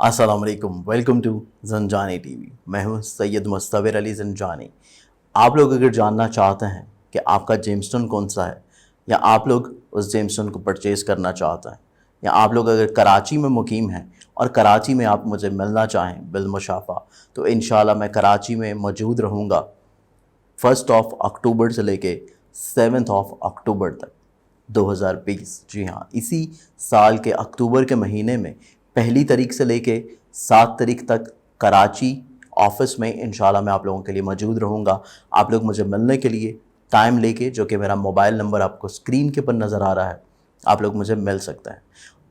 अस्सलाम वालेकुम, welcome to Zanjani TV. मैं हूं सैयद मुस्तबिर अली ज़ंजानी। आप लोग अगर जानना चाहते हैं कि आपका जेमस्टोन कौन सा है, या आप लोग उस जेमस्टोन को परचेज़ करना चाहते हैं, या आप लोग अगर कराची में मुकीम हैं और कराची में आप मुझे मिलना चाहें बिलमुशाफ़ा, तो इंशाल्लाह मैं कराची में मौजूद रहूँगा 1 अक्टूबर से लेके 7 अक्टूबर तक 2020। जी हाँ, इसी साल के अक्टूबर के महीने में 1 तारीख से लेके 7 तारीख तक कराची ऑफ़िस में इंशाल्लाह मैं आप लोगों के लिए मौजूद रहूँगा। आप लोग मुझे मिलने के लिए टाइम लेके, जो कि मेरा मोबाइल नंबर आपको स्क्रीन के ऊपर नज़र आ रहा है, आप लोग मुझे मिल सकते हैं।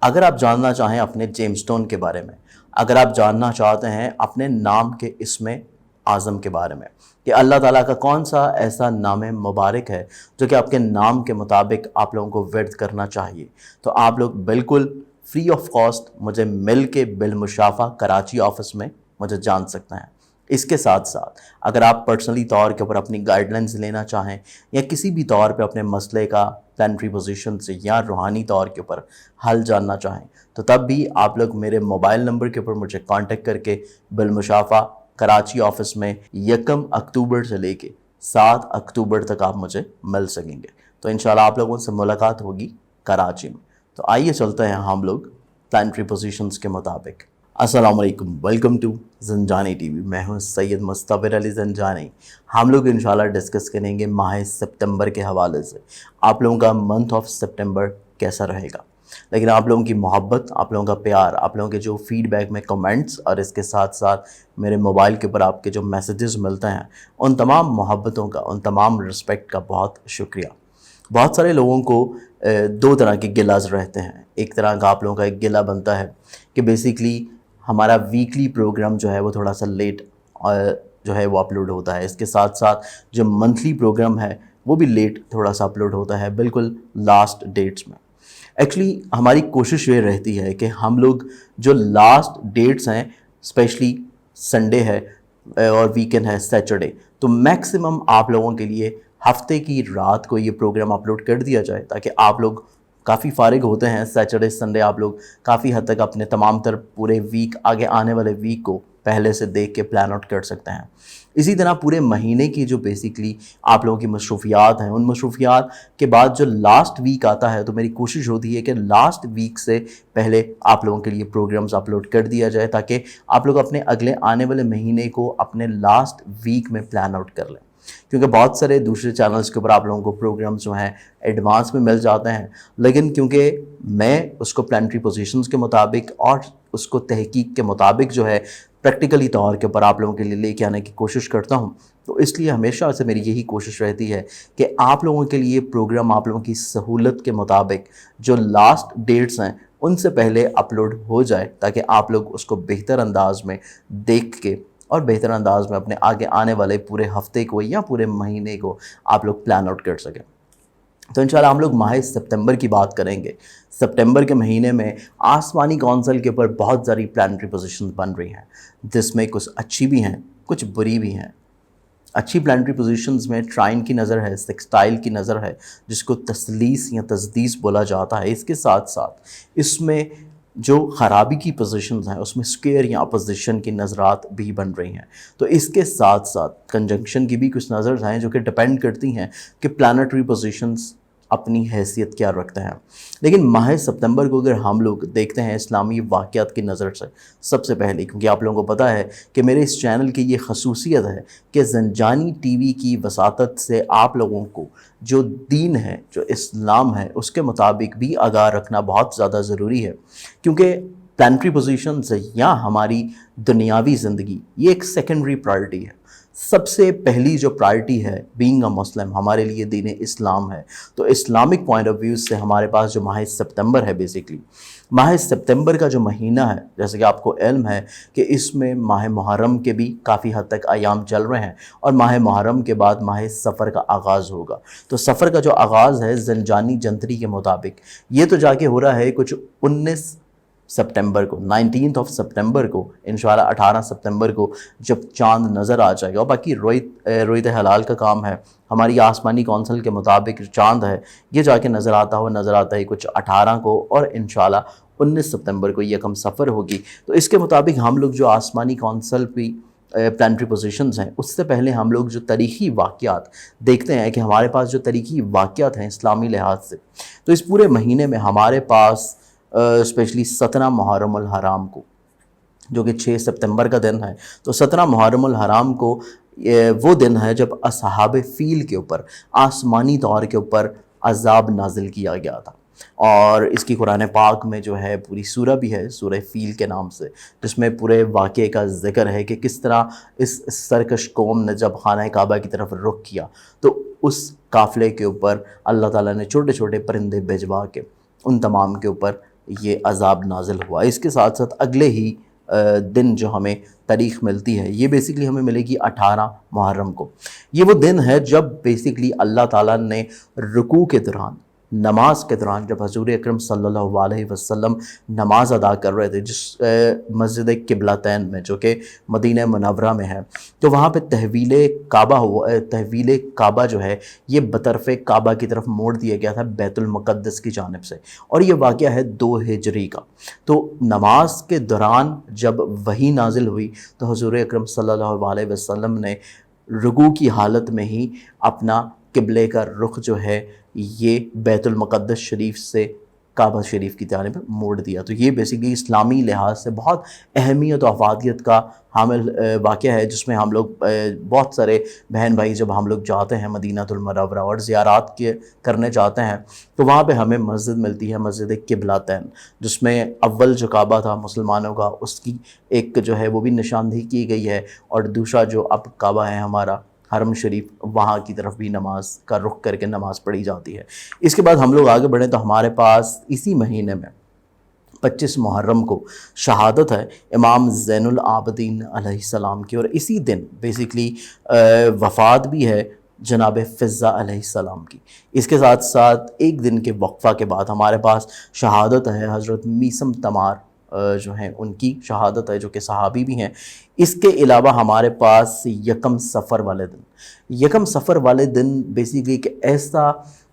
अगर आप जानना चाहें अपने जेमस्टोन के बारे में, अगर आप जानना चाहते हैं अपने नाम के इस्म आज़म के बारे में कि अल्लाह ताला का कौन सा ऐसा नाम मुबारक है जो कि आपके नाम के मुताबिक आप लोगों को वर्द करना चाहिए, तो आप लोग बिल्कुल फ्री ऑफ कॉस्ट मुझे मिल के बिलमुशाफ़ा कराची ऑफ़िस में मुझे जान सकते हैं। इसके साथ साथ अगर आप पर्सनली तौर के ऊपर अपनी गाइडलाइंस लेना चाहें या किसी भी तौर पे अपने मसले का प्लानिटरी पोजीशन से या रूहानी तौर के ऊपर हल जानना चाहें, तो तब भी आप लोग मेरे मोबाइल नंबर के ऊपर मुझे कांटेक्ट करके बिलमुशाफ़ा कराची ऑफ़िस में 1 अक्टूबर से लेके 7 अक्टूबर तक आप मुझे मिल सकेंगे। तो इंशाल्लाह आप लोगों से मुलाकात होगी कराची में। तो आइए चलते हैं हम लोग प्लानिटरी पोजीशंस के मुताबिक। अस्सलाम वालेकुम, वेलकम टू ज़ंजानी टीवी। मैं हूं सैयद मुस्तबिर अली ज़ंजानी। हम लोग इंशाल्लाह डिस्कस करेंगे माह सितंबर के हवाले से आप लोगों का मंथ ऑफ सितंबर कैसा रहेगा। लेकिन आप लोगों की मोहब्बत, आप लोगों का प्यार, आप लोगों के जो फीडबैक में कमेंट्स और इसके साथ साथ मेरे मोबाइल के ऊपर आपके जो मैसेजेस मिलते हैं, उन तमाम मोहब्बतों का, उन तमाम रिस्पेक्ट का बहुत शुक्रिया। बहुत सारे लोगों को दो तरह के गिलाज रहते हैं। एक तरह का आप लोगों का एक गिला बनता है कि बेसिकली हमारा वीकली प्रोग्राम जो है वो थोड़ा सा लेट जो है वो अपलोड होता है। इसके साथ साथ जो मंथली प्रोग्राम है वो भी लेट थोड़ा सा अपलोड होता है, बिल्कुल लास्ट डेट्स में। एक्चुअली हमारी कोशिश ये रहती है कि हम लोग जो लास्ट डेट्स हैं, स्पेशली संडे है और वीकेंड है सैटरडे, तो मैक्सिमम आप लोगों के लिए हफ्ते की रात को ये प्रोग्राम अपलोड कर दिया जाए ताकि आप लोग काफ़ी फारिग होते हैं। सैटरडे संडे आप लोग काफ़ी हद तक अपने तमाम तर पूरे वीक, आगे आने वाले वीक को पहले से देख के प्लान आउट कर सकते हैं। इसी तरह पूरे महीने की जो बेसिकली आप लोगों की मसरूफियात हैं, उन मसरूफियात के बाद जो लास्ट वीक आता है, तो मेरी कोशिश होती है कि लास्ट वीक से पहले आप लोगों के लिए प्रोग्राम्स अपलोड कर दिया जाए ताकि आप लोग अपने अगले आने वाले महीने को अपने लास्ट वीक में प्लान आउट कर लें। क्योंकि बहुत सारे दूसरे चैनल्स के ऊपर आप लोगों को प्रोग्राम्स जो हैं एडवांस में मिल जाते हैं, लेकिन क्योंकि मैं उसको प्लानिटरी पोजीशंस के मुताबिक और उसको तहकीक के मुताबिक जो है प्रैक्टिकली तौर के ऊपर आप लोगों के लिए लेके आने की कोशिश करता हूं, तो इसलिए हमेशा से मेरी यही कोशिश रहती है कि आप लोगों के लिए प्रोग्राम आप लोगों की सहूलत के मुताबिक जो लास्ट डेट्स हैं उनसे पहले अपलोड हो जाए ताकि आप लोग उसको बेहतर अंदाज में देख के और बेहतर अंदाज में अपने आगे आने वाले पूरे हफ्ते को या पूरे महीने को आप लोग प्लान आउट कर सकें। तो इंशाल्लाह हम लोग माह सितंबर की बात करेंगे। सितंबर के महीने में आसमानी कौंसल के ऊपर बहुत सारी प्लानिटरी पोजीशंस बन रही हैं, जिसमें कुछ अच्छी भी हैं, कुछ बुरी भी हैं। अच्छी प्लानिटरी पोजीशंस में ट्राइन की नज़र है, सेक्सटाइल की नज़र है, जिसको तसलीस या तजदीस बोला जाता है। इसके साथ साथ इसमें जो ख़राबी की पोजीशंस हैं उसमें स्क्वायर या अपोजिशन की नज़रात भी बन रही हैं। तो इसके साथ साथ कंजंक्शन की भी कुछ नज़र हैं जो कि डिपेंड करती हैं कि प्लानिटरी पोजीशंस अपनी हैसियत क्या रखते हैं। लेकिन माह सितंबर को अगर हम लोग देखते हैं इस्लामी वाक़यात की नज़र से, सबसे पहले क्योंकि आप लोगों को पता है कि मेरे इस चैनल की ये खसूसियत है कि ज़ंजानी टीवी की वसातत से आप लोगों को जो दीन है, जो इस्लाम है, उसके मुताबिक भी आगाह रखना बहुत ज़्यादा ज़रूरी है। क्योंकि प्लानिटरी पोजीशंस या हमारी दुनियावी ज़िंदगी ये एक सेकेंडरी प्रायोरिटी है। सबसे पहली जो प्रायोरिटी है बीइंग अ मुस्लिम, हमारे लिए दीन इस्लाम है। तो इस्लामिक पॉइंट ऑफ व्यू से हमारे पास जो माह सितंबर है, बेसिकली माह सितंबर का जो महीना है, जैसे कि आपको इल्म है कि इसमें माह मुहर्रम के भी काफ़ी हद तक अयाम चल रहे हैं और माह मुहर्रम के बाद माह सफ़र का आगाज़ होगा। तो सफ़र का जो आगाज़ है ज़ंजानी जंतरी के मुताबिक ये तो जाके हो रहा है कुछ 19 सितंबर को, 19 सितंबर को, इंशाल्लाह 18 सितंबर को जब चांद नज़र आ जाएगा। और बाकी रोइत हलाल का काम है, हमारी आसमानी कौंसल के मुताबिक चांद है ये जाके नज़र आता है कुछ 18 को और इंशाल्लाह 19 सितंबर को यकम सफ़र होगी। तो इसके मुताबिक हम लोग जो आसमानी कौंसल की प्लानिटरी पोजीशंस हैं, उससे पहले हम लोग जो तारीख़ी वाक़यात देखते हैं कि हमारे पास जो तारीख़ी वाक़यात हैं इस्लामी लिहाज से, तो इस पूरे महीने में हमारे पास स्पेशली 17 मुहर्रमुल हराम को, जो कि 6 सितंबर का दिन है, तो 17 मुहर्रमुल हराम को वो दिन है जब असहाब फ़ील के ऊपर आसमानी तौर के ऊपर अज़ाब नाजिल किया गया था। और इसकी कुरान पाक में जो है पूरी सूरह भी है, सूरह फ़ील के नाम से, जिसमें पूरे वाक़े का ज़िक्र है कि किस तरह इस सरकश कौम ने जब खाना काबा की तरफ रुख किया तो उस काफ़िले के ऊपर अल्लाह ताला ने छोटे छोटे परिंदे भिजवा के उन तमाम के ऊपर ये अज़ाब नाजिल हुआ। इसके साथ साथ अगले ही दिन जो हमें तारीख़ मिलती है, ये बेसिकली हमें मिलेगी 18 मुहर्रम को। ये वो दिन है जब बेसिकली अल्लाह ताला ने रुकू के दौरान, नमाज के दौरान, जब हज़ूर अकरम सल्लल्लाहु अलैहि वसल्लम नमाज अदा कर रहे थे जिस मस्जिद क़िबलतैन में, जो कि मदीना मुनव्वरा में है, तो वहाँ पे तहवील काबा हुआ। तहवील काबा जो है ये बतरफ़ काबा की तरफ मोड़ दिया गया था बैतुल मुक़द्दस की जानिब से, और ये वाक़या है 2 हिजरी का। तो नमाज के दौरान जब वही नाजिल हुई तो हज़ूर अकरम सल्लल्लाहु अलैहि वसल्लम ने रुकू की हालत में ही अपना क़िबले का रुख जो है ये बैतुल मुक़द्दस शरीफ से काबा शरीफ की जानिब मोड़ दिया। तो ये बेसिकली इस्लामी लिहाज से बहुत अहमियत और अफादियत का हामिल वाक़या है, जिसमें हम लोग बहुत सारे बहन भाई जब हम लोग जाते हैं मदीनातुल मुनव्वरा और ज़ियारात के करने जाते हैं तो वहाँ पे हमें मस्जिद मिलती है, मस्जिद क़िबलतैन, जिसमें अव्वल जो काबा था मुसलमानों का उसकी एक जो है वो भी निशानदेही की गई है, और दूसरा जो अब काबा है हमारा हरम शरीफ, वहाँ की तरफ भी नमाज का रुख करके नमाज़ पढ़ी जाती है। इसके बाद हम लोग आगे बढ़ें तो हमारे पास इसी महीने में 25 मुहर्रम को शहादत है इमाम ज़ैनुल आबदीन अलैहिस्सलाम की, और इसी दिन बेसिकली वफ़ात भी है जनाब फ़िज़्ज़ा अलैहिस्सलाम की। इसके साथ साथ एक दिन के वक्फ़ा के बाद हमारे पास शहादत है हज़रत मीसम तमार जो हैं उनकी शहादत है, जो कि सहाबी भी हैं। इसके अलावा हमारे पास यकम सफ़र वाले दिन, यकम सफ़र वाले दिन बेसिकली एक ऐसा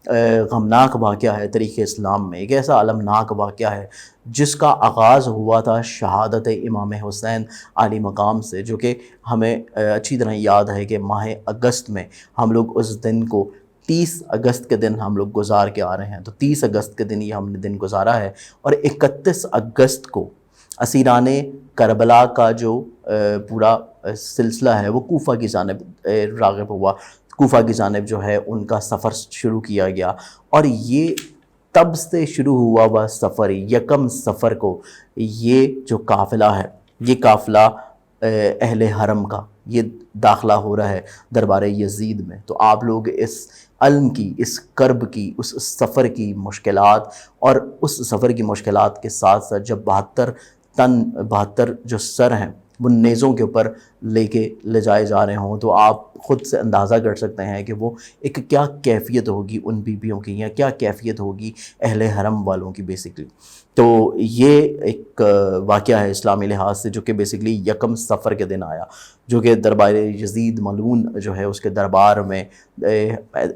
गमनाक वाक़या है तरीक़े इस्लाम में, एक ऐसा अलमनाक वाक़या है जिसका आगाज़ हुआ था शहादत इमाम हुसैन आली मकाम से, जो कि हमें अच्छी तरह याद है कि माह अगस्त में हम लोग उस दिन को 30 अगस्त के दिन हम लोग गुजार के आ रहे हैं। तो 30 अगस्त के दिन ये हमने दिन गुजारा है, और 31 अगस्त को असीराने करबला का जो पूरा सिलसिला है वो कूफ़ा की जानिब राग़िब हुआ। कूफ़ा की जानिब जो है उनका सफ़र शुरू किया गया, और ये तब से शुरू हुआ वह सफ़र यकम सफ़र को ये जो काफ़िला है, ये काफ़िला अहले हरम का ये दाखिला हो रहा है दरबार यज़ीद में। तो आप लोग इस अलम की, इस कर्ब की, उस सफ़र की मुश्किलात, और उस सफ़र की मुश्किलात के साथ साथ जब 72 जो सर हैं वो नेज़ों के ऊपर ले जाए जा रहे हों, तो आप ख़ुद से अंदाज़ा कर सकते हैं कि वो एक क्या कैफ़ियत होगी उन बीबियों की, या क्या कैफ़ियत होगी अहले हरम वालों की बेसिकली। तो ये एक वाक़या है इस्लामी लिहाज से, जो कि बेसिकली यकम सफ़र के दिन आया, जो कि दरबार यज़ीद मलून जो है उसके दरबार में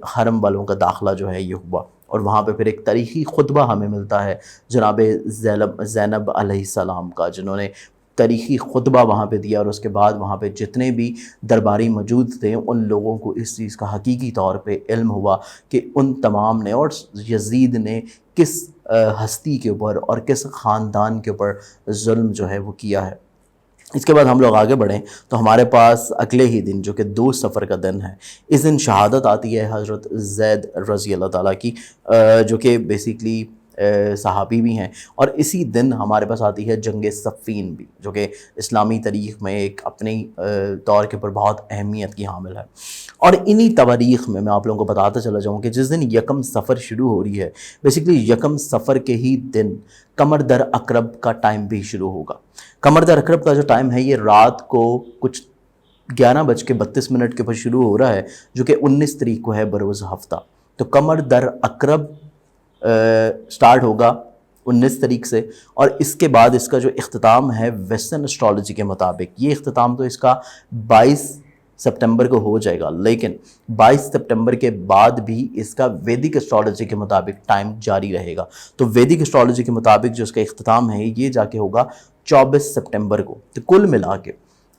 हरम वालों का दाखिला जो है ये हुआ, और वहाँ पे फिर एक तारीख़ी खुतबा हमें मिलता है जनाब ज़ैनब अलैहिस्सलाम का, जिन्होंने तारीख़ी खुतबा वहाँ पे दिया, और उसके बाद वहाँ पे जितने भी दरबारी मौजूद थे उन लोगों को इस चीज़ का हकीकी तौर पे इल्म हुआ कि उन तमाम ने और यज़ीद ने किस हस्ती के ऊपर और किस ख़ानदान के ऊपर जुल्म जो है वो किया है। इसके बाद हम लोग आगे बढ़ें तो हमारे पास अगले ही दिन जो कि 2 सफ़र का दिन है, इस दिन शहादत आती है हज़रत ज़ैद रज़ी अल्लाह ताला की, जो कि बेसिकली सहाबी भी हैं। और इसी दिन हमारे पास आती है जंग सफ़ीन भी, जो कि इस्लामी तारीख़ में एक अपनी तौर के ऊपर बहुत अहमियत की हामिल है। और इन्हीं तवारीख़ में मैं आप लोगों को बताता चला जाऊँ कि जिस दिन यकम सफ़र शुरू हो रही है, बेसिकली यकम सफ़र के ही दिन कमर दर अकरब का टाइम भी शुरू होगा। कमर दर अकरब का जो टाइम है ये रात को कुछ 11:32 के ऊपर शुरू हो रहा है, जो कि 19 तारीख को है बरोज़ हफ्ता। तो कमर दर अकरब स्टार्ट होगा 19 तारीख से, और इसके बाद इसका जो इख्तिताम है वेस्टर्न एस्ट्रोलॉजी के मुताबिक, ये इख्तिताम तो इसका 22 सितंबर को हो जाएगा, लेकिन 22 सितंबर के बाद भी इसका वैदिक एस्ट्रोलॉजी के मुताबिक टाइम जारी रहेगा। तो वैदिक एस्ट्रोलॉजी के मुताबिक जो इसका इख्तिताम है ये जाके होगा 24 सितंबर को। तो कुल मिला के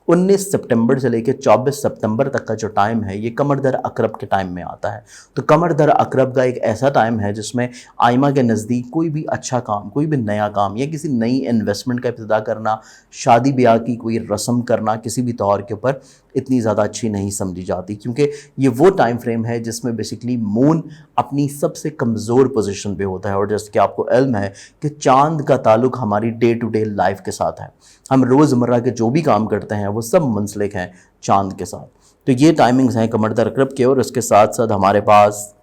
19 सितंबर से लेकर 24 सितंबर तक का जो टाइम है ये कमर दर अकरब के टाइम में आता है। तो कमर दर अकरब का एक ऐसा टाइम है जिसमें आइमा के नज़दीक कोई भी अच्छा काम, कोई भी नया काम या किसी नई इन्वेस्टमेंट का इब्तिदा करना, शादी ब्याह की कोई रस्म करना किसी भी तौर के ऊपर इतनी ज़्यादा अच्छी नहीं समझी जाती, क्योंकि ये वो टाइम फ्रेम है जिसमें बेसिकली मून अपनी सबसे कमज़ोर पोजीशन पे होता है। और जैसे कि आपको इल्म है कि चांद का ताल्लुक हमारी डे टू डे लाइफ के साथ है, हम रोज़मर्रा के जो भी काम करते हैं वो सब मुंसलिक हैं चांद के साथ। तो ये टाइमिंग्स हैं कमर दर अकरब के। और इसके साथ साथ हमारे पास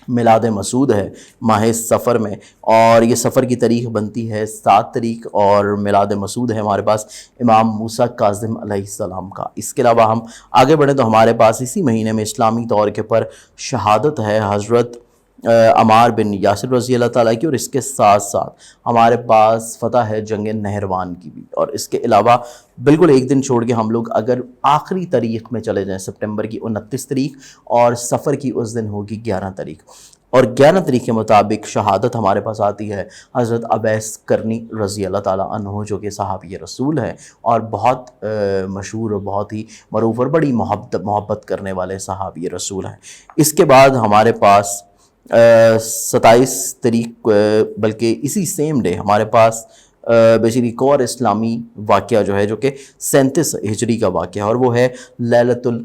मिलाद मसूद है माह सफ़र में, और ये सफ़र की तारीख़ बनती है 7 तारीख, और मिलाद मसूद है हमारे पास इमाम मूसा काज़िम अलैहिस्सलाम का। इसके अलावा हम आगे बढ़ें तो हमारे पास इसी महीने में इस्लामी तौर के पर शहादत है हज़रत अमार बिन यासिर रज़ी अल्लाह ताला की, और इसके साथ साथ हमारे पास फ़तह है जंग नहरवान की भी। और इसके अलावा बिल्कुल एक दिन छोड़ के हम लोग अगर आखिरी तारीख़ में चले जाएं, सितंबर की 29 तारीख, और सफ़र की उस दिन होगी 11 तारीख। और 11 तारीख के मुताबिक शहादत हमारे पास आती है हज़रत अवैस करनी रज़ी अल्लाह ताला अन्हु, जो कि सहाबी रसूल है और बहुत मशहूर और बहुत ही मरूफ और बड़ी मोहब्बत करने वाले सहाबी रसूल हैं। इसके बाद हमारे पास 27 तारीख, बल्कि इसी सेम डे हमारे पास बेसिकली एक और इस्लामी वाक़या जो है, जो कि 37 हिजरी का वाक़या है, और वो है लैलतुल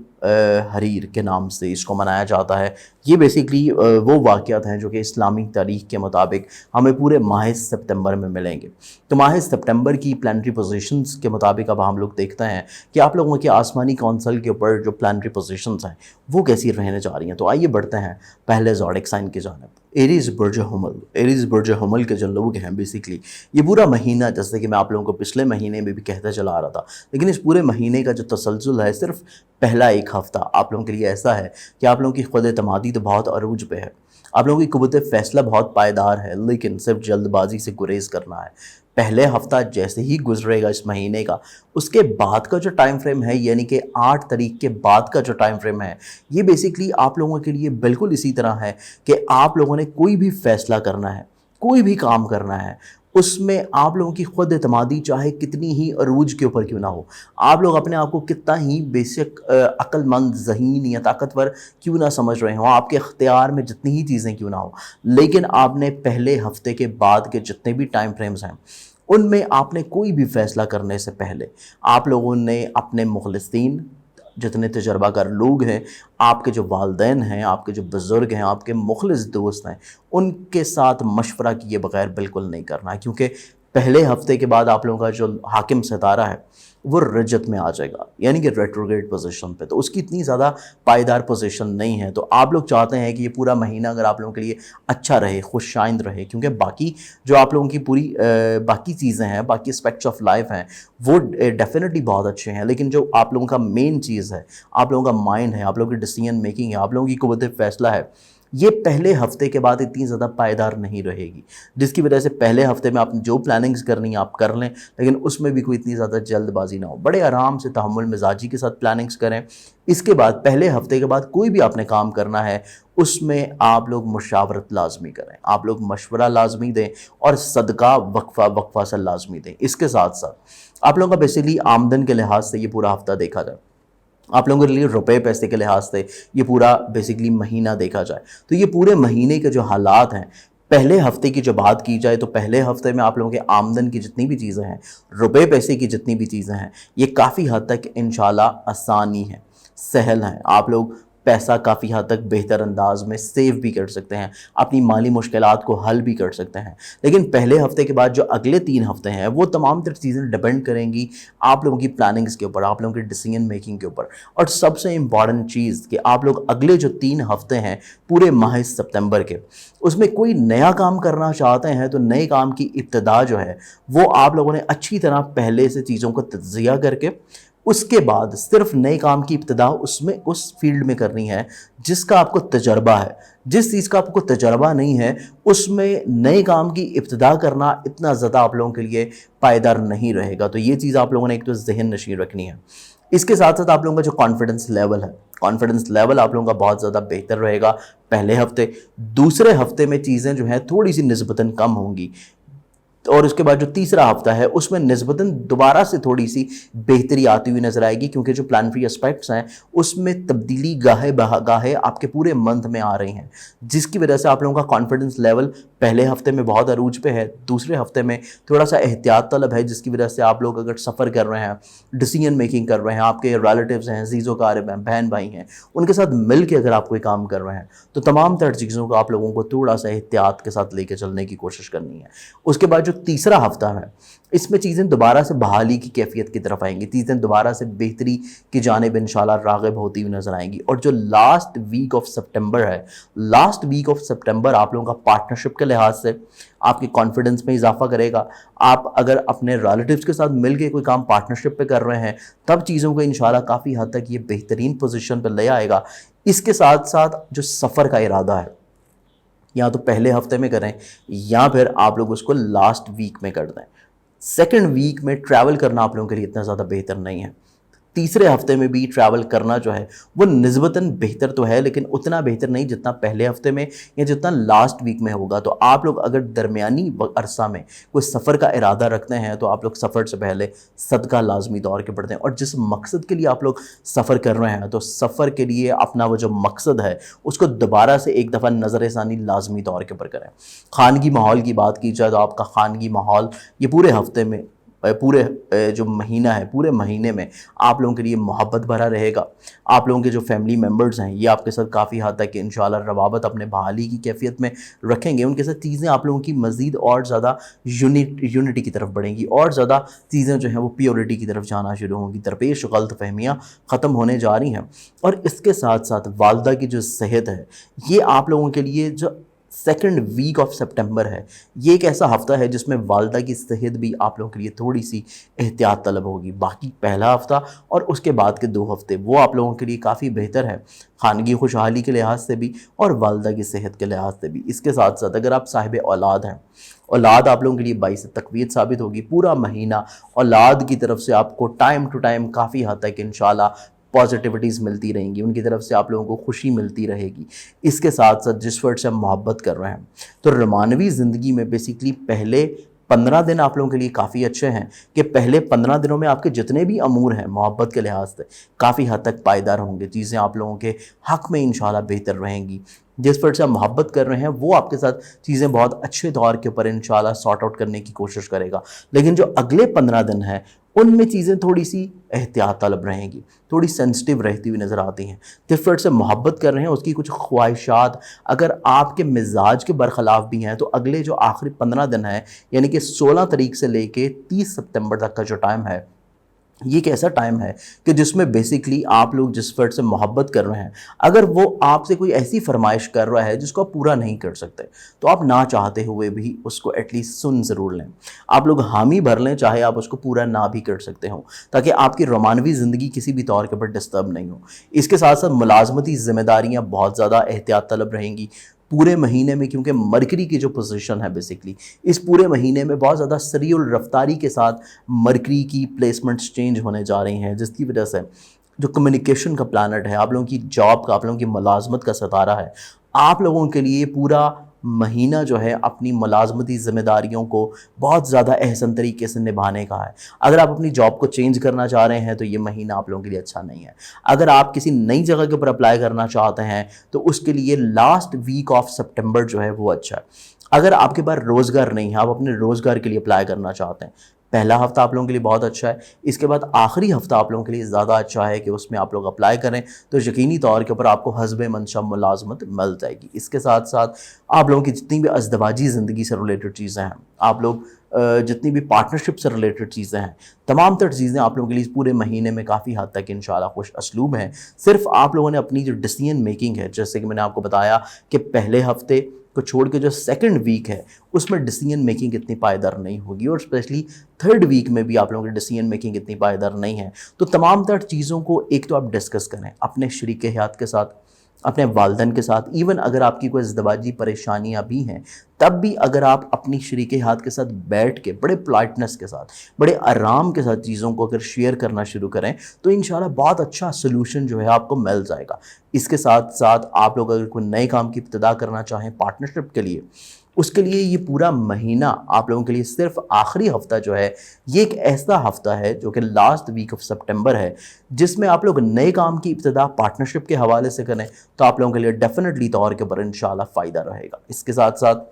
हरीर के नाम से इसको मनाया जाता है। ये बेसिकली वो वाक़यात हैं जो कि इस्लामी तारीख़ के मुताबिक हमें पूरे माह सितंबर में मिलेंगे। तो माह सितंबर की प्लानिटरी पोजीशंस के मुताबिक अब हम लोग देखते हैं कि आप लोगों के आसमानी कौंसल के ऊपर जो प्लानिटरी पोजीशंस हैं वो कैसी रहने जा रही हैं। तो आइए बढ़ते हैं पहले ज़ोडिक साइन की जानिब। एरीज़ बुर्ज हुमल, एरीज़ बुर्ज हुमल के जो लोग हैं बेसिकली ये पूरा महीना, जैसे कि मैं आप लोगों को पिछले महीने में भी कहता चला आ रहा था, लेकिन इस पूरे महीने का जो तसलसल है सिर्फ पहला एक हफ़्ता आप लोगों के लिए ऐसा है कि आप लोगों की खुद एतमादी तो बहुत अरूज पे है, आप लोगों की कुव्वत फ़ैसला बहुत पायदार है, लेकिन सिर्फ जल्दबाजी से गुरेज करना है। पहले हफ़्ता जैसे ही गुजरेगा इस महीने का, उसके बाद का जो टाइम फ्रेम है यानी कि 8 तारीख के बाद का जो टाइम फ्रेम है, ये बेसिकली आप लोगों के लिए बिल्कुल इसी तरह है कि आप लोगों ने कोई भी फ़ैसला करना है, कोई भी काम करना है, उसमें आप लोगों की खुद एतमादी चाहे कितनी ही अरूज के ऊपर क्यों ना हो, आप लोग अपने आप को कितना ही बेसिक अक्लमंद, ज़हीन या ताकतवर क्यों ना समझ रहे हो, आपके इख्तियार में जितनी ही चीज़ें क्यों ना हो, लेकिन आपने पहले हफ्ते के बाद के जितने भी टाइम फ्रेम्स हैं उनमें आपने कोई भी फ़ैसला करने से पहले आप लोगों ने अपने मुखलिसीन, जितने तजर्बाकार लोग हैं, आपके जो वालिदैन हैं, आपके जो बुज़ुर्ग हैं, आपके मुखलिस दोस्त हैं, उनके साथ मशवरा किए बगैर बिल्कुल नहीं करना है, क्योंकि पहले हफ्ते के बाद आप लोगों का जो हाकिम सितारा है वो रजत में आ जाएगा, यानी कि रेट्रोग्रेड पोजीशन पे, तो उसकी इतनी ज़्यादा पायदार पोजीशन नहीं है। तो आप लोग चाहते हैं कि ये पूरा महीना अगर आप लोगों के लिए अच्छा रहे, खुशाइंद रहे, क्योंकि बाकी जो आप लोगों की पूरी बाकी चीज़ें हैं, बाकी एस्पेक्ट्स ऑफ लाइफ हैं वो डेफिनेटली बहुत अच्छे हैं, लेकिन जो आप लोगों का मेन चीज़ है, आप लोगों का माइंड है, आप लोगों की डिसीजन मेकिंग है, आप लोगों की कुव्वत फ़ैसला है, ये पहले हफ्ते के बाद इतनी ज़्यादा पायदार नहीं रहेगी, जिसकी वजह से पहले हफ्ते में आपने जो प्लानिंग्स करनी है आप कर लें, लेकिन उसमें भी कोई इतनी ज़्यादा जल्दबाजी ना हो, बड़े आराम से तहम्मुल मिजाजी के साथ प्लानिंग्स करें। इसके बाद पहले हफ्ते के बाद कोई भी आपने काम करना है उसमें आप लोग मुशावरत लाजमी करें, आप लोग मशवरा लाजमी दें और सदका वक्फा से लाजमी दें। इसके साथ साथ आप लोगों का बेसिकली आमदन के लिहाज से ये पूरा हफ्ता देखा जाए, आप लोगों के लिए रुपए पैसे के लिहाज से ये पूरा बेसिकली महीना देखा जाए, तो ये पूरे महीने के जो हालात हैं, पहले हफ्ते की जो बात की जाए तो पहले हफ्ते में आप लोगों के आमदन की जितनी भी चीज़ें हैं, रुपए पैसे की जितनी भी चीज़ें हैं, ये काफ़ी हद तक इंशाल्लाह आसानी है, सहल हैं। आप लोग पैसा काफ़ी हद तक बेहतर अंदाज में सेव भी कर सकते हैं, अपनी माली मुश्किलात को हल भी कर सकते हैं। लेकिन पहले हफ्ते के बाद जो अगले 3 हफ्ते हैं वो तमाम तर चीज़ें डिपेंड करेंगी आप लोगों की प्लानिंग्स के ऊपर, आप लोगों की डिसीजन मेकिंग के ऊपर। और सबसे इम्पॉर्टेंट चीज़ कि आप लोग अगले जो 3 हफ्ते हैं पूरे माह सितंबर के, उसमें कोई नया काम करना चाहते हैं तो नए काम की इब्तिदा जो है वो आप लोगों ने अच्छी तरह पहले से चीज़ों को तज्ज़िया करके उसके बाद सिर्फ नए काम की इब्तिदा उसमें उस फील्ड में करनी है जिसका आपको तजर्बा है। जिस चीज़ का आपको तजर्बा नहीं है उसमें नए काम की इब्तिदा करना इतना ज़्यादा आप लोगों के लिए पायदार नहीं रहेगा। तो ये चीज़ आप लोगों ने एक तो ज़हन नशीन रखनी है। اس کے ساتھ ساتھ آپ لوگوں کا جو کانفیڈنس لیول ہے، کانفیڈنس لیول آپ لوگوں کا بہت زیادہ بہتر رہے گا پہلے ہفتے. دوسرے ہفتے میں چیزیں جو ہیں تھوڑی سی نسبتاً کم ہوں گی، اور اس کے بعد جو تیسرا ہفتہ ہے اس میں نسبتاً دوبارہ سے تھوڑی سی بہتری آتی ہوئی نظر آئے گی، کیونکہ جو پلانٹری اسپیکٹس ہیں اس میں تبدیلی گاہے آپ کے پورے منتھ میں آ رہی ہیں، جس کی وجہ سے آپ لوگوں کا کانفیڈنس لیول پہلے ہفتے میں بہت عروج پہ ہے، دوسرے ہفتے میں تھوڑا سا احتیاط طلب ہے، جس کی وجہ سے آپ لوگ اگر سفر کر رہے ہیں، ڈیسیژن میکنگ کر رہے ہیں، آپ کے ریلیٹیوز ہیں، عزیز و اقارب ہیں، بہن بھائی ہیں، ان کے ساتھ مل کے اگر آپ کوئی کام کر رہے ہیں تو تمام تر چیزوں کو آپ لوگوں کو تھوڑا سا احتیاط کے ساتھ لے کے چلنے کی کوشش کرنی ہے. اس کے بعد جو تیسرا ہفتہ ہے اس میں چیزیں دوبارہ سے بحالی کی کیفیت کی طرف آئیں گی، چیزیں دوبارہ سے بہتری کی جانب انشاءاللہ راغب ہوتی ہوئی نظر آئیں گی. اور جو لاسٹ ویک آف سپٹمبر ہے، لاسٹ ویک آف سپٹمبر آپ لوگوں کا پارٹنرشپ کے لحاظ سے آپ کے کانفیڈنس میں اضافہ کرے گا. آپ اگر اپنے ریلیٹیوز کے ساتھ مل کے کوئی کام پارٹنرشپ پہ کر رہے ہیں تب چیزوں کو انشاءاللہ کافی حد تک یہ بہترین پوزیشن پہ لے آئے گا. اس کے ساتھ ساتھ جو سفر کا ارادہ ہے یا تو پہلے ہفتے میں کریں یا پھر آپ لوگ اس کو لاسٹ ویک میں کر دیں. سیکنڈ ویک میں ٹریول کرنا آپ لوگوں کے لیے اتنا زیادہ بہتر نہیں ہے. تیسرے ہفتے میں بھی ٹریول کرنا جو ہے وہ نسبتاً بہتر تو ہے، لیکن اتنا بہتر نہیں جتنا پہلے ہفتے میں یا جتنا لاسٹ ویک میں ہوگا. تو آپ لوگ اگر درمیانی عرصہ میں کوئی سفر کا ارادہ رکھتے ہیں تو آپ لوگ سفر سے پہلے صدقہ لازمی طور کے پڑھتے ہیں، اور جس مقصد کے لیے آپ لوگ سفر کر رہے ہیں تو سفر کے لیے اپنا وہ جو مقصد ہے اس کو دوبارہ سے ایک دفعہ نظر ثانی لازمی طور کے اوپر کریں. خانگی ماحول کی بات کی جائے تو آپ کا خانگی ماحول یہ پورے ہفتے میں، پورے جو مہینہ ہے، پورے مہینے میں آپ لوگوں کے لیے محبت بھرا رہے گا. آپ لوگوں کے جو فیملی ممبرز ہیں یہ آپ کے ساتھ کافی حد تک انشاءاللہ روابط اپنے بحالی کی کیفیت میں رکھیں گے. ان کے ساتھ چیزیں آپ لوگوں کی مزید اور زیادہ یونٹی کی طرف بڑھیں گی، اور زیادہ چیزیں جو ہیں وہ پیورٹی کی طرف جانا شروع ہوں گی، درپیش غلط فہمیاں ختم ہونے جا رہی ہیں. اور اس کے ساتھ ساتھ والدہ کی جو صحت ہے یہ آپ لوگوں کے لیے جو سیکنڈ ویک آف سپٹمبر ہے یہ ایک ایسا ہفتہ ہے جس میں والدہ کی صحت بھی آپ لوگوں کے لیے تھوڑی سی احتیاط طلب ہوگی. باقی پہلا ہفتہ اور اس کے بعد کے 2 ہفتے وہ آپ لوگوں کے لیے کافی بہتر ہے، خانگی خوشحالی کے لحاظ سے بھی اور والدہ کی صحت کے لحاظ سے بھی. اس کے ساتھ ساتھ اگر آپ صاحب اولاد ہیں، اولاد آپ لوگوں کے لیے باعث تقویت ثابت ہوگی. پورا مہینہ اولاد کی طرف سے آپ کو ٹائم ٹو ٹائم کافی حد تک انشاءاللہ پازیٹیوٹیز ملتی رہیں گی، ان کی طرف سے آپ لوگوں کو خوشی ملتی رہے گی. اس کے ساتھ ساتھ جس فرد سے محبت کر رہے ہیں تو رومانوی زندگی میں بیسیکلی پہلے 15 دن آپ لوگوں کے لیے کافی اچھے ہیں کہ پہلے 15 دنوں میں آپ کے جتنے بھی امور ہیں محبت کے لحاظ سے کافی حد تک پائیدار ہوں گے، چیزیں آپ لوگوں کے حق میں انشاءاللہ بہتر رہیں گی. جس فرد سے آپ محبت کر رہے ہیں وہ آپ کے ساتھ چیزیں بہت اچھے طور کے اوپر انشاءاللہ سارٹ آؤٹ کرنے کی کوشش کرے گا. لیکن جو اگلے 15 دن ہیں ان میں چیزیں تھوڑی سی احتیاط طلب رہیں گی، تھوڑی سینسٹیو رہتی ہوئی نظر آتی ہیں. جس فرد سے محبت کر رہے ہیں اس کی کچھ خواہشات اگر آپ کے مزاج کے برخلاف بھی ہیں تو اگلے جو آخری 15 دن ہیں یعنی کہ 16 تاریخ سے لے کے 30 سپتمبر تک کا جو ٹائم ہے یہ ایک ایسا ٹائم ہے کہ جس میں بیسیکلی آپ لوگ جس فرد سے محبت کر رہے ہیں اگر وہ آپ سے کوئی ایسی فرمائش کر رہا ہے جس کو آپ پورا نہیں کر سکتے تو آپ نہ چاہتے ہوئے بھی اس کو ایٹ لیسٹ سن ضرور لیں. آپ لوگ حامی بھر لیں چاہے آپ اس کو پورا نہ بھی کر سکتے ہوں، تاکہ آپ کی رومانوی زندگی کسی بھی طور کے اوپر ڈسٹرب نہیں ہو. اس کے ساتھ ساتھ ملازمتی ذمہ داریاں بہت زیادہ احتیاط طلب رہیں گی پورے مہینے میں، کیونکہ مرکری کی جو پوزیشن ہے بیسیکلی اس پورے مہینے میں بہت زیادہ سریع الرفتاری کے ساتھ مرکری کی پلیسمنٹس چینج ہونے جا رہی ہیں، جس کی وجہ سے جو کمیونیکیشن کا پلانٹ ہے، آپ لوگوں کی جاب کا، آپ لوگوں کی ملازمت کا ستارہ ہے، آپ لوگوں کے لیے پورا مہینہ جو ہے اپنی ملازمتی ذمہ داریوں کو بہت زیادہ احسن طریقے سے نبھانے کا ہے. اگر آپ اپنی جاب کو چینج کرنا چاہ رہے ہیں تو یہ مہینہ آپ لوگوں کے لیے اچھا نہیں ہے. اگر آپ کسی نئی جگہ کے اوپر اپلائی کرنا چاہتے ہیں تو اس کے لیے لاسٹ ویک آف سپٹمبر جو ہے وہ اچھا ہے. اگر آپ کے پاس روزگار نہیں ہے، آپ اپنے روزگار کے لیے اپلائی کرنا چاہتے ہیں، پہلا ہفتہ آپ لوگوں کے لیے بہت اچھا ہے. اس کے بعد آخری ہفتہ آپ لوگوں کے لیے زیادہ اچھا ہے کہ اس میں آپ لوگ اپلائی کریں تو یقینی طور کے اوپر آپ کو حسب منشا ملازمت مل جائے گی. اس کے ساتھ ساتھ آپ لوگوں کی جتنی بھی ازدواجی زندگی سے ریلیٹڈ چیزیں ہیں، آپ لوگ جتنی بھی پارٹنرشپ سے ریلیٹڈ چیزیں ہیں، تمام تر چیزیں آپ لوگوں کے لیے اس پورے مہینے میں کافی حد تک انشاءاللہ خوش اسلوب ہیں. صرف آپ لوگوں نے اپنی جو ڈیسیژن میکنگ ہے، جیسے کہ میں نے آپ کو بتایا کہ پہلے ہفتے کو چھوڑ کے جو سیکنڈ ویک ہے اس میں ڈیسیژن میکنگ اتنی پائیدار نہیں ہوگی، اور اسپیشلی تھرڈ ویک میں بھی آپ لوگوں کی ڈیسیژن میکنگ اتنی پائیدار نہیں ہے. تو تمام تر چیزوں کو ایک تو آپ ڈسکس کریں اپنے شریک حیات کے ساتھ، اپنے والدین کے ساتھ، ایون اگر آپ کی کوئی ازدواجی پریشانیاں بھی ہیں تب بھی اگر آپ اپنی شریک ہاتھ کے ساتھ بیٹھ کے بڑے پولائٹنس کے ساتھ، بڑے آرام کے ساتھ چیزوں کو اگر شیئر کرنا شروع کریں تو انشاءاللہ بہت اچھا سلوشن جو ہے آپ کو مل جائے گا۔ اس کے ساتھ ساتھ آپ لوگ اگر کوئی نئے کام کی ابتدا کرنا چاہیں پارٹنرشپ کے لیے، اس کے لیے یہ پورا مہینہ آپ لوگوں کے لیے صرف آخری ہفتہ جو ہے یہ ایک ایسا ہفتہ ہے جو کہ لاسٹ ویک آف سپٹمبر ہے، جس میں آپ لوگ نئے کام کی ابتدا پارٹنرشپ کے حوالے سے کریں تو آپ لوگوں کے لیے ڈیفینیٹلی طور کے اوپر انشاءاللہ فائدہ رہے گا۔ اس کے ساتھ ساتھ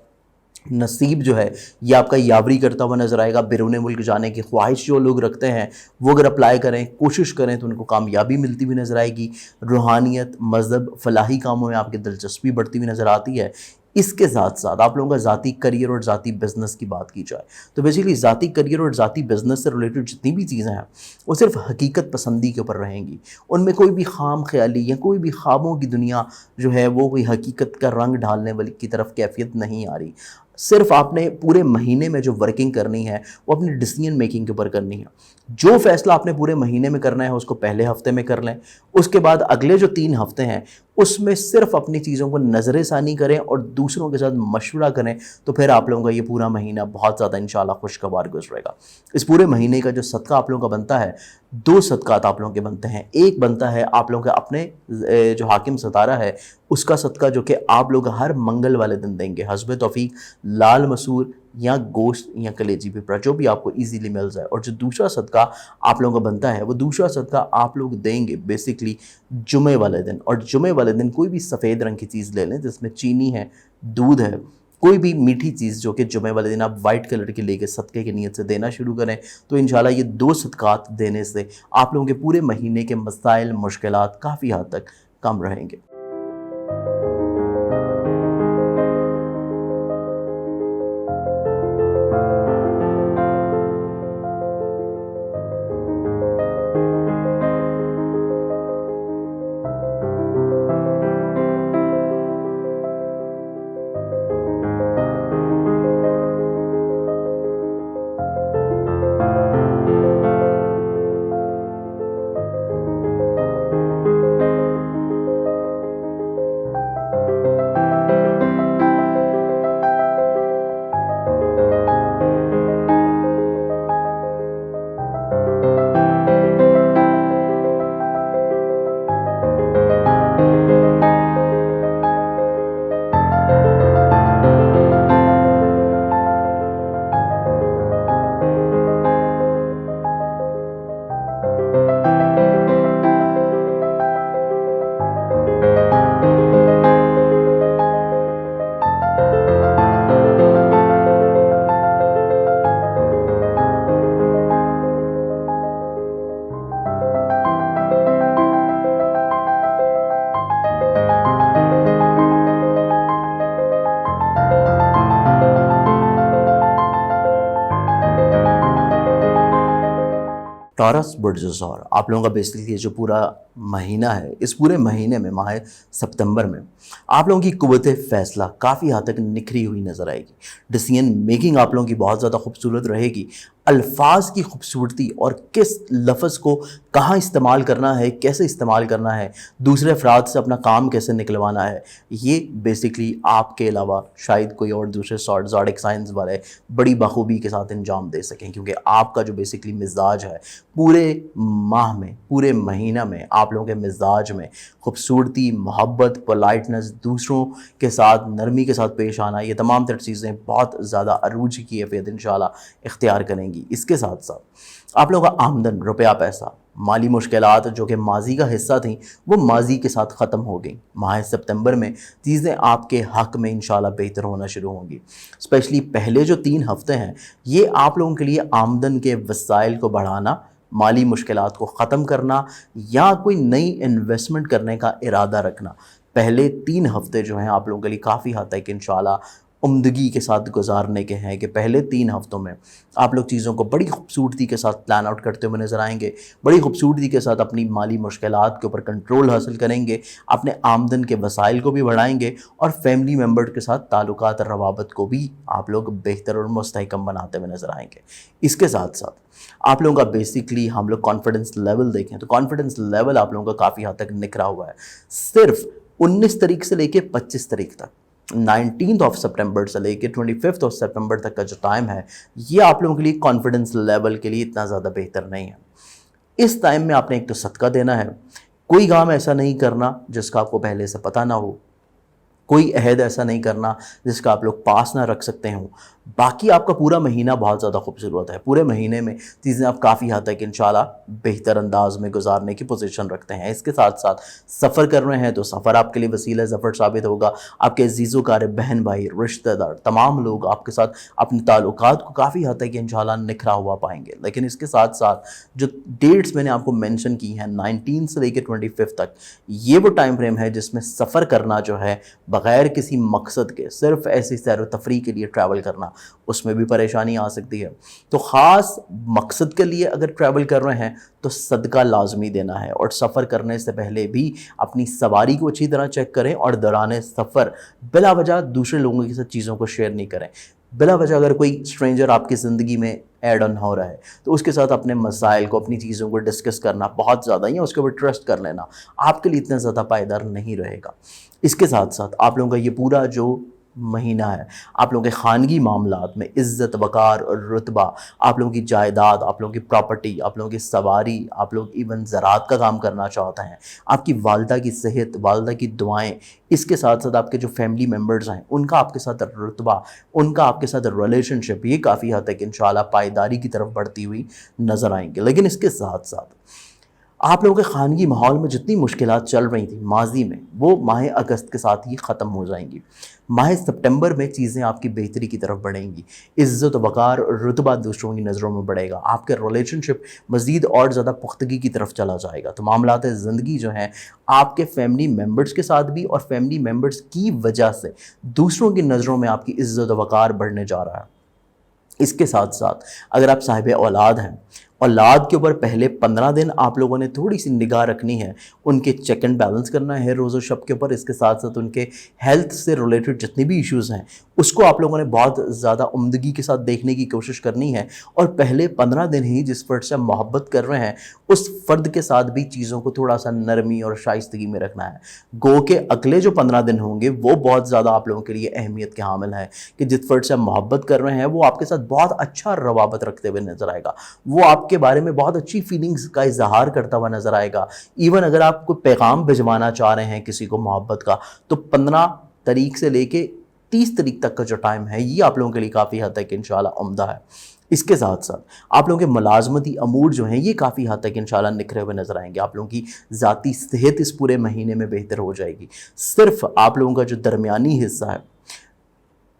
نصیب جو ہے یہ آپ کا یاوری کرتا ہوا نظر آئے گا۔ بیرون ملک جانے کی خواہش جو لوگ رکھتے ہیں وہ اگر اپلائی کریں، کوشش کریں تو ان کو کامیابی ملتی ہوئی نظر آئے گی۔ روحانیت، مذہب، فلاحی کاموں میں آپ کی دلچسپی بڑھتی ہوئی نظر آتی ہے۔ اس کے ساتھ ساتھ آپ لوگوں کا ذاتی کریئر اور ذاتی بزنس کی بات کی جائے تو بیسیکلی ذاتی کریئر اور ذاتی بزنس سے ریلیٹڈ جتنی بھی چیزیں ہیں وہ صرف حقیقت پسندی کے اوپر رہیں گی۔ ان میں کوئی بھی خام خیالی یا کوئی بھی خوابوں کی دنیا جو ہے وہ کوئی حقیقت کا رنگ ڈھالنے والی کی طرف کیفیت نہیں آ رہی۔ صرف آپ نے پورے مہینے میں جو ورکنگ کرنی ہے وہ اپنی ڈیسیژن میکنگ کے اوپر کرنی ہے۔ جو فیصلہ آپ نے پورے مہینے میں کرنا ہے اس کو پہلے ہفتے میں کر لیں، اس کے بعد اگلے جو 3 ہفتے ہیں اس میں صرف اپنی چیزوں کو نظر ثانی کریں اور دوسروں کے ساتھ مشورہ کریں تو پھر آپ لوگوں کا یہ پورا مہینہ بہت زیادہ انشاءاللہ خوشگوار گزرے گا۔ اس پورے مہینے کا جو صدقہ آپ لوگوں کا بنتا ہے، 2 صدقات آپ لوگوں کے بنتے ہیں۔ ایک بنتا ہے آپ لوگوں کا اپنے جو حاکم ستارہ ہے اس کا صدقہ جو کہ آپ لوگ ہر منگل والے دن دیں گے، حسب توفیق لال مسور یا گوشت یا کلیجی پپڑا جو بھی آپ کو ایزیلی مل جائے۔ اور جو دوسرا صدقہ آپ لوگوں کا بنتا ہے وہ دوسرا صدقہ آپ لوگ دیں گے بیسکلی جمعے والے دن، اور جمعے والے دن کوئی بھی سفید رنگ کی چیز لے لیں جس میں چینی ہے، دودھ ہے، کوئی بھی میٹھی چیز جو کہ جمعے والے دن آپ وائٹ کلر کی لے کے صدقے کی نیت سے دینا شروع کریں تو انشاءاللہ یہ 2 صدقات دینے سے آپ لوگوں کے پورے مہینے کے مسائل، مشکلات کافی حد تک کم رہیں گے۔ ٹارس برج الثور آپ لوگوں کا بیسکلی جو پورا مہینہ ہے، اس پورے مہینے میں ماہ سپتمبر میں آپ لوگوں کی قوت فیصلہ کافی حد تک نکھری ہوئی نظر آئے گی۔ ڈیسیژن میکنگ آپ لوگوں کی بہت زیادہ خوبصورت رہے گی۔ الفاظ کی خوبصورتی اور کس لفظ کو کہاں استعمال کرنا ہے، کیسے استعمال کرنا ہے، دوسرے افراد سے اپنا کام کیسے نکلوانا ہے، یہ بیسکلی آپ کے علاوہ شاید کوئی اور دوسرے زوڈک سائنس والے بڑی بخوبی کے ساتھ انجام دے سکیں، کیونکہ آپ کا جو بیسکلی مزاج ہے پورے ماہ میں، پورے مہینہ میں آپ لوگوں کے مزاج میں خوبصورتی، محبت، پولائٹنس، دوسروں کے ساتھ نرمی کے ساتھ پیش آنا، یہ تمام تر چیزیں بہت زیادہ عروج کی کیفیت انشاءاللہ اختیار کریں گی۔ اس کے ساتھ ساتھ آپ لوگوں کا آمدن، روپیہ پیسہ، مالی مشکلات جو کہ ماضی کا حصہ تھیں وہ ماضی کے ساتھ ختم ہو گئیں۔ ماہ سپتمبر میں چیزیں آپ کے حق میں انشاءاللہ بہتر ہونا شروع ہوں گی۔ اسپیشلی پہلے جو 3 ہفتے ہیں یہ آپ لوگوں کے لیے آمدن کے وسائل کو بڑھانا، مالی مشکلات کو ختم کرنا یا کوئی نئی انویسٹمنٹ کرنے کا ارادہ رکھنا، پہلے 3 ہفتے جو ہیں آپ لوگوں کے لیے کافی حد تک انشاءاللہ عمدگی کے ساتھ گزارنے کے ہیں کہ پہلے 3 ہفتوں میں آپ لوگ چیزوں کو بڑی خوبصورتی کے ساتھ پلان آؤٹ کرتے ہوئے نظر آئیں گے، بڑی خوبصورتی کے ساتھ اپنی مالی مشکلات کے اوپر کنٹرول حاصل کریں گے، اپنے آمدن کے وسائل کو بھی بڑھائیں گے اور فیملی ممبر کے ساتھ تعلقات اور روابط کو بھی آپ لوگ بہتر اور مستحکم بناتے ہوئے نظر آئیں گے۔ اس کے ساتھ ساتھ آپ لوگوں کا بیسکلی ہم لوگ کانفیڈنس لیول دیکھیں تو کانفیڈنس لیول آپ لوگوں کا کافی حد تک نکھرا ہوا ہے۔ صرف 19 तारीख से लेके 25 तारीख तक, 19th ऑफ सितंबर से लेके 25th ऑफ सितंबर तक का जो टाइम है, ये आप लोगों के लिए कॉन्फिडेंस लेवल के लिए इतना ज़्यादा बेहतर नहीं है। इस टाइम में आपने एक तो सदका देना है, कोई काम ऐसा नहीं करना जिसका आपको पहले से पता ना हो, कोई अहद ऐसा नहीं करना जिसका आप लोग पास ना रख सकते हो। बाकी आपका पूरा महीना बहुत ज़्यादा खूबसूरत है। पूरे महीने में चीज़ें आप काफ़ी हद तक इंशाल्लाह बेहतर अंदाज में गुजारने की पोजीशन रखते हैं। इसके साथ साथ सफ़र कर रहे हैं तो सफ़र आपके लिए वसीला ज़फ़र साबित होगा। आपके अजीज़ व कार बहन भाई रिश्तेदार तमाम लोग आपके साथ अपने ताल्लुकात को काफ़ी हद तक इंशाल्लाह निखरा हुआ पाएंगे। लेकिन इसके साथ साथ जो डेट्स मैंने आपको मेंशन की हैं 19 से लेकर 25 तक, ये वो टाइम फ्रेम है जिसमें सफ़र करना जो है बग़ैर किसी मकसद के सिर्फ ऐसी सैर व तफरीह के लिए ट्रैवल करना, उसमें भी परेशानी आ सकती है। तो ख़ास मकसद के लिए अगर ट्रैवल कर रहे हैं तो सदका लाजमी देना है। और सफ़र करने से पहले भी अपनी सवारी को अच्छी तरह चेक करें और दौरान सफ़र बिला वजह दूसरे लोगों के साथ चीज़ों को शेयर नहीं करें। बिला वजह अगर कोई स्ट्रेंजर आपकी ज़िंदगी में ऐड ऑन हो रहा है तो उसके साथ अपने मसाइल को, अपनी चीज़ों को डिस्कस करना बहुत ज़्यादा ही, उसके ऊपर ट्रस्ट कर लेना आपके लिए इतना ज़्यादा पायदार नहीं रहेगा। इसके साथ साथ आप लोगों का ये पूरा जो महीना है, आप लोगों के ख़ानगी मामलात में इज़्ज़त, वक़ार और रुतबा, आप लोगों की जायदाद, आप लोगों की प्रॉपर्टी, आप लोगों की सवारी, आप लोग इवन ज़राअत का काम करना चाहते हैं, आपकी वालदा की सेहत, वालदा की दुआएं, इसके साथ साथ आपके जो फैमिली मेम्बर्स हैं उनका आपके साथ रुतबा, उनका आपके साथ रिलेशनशिप, ये काफ़ी हद तक इंशाल्लाह पायदारी की तरफ बढ़ती हुई नज़र आएंगे। लेकिन इसके साथ साथ आप लोगों के ख़ानगी माहौल में जितनी मुश्किलात चल रही थी माजी में, वो माह अगस्त के साथ ही ख़त्म हो जाएंगी। माह सितंबर में चीज़ें आपकी बेहतरी की तरफ बढ़ेंगी। इज़्ज़त, वक़ार और रुतबा दूसरों की नज़रों में बढ़ेगा। आपके रिलेशनशिप मज़ीद और ज़्यादा पुख्तगी की तरफ चला जाएगा। तो मामलात ज़िंदगी जो हैं आपके फैमिली मेम्बर्स के साथ भी, और फैमिली मेम्बर्स की वजह से दूसरों की नज़रों में आपकी इज़्ज़त वक़ार बढ़ने जा रहा है। इसके साथ साथ अगर आप साहिब औलाद हैं, औलाद के ऊपर पहले 15 दिन आप लोगों ने थोड़ी सी निगाह रखनी है, उनके चेक एंड बैलेंस करना है रोज़ व शब के ऊपर। इसके साथ साथ उनके हेल्थ से रिलेटेड जितने भी इश्यूज़ हैं उसको आप लोगों ने बहुत ज़्यादा उम्दगी के साथ देखने की कोशिश करनी है। और पहले 15 दिन ही जिस फ़र्द से मोहब्बत कर रहे हैं उस फ़र्द के साथ भी चीज़ों को थोड़ा सा नरमी और शाइस्तगी में रखना है। गो के अगले जो 15 दिन होंगे वो बहुत ज़्यादा आप लोगों के लिए अहमियत के हामिल है कि जिस फ़र्द से मोहब्बत कर रहे हैं वो आपके साथ बहुत अच्छा रवाबत रखते हुए नज़र आएगा, वो आपके बारे में बहुत अच्छी फीलिंग्स का इजहार करता हुआ नज़र आएगा। इवन अगर आप कोई पैगाम भिजवाना चाह रहे हैं किसी को मोहब्बत का, तो 15 तारीख से लेके 30 तारीख तक का जो टाइम है ये आप लोगों के लिए काफ़ी हद तक इंशाल्लाह उम्दा है। इसके साथ साथ आप लोगों के मुलाजमती अमूर जो हैं ये काफ़ी हद तक इंशाल्लाह निखरे हुए नज़र आएंगे। आप लोगों की ज़ाती सेहत इस पूरे महीने में बेहतर हो जाएगी। सिर्फ आप लोगों का जो दरमियानी हिस्सा है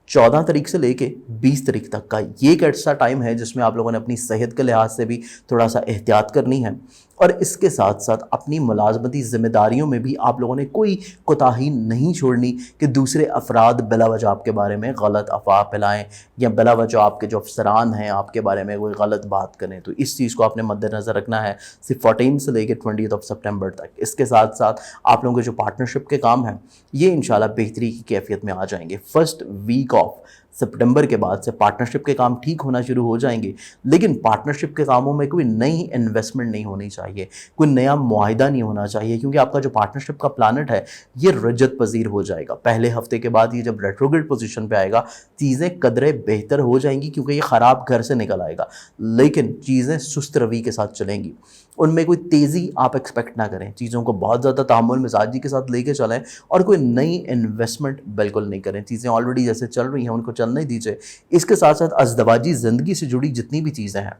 14 तारीख से लेके 20 तारीख तक का, ये एक ऐसा टाइम है जिसमें आप लोगों ने अपनी सेहत के लिहाज से भी थोड़ा सा एहतियात करनी है। और इसके साथ साथ अपनी मुलाजमती ज़िम्मेदारियों में भी आप लोगों ने कोई कोताही नहीं छोड़नी कि दूसरे अफराद बिला वजह आपके बारे में गलत अफवाह फैलाएं या बिला वजह आपके जो अफसरान हैं आपके बारे में कोई गलत बात करें। तो इस चीज़ को आपने मद्देनज़र रखना है सिर्फ 14 से लेकर 20 ऑफ सितंबर तक। इसके साथ साथ आप लोगों के जो पार्टनरशिप के काम हैं ये इंशाल्लाह बेहतरी की कैफियत में आ जाएंगे। फर्स्ट वीक ऑफ सितंबर के बाद से पार्टनरशिप के काम ठीक होना शुरू हो जाएंगे। लेकिन पार्टनरशिप के कामों में कोई नई इन्वेस्टमेंट नहीं होनी चाहिए, कोई नया मुआहिदा नहीं होना चाहिए, क्योंकि आपका जो पार्टनरशिप का प्लानट है ये रजत पजीर हो जाएगा। पहले हफ्ते के बाद ये जब रेट्रोग्रेड पोजीशन पे आएगा चीज़ें कदरे बेहतर हो जाएंगी क्योंकि ये ख़राब घर से निकल आएगा। लेकिन चीज़ें सुस्त रवि के साथ चलेंगी, उनमें कोई तेज़ी आप एक्सपेक्ट ना करें। चीज़ों को बहुत ज़्यादा तहम्मुल मिजाजी के साथ लेके चलें और कोई नई इन्वेस्टमेंट बिल्कुल नहीं करें। चीज़ें ऑलरेडी जैसे चल रही हैं उनको चलने दीजिए। इसके साथ साथ अज़दवाजी ज़िंदगी से जुड़ी जितनी भी चीज़ें हैं,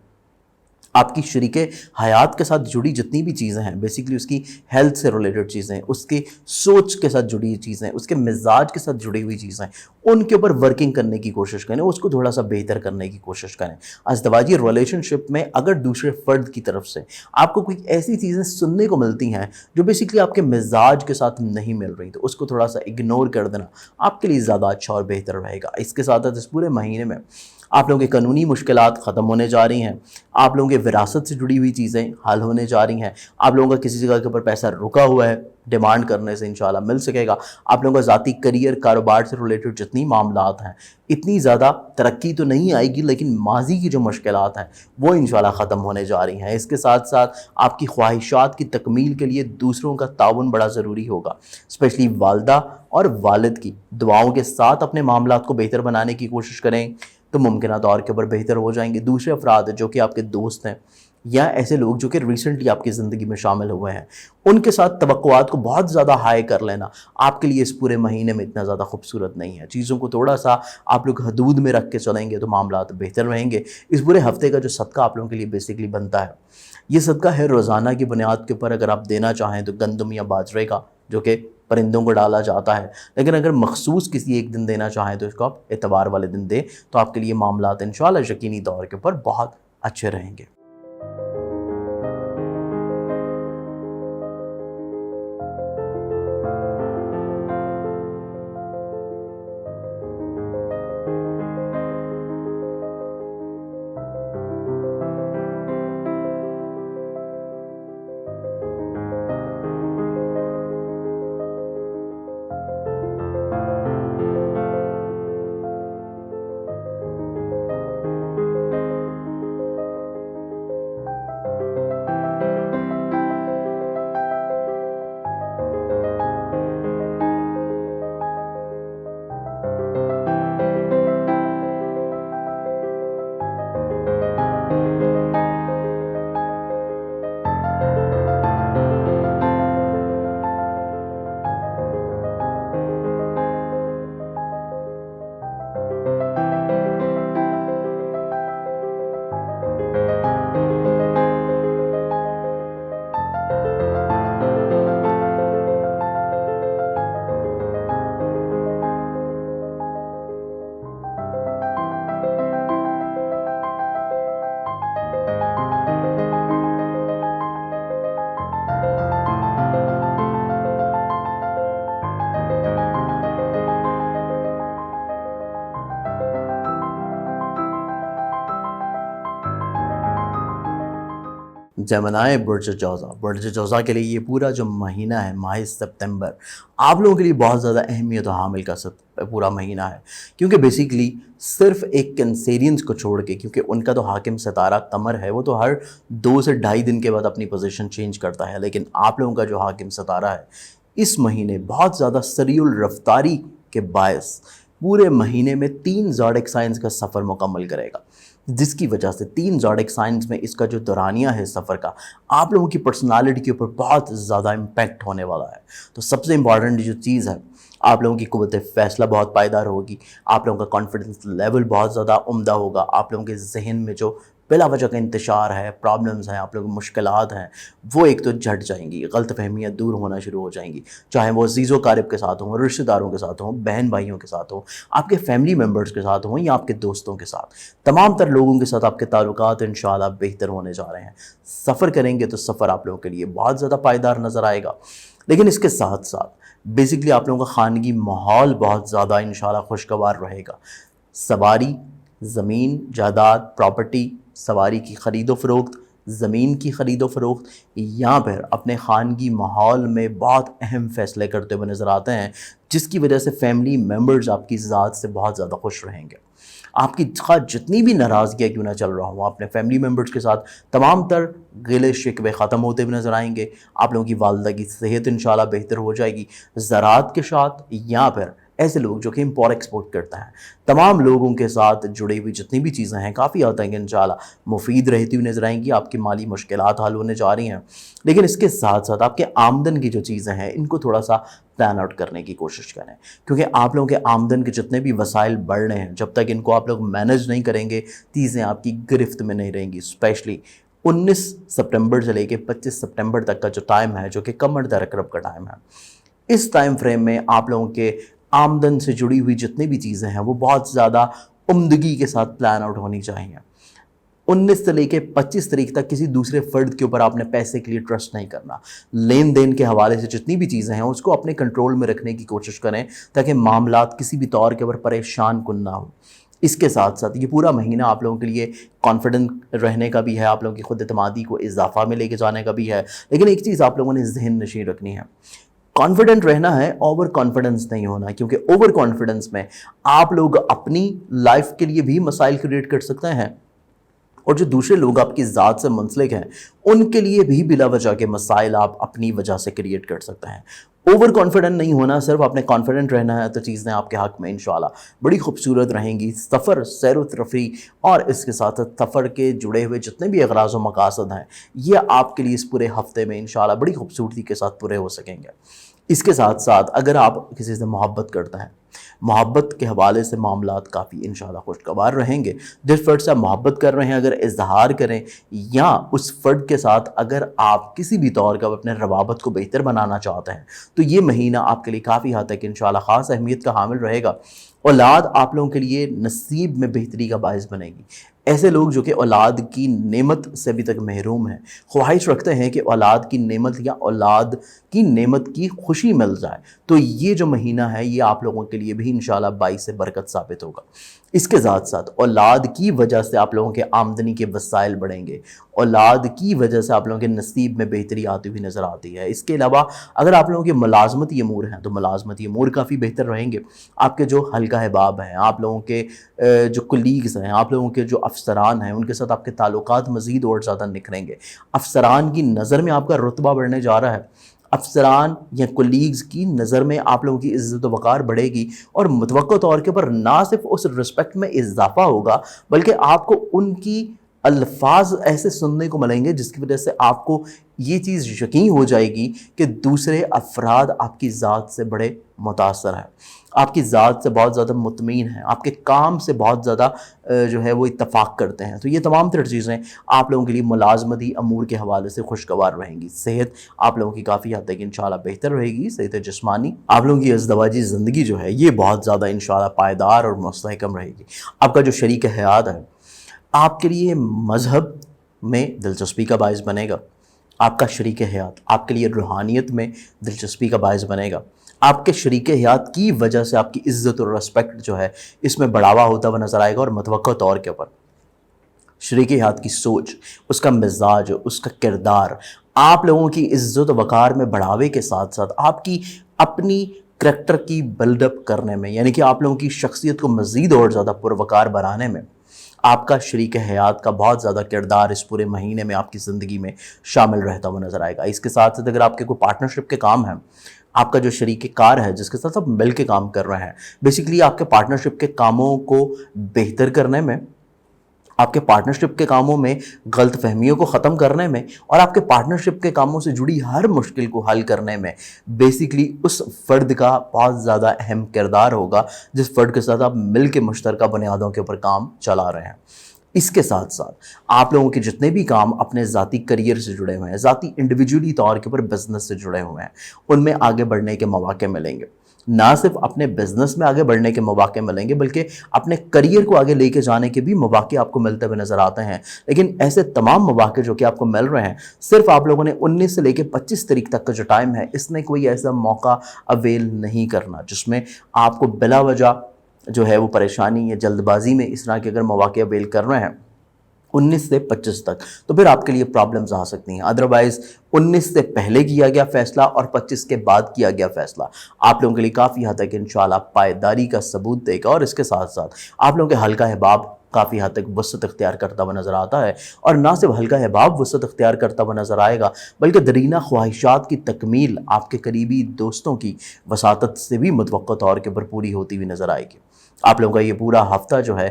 आपकी शरीके हयात के साथ जुड़ी जितनी भी चीज़ें हैं, बेसिकली उसकी हेल्थ से रिलेटेड चीज़ें, उसकी सोच के साथ जुड़ी चीज़ें, उसके मिजाज के साथ जुड़ी हुई चीज़ें, उनके ऊपर वर्किंग करने की कोशिश करें, उसको थोड़ा सा बेहतर करने की कोशिश करें। अज़दवाजी रिलेशनशिप में अगर दूसरे फ़र्द की तरफ से आपको कोई ऐसी चीज़ें सुनने को मिलती हैं जो बेसिकली आपके मिजाज के साथ नहीं मिल रही, तो उसको थोड़ा सा इग्नोर कर देना आपके लिए ज़्यादा अच्छा और बेहतर रहेगा। इसके साथ साथ इस पूरे महीने में आप लोगों के कानूनी मुश्किलात ख़त्म होने जा रही हैं, आप लोगों के विरासत से जुड़ी हुई चीज़ें हल होने जा रही हैं, आप लोगों का किसी जगह के ऊपर पैसा रुका हुआ है डिमांड करने से इंशाल्लाह मिल सकेगा, आप लोगों का ज़ाती करियर कारोबार से रिलेटेड जितनी मामलात हैं, इतनी ज़्यादा तरक्की तो नहीं आएगी लेकिन माजी की जो मुश्किलात हैं वो इंशाल्लाह ख़त्म होने जा रही हैं। इसके साथ साथ आपकी ख्वाहिशात की तकमील के लिए दूसरों का ताउन बड़ा ज़रूरी होगा, स्पेशली वालदा और वालिद की दुआओं के साथ अपने मामलात को बेहतर बनाने की कोशिश करें तो मुमकिन तौर के ऊपर बेहतर हो जाएंगे। दूसरे अफराद जो कि आपके दोस्त हैं या ऐसे लोग जो कि रिसेंटली आपकी ज़िंदगी में शामिल हुए हैं, उनके साथ तवक्कुआत को बहुत ज़्यादा हाई कर लेना आपके लिए इस पूरे महीने में इतना ज़्यादा खूबसूरत नहीं है। चीज़ों को थोड़ा सा आप लोग हदूद में रख के चलेंगे तो मामलात बेहतर रहेंगे। इस पूरे हफ्ते का जो सदका आप लोगों के लिए बेसिकली बनता है, ये सदका है रोज़ाना की बुनियाद के ऊपर अगर आप देना चाहें तो गंदम या बाजरे का, जो कि परिंदों को डाला जाता है, लेकिन अगर मखसूस किसी एक दिन देना चाहें तो इसको आप एतवार वाले दिन दें तो आपके लिए मामलात इंशाल्लाह यकीनी तौर के ऊपर बहुत अच्छे रहेंगे। जमनाए बुर्ज जौज़ा के लिए ये पूरा जो महीना है माह सितंबर आप लोगों के लिए बहुत ज़्यादा अहमियत हामिल का पूरा महीना है, क्योंकि बेसिकली सिर्फ एक कैंसेरियंस को छोड़ के, क्योंकि उनका तो हाकिम सितारा कमर है, वो तो हर 2 से ढाई दिन के बाद अपनी पोजीशन चेंज करता है, लेकिन आप लोगों का जो हाकिम सितारा है इस महीने बहुत ज़्यादा सरीउल रफ्तारी के बायस पूरे महीने में 3 ज़ोडिक साइंस का सफ़र मुकम्मल करेगा, जिसकी वजह से 3 ज़ोडिक साइंस में इसका जो दौरानिया है सफ़र का आप लोगों की पर्सनालिटी के ऊपर बहुत ज़्यादा इम्पैक्ट होने वाला है। तो सबसे इम्पॉर्टेंट जो चीज़ है, आप लोगों की कुव्वत फ़ैसला बहुत पायदार होगी, आप लोगों का कॉन्फिडेंस लेवल बहुत ज़्यादा उम्दा होगा, आप लोगों के जहन में जो बिला वजह का इंतशार है, प्रॉब्लम्स हैं, आप लोगों की मुश्किलात हैं, वो एक तो झट जाएंगी, गलत फहमियाँ दूर होना शुरू हो जाएंगी, चाहे वो अज़ीज़ो क़ारिब के साथ हों, रिश्तेदारों के साथ हों, बहन भाइयों के साथ हों, आपके फैमिली मेम्बर्स के साथ हों या आपके दोस्तों के साथ, तमाम तर लोगों के साथ आपके ताल्लुकात इंशाअल्लाह बेहतर होने जा रहे हैं। सफ़र करेंगे तो सफ़र आप लोगों के लिए बहुत ज़्यादा पायदार नज़र आएगा, लेकिन इसके साथ साथ बेसिकली आप लोगों का खानगी माहौल बहुत ज़्यादा इंशाअल्लाह खुशगवार रहेगा। सवारी, ज़मीन जायदाद, प्रॉपर्टी, सवारी की ख़रीदो फ़रोख्त, ज़मीन की ख़रीदो फ़रोख्त या फिर अपने खानगी माहौल में बहुत अहम फ़ैसले करते हुए नज़र आते हैं, जिसकी वजह से फ़ैमिली मेम्बर्स आपकी ज़ात से बहुत ज़्यादा खुश रहेंगे। आपकी जितनी भी नाराज़गियाँ क्यों ना चल रहा हो, अपने फैमिली मेम्बर्स के साथ तमाम तर गिले शिकवे ख़त्म होते हुए नज़र आएंगे। आप लोगों की वालदा की सेहत इंशाल्लाह बेहतर हो जाएगी। ज़राअत के साथ या फिर ऐसे लोग जो कि इम्पोर्ट एक्सपोर्ट करते हैं, तमाम लोगों के साथ जुड़ी हुई जितनी भी चीज़ें हैं काफ़ी हद तक इंशाल्लाह मुफीद रहती हुई नज़र आएंगी। आपकी माली मुश्किलात हल होने जा रही हैं, लेकिन इसके साथ साथ आपके आमदन की जो चीज़ें हैं इनको थोड़ा सा प्लान आउट करने की कोशिश करें, क्योंकि आप लोगों के आमदन के जितने भी वसाइल बढ़ रहे हैं, जब तक इनको आप लोग मैनेज नहीं करेंगे चीज़ें आपकी गिरफ्त में नहीं रहेंगी। स्पेशली 19 सितंबर से लेके 25 सितंबर तक का जो टाइम है, जो कि कमर दर अकरब का टाइम है, इस टाइम फ्रेम में आप लोगों के आमदन से जुड़ी हुई जितनी भी चीज़ें हैं वो बहुत ज़्यादा उम्दगी के साथ प्लान आउट होनी चाहिए। 19 से लेके 25 तारीख तक किसी दूसरे फ़र्द के ऊपर आपने पैसे के लिए ट्रस्ट नहीं करना। लेन देन के हवाले से जितनी भी चीज़ें हैं उसको अपने कंट्रोल में रखने की कोशिश करें, ताकि मामलात किसी भी तौर के ऊपर परेशान कुन ना हो। اس کے ساتھ ساتھ یہ پورا مہینہ آپ لوگوں کے لیے کانفیڈنٹ رہنے کا بھی ہے، آپ لوگوں کی خود اعتمادی کو اضافہ میں لے کے جانے کا بھی ہے، لیکن ایک چیز آپ لوگوں نے ذہن نشین رکھنی ہے، کانفیڈنٹ رہنا ہے، اوور کانفیڈنس نہیں ہونا، کیونکہ اوور کانفیڈنس میں آپ لوگ اپنی لائف کے لیے بھی مسائل کریٹ کر سکتے ہیں، اور جو دوسرے لوگ آپ کی ذات سے منسلک ہیں ان کے لیے بھی بلا وجہ کے مسائل آپ اپنی وجہ سے کریٹ کر سکتے ہیں۔ اوور کانفیڈنٹ نہیں ہونا، صرف آپ نے کانفیڈنٹ رہنا ہے، تو چیزیں آپ کے حق میں انشاءاللہ بڑی خوبصورت رہیں گی۔ سفر، سیر و تفریح اور اس کے ساتھ سفر کے جڑے ہوئے جتنے بھی اغراض و مقاصد ہیں یہ آپ کے لیے اس پورے ہفتے میں انشاءاللہ بڑی خوبصورتی کے ساتھ پورے ہو سکیں گے۔ اس کے ساتھ ساتھ اگر آپ کسی سے محبت کرتے ہیں، محبت کے حوالے سے معاملات کافی انشاءاللہ خوشگوار رہیں گے۔ جس فرد سے آپ محبت کر رہے ہیں اگر اظہار کریں، یا اس فرد کے ساتھ اگر آپ کسی بھی طور کا اپنے روابط کو بہتر بنانا چاہتے ہیں، تو یہ مہینہ آپ کے لیے کافی حد تک انشاءاللہ خاص اہمیت کا حامل رہے گا۔ اولاد آپ لوگوں کے لیے نصیب میں بہتری کا باعث بنے گی۔ ایسے لوگ جو کہ اولاد کی نعمت سے ابھی تک محروم ہیں، خواہش رکھتے ہیں کہ اولاد کی نعمت یا اولاد کی نعمت کی خوشی مل جائے، تو یہ جو مہینہ ہے یہ آپ لوگوں کے لیے بھی انشاءاللہ باعث برکت ثابت ہوگا۔ اس کے ساتھ ساتھ اولاد کی وجہ سے آپ لوگوں کے آمدنی کے وسائل بڑھیں گے، اولاد کی وجہ سے آپ لوگوں کے نصیب میں بہتری آتی ہوئی نظر آتی ہے۔ اس کے علاوہ اگر آپ لوگوں کے ملازمتی امور ہیں تو ملازمتی امور کافی بہتر رہیں گے۔ آپ کے جو حلقہ احباب ہیں، آپ لوگوں کے جو کلیگز ہیں، آپ لوگوں کے جو افسران ہیں، ان کے ساتھ آپ کے تعلقات مزید اور زیادہ نکھریں گے۔ افسران کی نظر میں آپ کا رتبہ بڑھنے جا رہا ہے، افسران یا کولیگز کی نظر میں آپ لوگوں کی عزت و وقار بڑھے گی، اور متوقع طور کے اوپر نہ صرف اس رسپیکٹ میں اضافہ ہوگا بلکہ آپ کو ان کی الفاظ ایسے سننے کو ملیں گے جس کی وجہ سے آپ کو یہ چیز یقین ہو جائے گی کہ دوسرے افراد آپ کی ذات سے بڑے متاثر ہیں، آپ کی ذات سے بہت زیادہ مطمئن ہیں، آپ کے کام سے بہت زیادہ جو ہے وہ اتفاق کرتے ہیں۔ تو یہ تمام تر چیزیں آپ لوگوں کے لیے ملازمتی امور کے حوالے سے خوشگوار رہیں گی۔ صحت آپ لوگوں کی کافی حد تک انشاءاللہ بہتر رہے گی، صحت جسمانی آپ لوگوں کی ازدواجی زندگی جو ہے یہ بہت زیادہ انشاءاللہ پائیدار اور مستحکم رہے گی۔ آپ کا جو شریک حیات ہے آپ کے لیے مذہب میں دلچسپی کا باعث بنے گا، آپ کا شریک حیات آپ کے لیے روحانیت میں دلچسپی کا باعث بنے گا، آپ کے شریک حیات کی وجہ سے آپ کی عزت اور رسپیکٹ جو ہے اس میں بڑھاوا ہوتا ہوا نظر آئے گا، اور متوقع طور کے اوپر شریک حیات کی سوچ، اس کا مزاج، اس کا کردار آپ لوگوں کی عزت و وقار میں بڑھاوے کے ساتھ ساتھ آپ کی اپنی کریکٹر کی بلڈ اپ کرنے میں، یعنی کہ آپ لوگوں کی شخصیت کو مزید اور زیادہ پروقار بنانے میں آپ کا شریک حیات کا بہت زیادہ کردار اس پورے مہینے میں آپ کی زندگی میں شامل رہتا ہوا نظر آئے گا۔ اس کے ساتھ ساتھ اگر آپ کے کوئی پارٹنرشپ کے کام ہیں، آپ کا جو شریک کار ہے جس کے ساتھ آپ مل کے کام کر رہے ہیں، بیسیکلی آپ کے پارٹنرشپ کے کاموں کو بہتر کرنے میں، آپ کے پارٹنرشپ کے کاموں میں غلط فہمیوں کو ختم کرنے میں، اور آپ کے پارٹنرشپ کے کاموں سے جڑی ہر مشکل کو حل کرنے میں بیسیکلی اس فرد کا بہت زیادہ اہم کردار ہوگا جس فرد کے ساتھ آپ مل کے مشترکہ بنیادوں کے اوپر کام چلا رہے ہیں۔ اس کے ساتھ ساتھ آپ لوگوں کے جتنے بھی کام اپنے ذاتی کریئر سے جڑے ہوئے ہیں، ذاتی انڈیویجولی طور کے اوپر بزنس سے جڑے ہوئے ہیں، ان میں آگے بڑھنے کے مواقع ملیں گے۔ نہ صرف اپنے بزنس میں آگے بڑھنے کے مواقع ملیں گے بلکہ اپنے کریئر کو آگے لے کے جانے کے بھی مواقع آپ کو ملتے ہوئے نظر آتے ہیں۔ لیکن ایسے تمام مواقع جو کہ آپ کو مل رہے ہیں، صرف آپ لوگوں نے 19 سے لے کے 25 تاریخ تک کا جو ٹائم ہے اس میں کوئی ایسا موقع اویل نہیں کرنا جس میں آپ کو بلا وجہ جو ہے وہ پریشانی یا جلد بازی میں اس طرح کے اگر مواقع اویل کر رہے ہیں 19 سے 25 تک، تو پھر آپ کے لیے پرابلمز آ سکتی ہیں۔ ادروائز 19 سے پہلے کیا گیا فیصلہ اور 25 کے بعد کیا گیا فیصلہ آپ لوگوں کے لیے کافی حد تک انشاءاللہ پائیداری کا ثبوت دے گا، اور اس کے ساتھ ساتھ آپ لوگوں کے حلقہ احباب کافی حد تک وسعت اختیار کرتا ہوا نظر آتا ہے، اور نہ صرف حلقہ احباب وسعت اختیار کرتا ہوا نظر آئے گا بلکہ درینہ خواہشات کی تکمیل آپ کے قریبی دوستوں کی وساطت سے بھی متوقع طور کے اوپر پوری ہوتی ہوئی نظر آئے گی۔ آپ لوگوں کا یہ پورا ہفتہ جو ہے،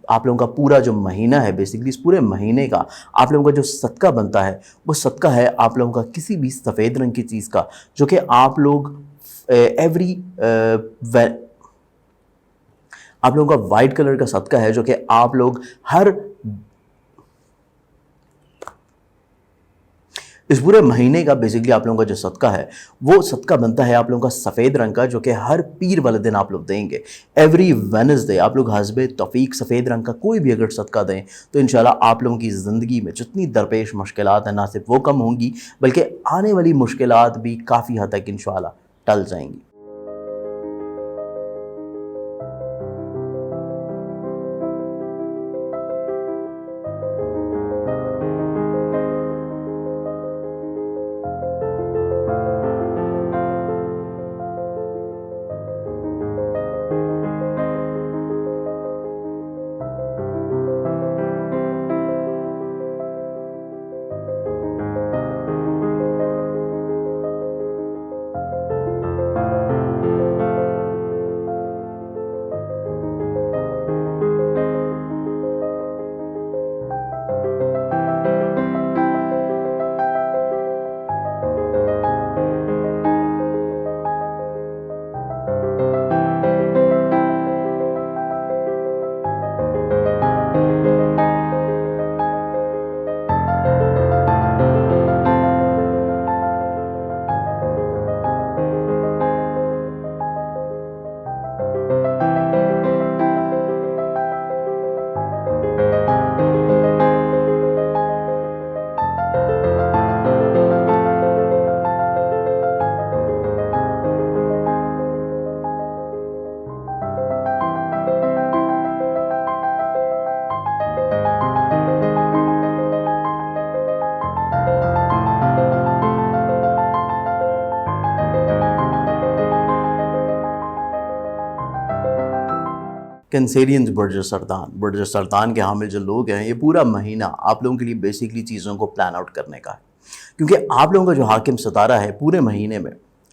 آپ لوگوں کا پورا جو مہینہ ہے، بیسیکلی اس پورے مہینے کا آپ لوگوں کا جو صدقہ بنتا ہے وہ صدقہ ہے آپ لوگوں کا کسی بھی سفید رنگ کی چیز کا، جو کہ آپ لوگ آپ لوگوں کا وائٹ کلر کا صدقہ ہے جو کہ آپ لوگ ہر اس پورے مہینے کا بیسیکلی آپ لوگوں کا جو صدقہ ہے وہ صدقہ بنتا ہے آپ لوگوں کا سفید رنگ کا، جو کہ ہر پیر والے دن آپ لوگ دیں گے۔ ایوری وینسڈے آپ لوگ حسب توفیق سفید رنگ کا کوئی بھی اگر صدقہ دیں تو انشاءاللہ آپ لوگوں کی زندگی میں جتنی درپیش مشکلات ہیں نہ صرف وہ کم ہوں گی بلکہ آنے والی مشکلات بھی کافی حد تک انشاءاللہ ٹل جائیں گی۔ कैंसेरियंस बुर्ज सरदान के हामिल जो लोग हैं, ये पूरा महीना आप लोगों के लिए बेसिकली चीज़ों को प्लान आउट करने का है, क्योंकि आप लोगों का जो हाकिम सितारा है पूरे महीने में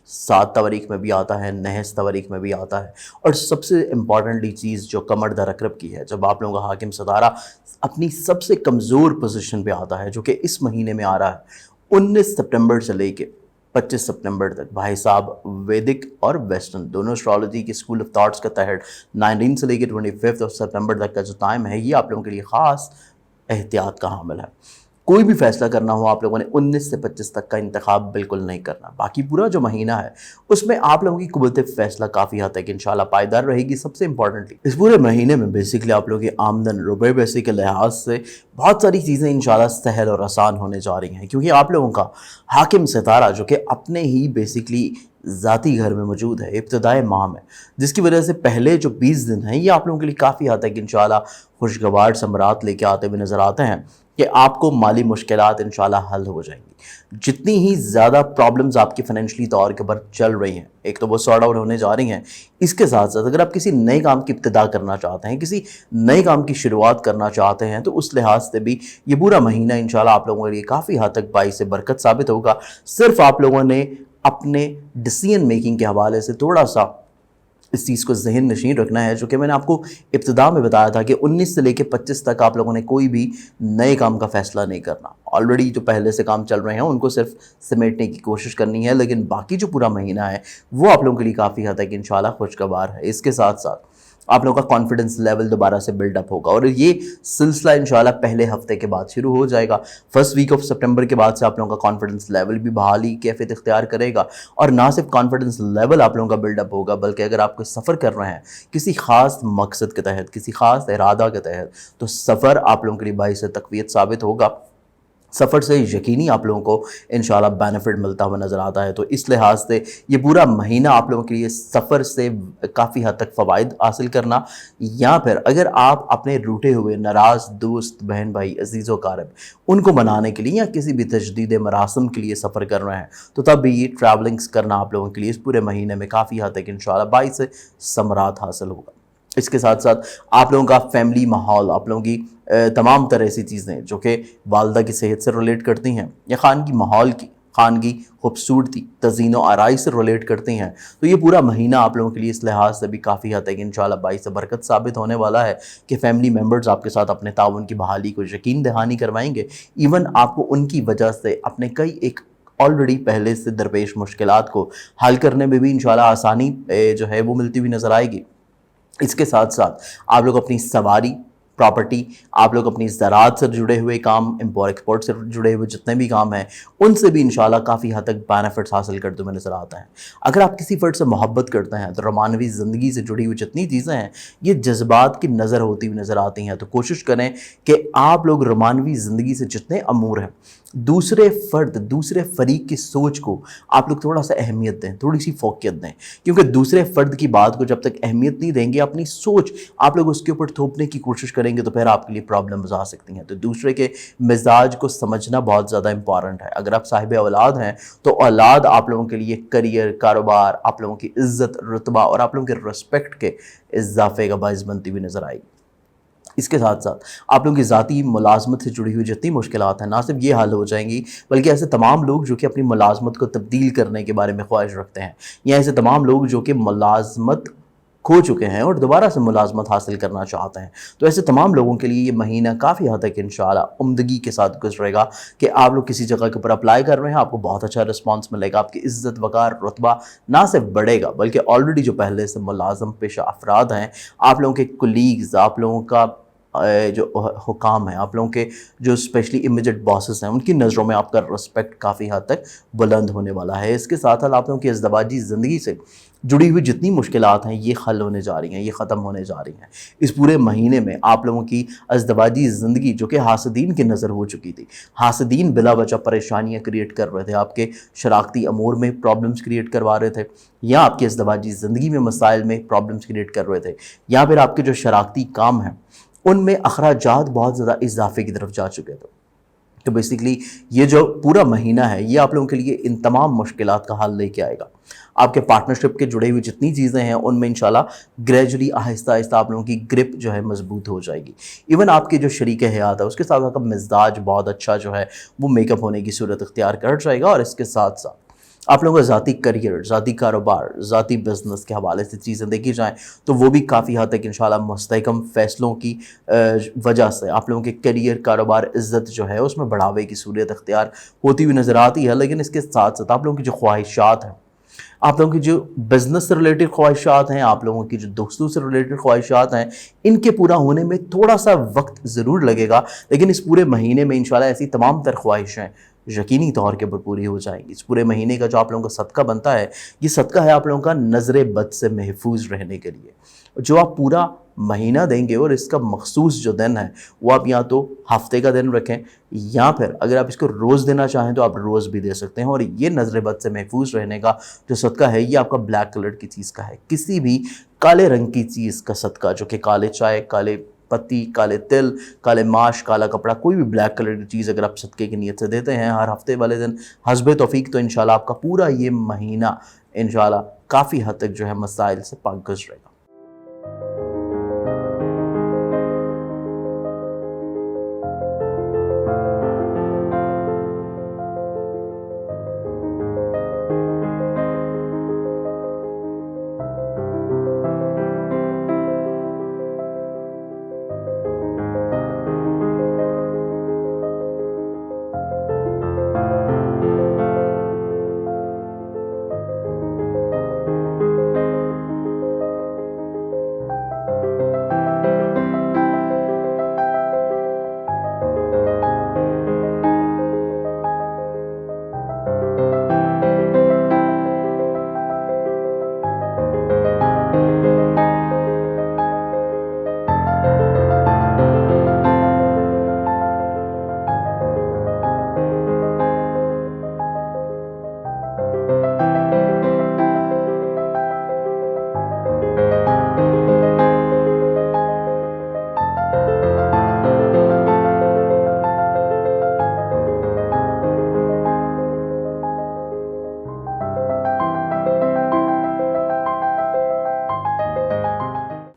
7 तारीख में भी आता है, 9 तारीख में भी आता है, और सबसे इम्पॉर्टेंटली चीज़ जो कमर दर अकरब की है, जब आप लोगों का हाकिम सितारा अपनी सबसे कमज़ोर पोजीशन पे आता है, जो कि इस महीने में आ रहा है 19 सितंबर से लेके 25 सितंबर तक। भाई साहब वैदिक और वेस्टर्न दोनों एस्ट्रोलॉजी के स्कूल ऑफ थॉट्स का तहत 19 से लेकर 25 सितंबर तक का जो टाइम है, ये आप लोगों के लिए ख़ास एहतियात का हामिल है। कोई भी फैसला करना हो आप लोगों ने 19 से 25 तक का इंतखाब बिल्कुल नहीं करना। बाकी पूरा जो महीना है उसमें आप लोगों की कुव्वत फैसला काफ़ी हद तक इंशाल्लाह पायदार रहेगी। सबसे इंपॉर्टेंटली इस पूरे महीने में बेसिकली आप लोगों की आमदन रुपए पैसे के लिहाज से बहुत सारी चीज़ें इंशाल्लाह सहल और आसान होने जा रही हैं, क्योंकि आप लोगों का हाकिम सितारा जो कि अपने ही बेसिकली ज़ाती घर में मौजूद है इब्तदाई माह में, जिसकी वजह से पहले जो 20 दिन हैं ये आप लोगों के लिए काफ़ी हद तक इंशाल्लाह खुशगवार समरात लेके आते हुए नज़र आते हैं कि आपको माली मुश्किलात इंशाल्लाह हल हो जाएंगी। जितनी ही ज़्यादा प्रॉब्लम्स आपकी फाइनेंशियली तौर के ऊपर चल रही हैं, एक तो वो सॉर्ट आउट होने जा रही हैं। इसके साथ साथ अगर आप किसी नए काम की इब्तिदा करना चाहते हैं, किसी नए काम की शुरुआत करना चाहते हैं, तो उस लिहाज से भी ये पूरा महीना इंशाल्लाह आप लोगों के लिए काफ़ी हद तक बाइस बरकत साबित होगा। सिर्फ आप लोगों ने अपने डिसीजन मेकिंग के हवाले से थोड़ा सा इस चीज़ को जहन नशीन रखना है, जो कि मैंने आपको इब्तिदा में बताया था कि 19 से लेकर 25 तक आप लोगों ने कोई भी नए काम का फ़ैसला नहीं करना। ऑलरेडी जो पहले से काम चल रहे हैं उनको सिर्फ समेटने की कोशिश करनी है, लेकिन बाकी जो पूरा महीना है वो आप लोगों के लिए काफ़ी हद तक इंशाल्लाह खुशगवार है। इसके साथ साथ आप लोगों का कॉन्फिडेंस लेवल दोबारा से बिल्डअप होगा, और ये सिलसिला इंशाल्लाह पहले हफ्ते के बाद शुरू हो जाएगा। फर्स्ट वीक ऑफ सितंबर के बाद से आप लोगों का कॉन्फिडेंस लेवल भी बहाली कैफियत इख्तियार करेगा, और ना सिर्फ कॉन्फिडेंस लेवल आप लोगों का बिल्डअप होगा, बल्कि अगर आप कोई सफ़र कर रहे हैं किसी ख़ास मकसद के तहत, किसी ख़ास इरादा के तहत, तो सफ़र आप लोगों के लिए बाइस तक़वियत साबित होगा। सफ़र से यकीनी आप लोगों को इंशाल्लाह बेनिफिट मिलता हुआ नज़र आता है। तो इस लिहाज से ये पूरा महीना आप लोगों के लिए सफ़र से काफ़ी हद तक फ़वाइद हासिल करना, या फिर अगर आप अपने रूठे हुए नाराज़ दोस्त बहन भाई अजीज़ व कारब उनको मनाने के लिए या किसी भी तजदीद मरासम के लिए सफ़र कर रहे हैं, तो तब भी ये ट्रैवलिंग्स करना आप लोगों के लिए इस पूरे महीने में काफ़ी हद तक इंशाल्लाह बाइस समरात हासिल होगा। इसके साथ साथ आप लोगों का फैमिली माहौल, आप लोगों की तमाम तरह ऐसी चीज़ें जो कि वालदा की सेहत से रिलेट करती हैं, या खानगी माहौल की, खानगी खूबसूरती, तज़ीन व आराई से रिलेट करती हैं, तो ये पूरा महीना आप लोगों के लिए इस लिहाज से भी काफ़ी हद तक इंशाल्लाह बाइस बरकत साबित होने वाला है कि फैमिली मेम्बर्स आपके साथ अपने ताउन की बहाली को यकीन दहानी करवाएंगे। इवन आपको उनकी वजह से अपने कई एक ऑलरेडी पहले से दरपेश मुश्किलात को हल करने में भी इंशाल्लाह आसानी जो है वो मिलती हुई नज़र आएगी। इसके साथ साथ आप लोग अपनी सवारी, प्रॉपर्टी, आप लोग अपनी ज़राअत से जुड़े हुए काम, इम्पोर्ट एक्सपोर्ट से जुड़े हुए जितने भी काम हैं, उनसे भी इंशाल्लाह काफ़ी हद तक बेनिफिट्स हासिल करते हुए नज़र आता है। अगर आप किसी फ़र्द से मोहब्बत करते हैं तो रोमानवी ज़िंदगी से जुड़ी हुई जितनी चीज़ें हैं ये जज्बात की नज़र होती हुई नज़र आती हैं। तो कोशिश करें कि आप लोग रोमानवी ज़िंदगी से जितने अमूर हैं, दूसरे फ़र्द, दूसरे फ़रीक की सोच को आप लोग थोड़ा सा अहमियत दें, थोड़ी सी फोकियत दें, क्योंकि दूसरे फ़र्द की बात को जब तक अहमियत नहीं देंगे, अपनी सोच आप लोग उसके ऊपर थोपने की कोशिश करेंगे, तो फिर आपके लिए प्रॉब्लम्स आ सकती हैं। तो दूसरे के मिजाज को समझना बहुत ज़्यादा इंपॉर्टेंट है। अगर आप साहिब औलाद हैं तो औलाद आप लोगों के लिए करियर, कारोबार, आप लोगों की इज़्ज़त, रुतबा और आप लोगों के रिस्पेक्ट के इजाफे का बायस बनती हुई नज़र आएगी। इसके साथ साथ आप लोगों की ज़ाती मुलाजमत से जुड़ी हुई जितनी मुश्किलात हैं, ना सिर्फ ये हल हो जाएंगी, बल्कि ऐसे तमाम लोग जो कि अपनी मुलाजमत को तब्दील करने के बारे में ख्वाहिश रखते हैं, या ऐसे तमाम लोग जो कि मुलाजमत खो चुके हैं और दोबारा से मुलाजमत हासिल करना चाहते हैं, तो ऐसे तमाम लोगों के लिए ये महीना काफ़ी हद तक इंशाल्लाह उम्दगी के साथ गुजरेगा कि आप लोग किसी जगह के ऊपर अप्लाई कर रहे हैं, आपको बहुत अच्छा रिस्पांस मिलेगा, आपकी इज़्ज़त वक़ार रुतबा ना सिर्फ बढ़ेगा, बल्कि ऑलरेडी जो पहले से मुलाजम पेशा अफराद हैं, आप लोगों के कुलीग्स, आप लोगों का जो हुकाम है, आप लोगों के जो स्पेशली इमीडिएट बॉसेस हैं, उनकी नज़रों में आपका रिस्पेक्ट काफ़ी हद तक बुलंद होने वाला है। इसके साथ साथ आप लोगों की अज़दवाजी ज़िंदगी से जुड़ी हुई जितनी मुश्किलात हैं ये हल होने जा रही हैं, ये ख़त्म होने जा रही हैं। इस पूरे महीने में आप लोगों की अज़दवाजी ज़िंदगी जो कि हासदीन की नज़र हो चुकी थी, हासदीन बिला वजह परेशानियाँ क्रिएट कर रहे थे, आपके शराकती अमूर में प्रॉब्लम्स क्रिएट करवा रहे थे, या आपकी अज़दवाजी ज़िंदगी में मसाइल में प्रॉब्लम्स क्रिएट कर रहे थे, या फिर आपके जो शराकती काम हैं उनमें अखराजात बहुत ज़्यादा इजाफे की तरफ जा चुके थे। तो बेसिकली ये जो पूरा महीना है ये आप लोगों के लिए इन तमाम मुश्किलात का हल लेके आएगा। آپ کے پارٹنرشپ کے جڑے ہوئی جتنی چیزیں ہیں ان میں انشاءاللہ گریجولی آہستہ آہستہ آپ لوگوں کی گرپ جو ہے مضبوط ہو جائے گی. ایون آپ کے جو شریک حیات ہے اس کے ساتھ آپ کا مزاج بہت اچھا جو ہے وہ میک اپ ہونے کی صورت اختیار کر جائے گا. اور اس کے ساتھ ساتھ آپ لوگوں کا ذاتی کریئر، ذاتی کاروبار، ذاتی بزنس کے حوالے سے چیزیں دیکھی جائیں تو وہ بھی کافی حد تک انشاءاللہ مستحکم فیصلوں کی وجہ سے آپ لوگوں کے کریئر، کاروبار، عزت جو ہے اس میں بڑھاوے کی صورت اختیار ہوتی ہوئی نظر آتی ہے. لیکن اس کے ساتھ ساتھ آپ لوگوں کی جو خواہشات ہیں، آپ لوگوں کی جو بزنس سے ریلیٹڈ خواہشات ہیں، آپ لوگوں کی جو دوستوں سے ریلیٹڈ خواہشات ہیں، ان کے پورا ہونے میں تھوڑا سا وقت ضرور لگے گا. لیکن اس پورے مہینے میں انشاءاللہ ایسی تمام تر خواہشیں یقینی طور کے پر پوری ہو جائیں گی. اس پورے مہینے کا جو آپ لوگوں کا صدقہ بنتا ہے، یہ صدقہ ہے آپ لوگوں کا نظر بد سے محفوظ رہنے کے لیے، جو آپ پورا مہینہ دیں گے. اور اس کا مخصوص جو دن ہے وہ آپ یا تو ہفتے کا دن رکھیں، یا پھر اگر آپ اس کو روز دینا چاہیں تو آپ روز بھی دے سکتے ہیں. اور یہ نظر بد سے محفوظ رہنے کا جو صدقہ ہے یہ آپ کا بلیک کلر کی چیز کا ہے. کسی بھی کالے رنگ کی چیز کا صدقہ، جو کہ کالے چائے، کالے پتی، کالے تل، کالے ماش، کالا کپڑا، کوئی بھی بلیک کلر کی چیز اگر آپ صدقے کی نیت سے دیتے ہیں ہر ہفتے والے دن حسب توفیق، تو انشاءاللہ آپ کا پورا یہ مہینہ انشاءاللہ کافی حد تک جو ہے مسائل سے پاک گزرے گا.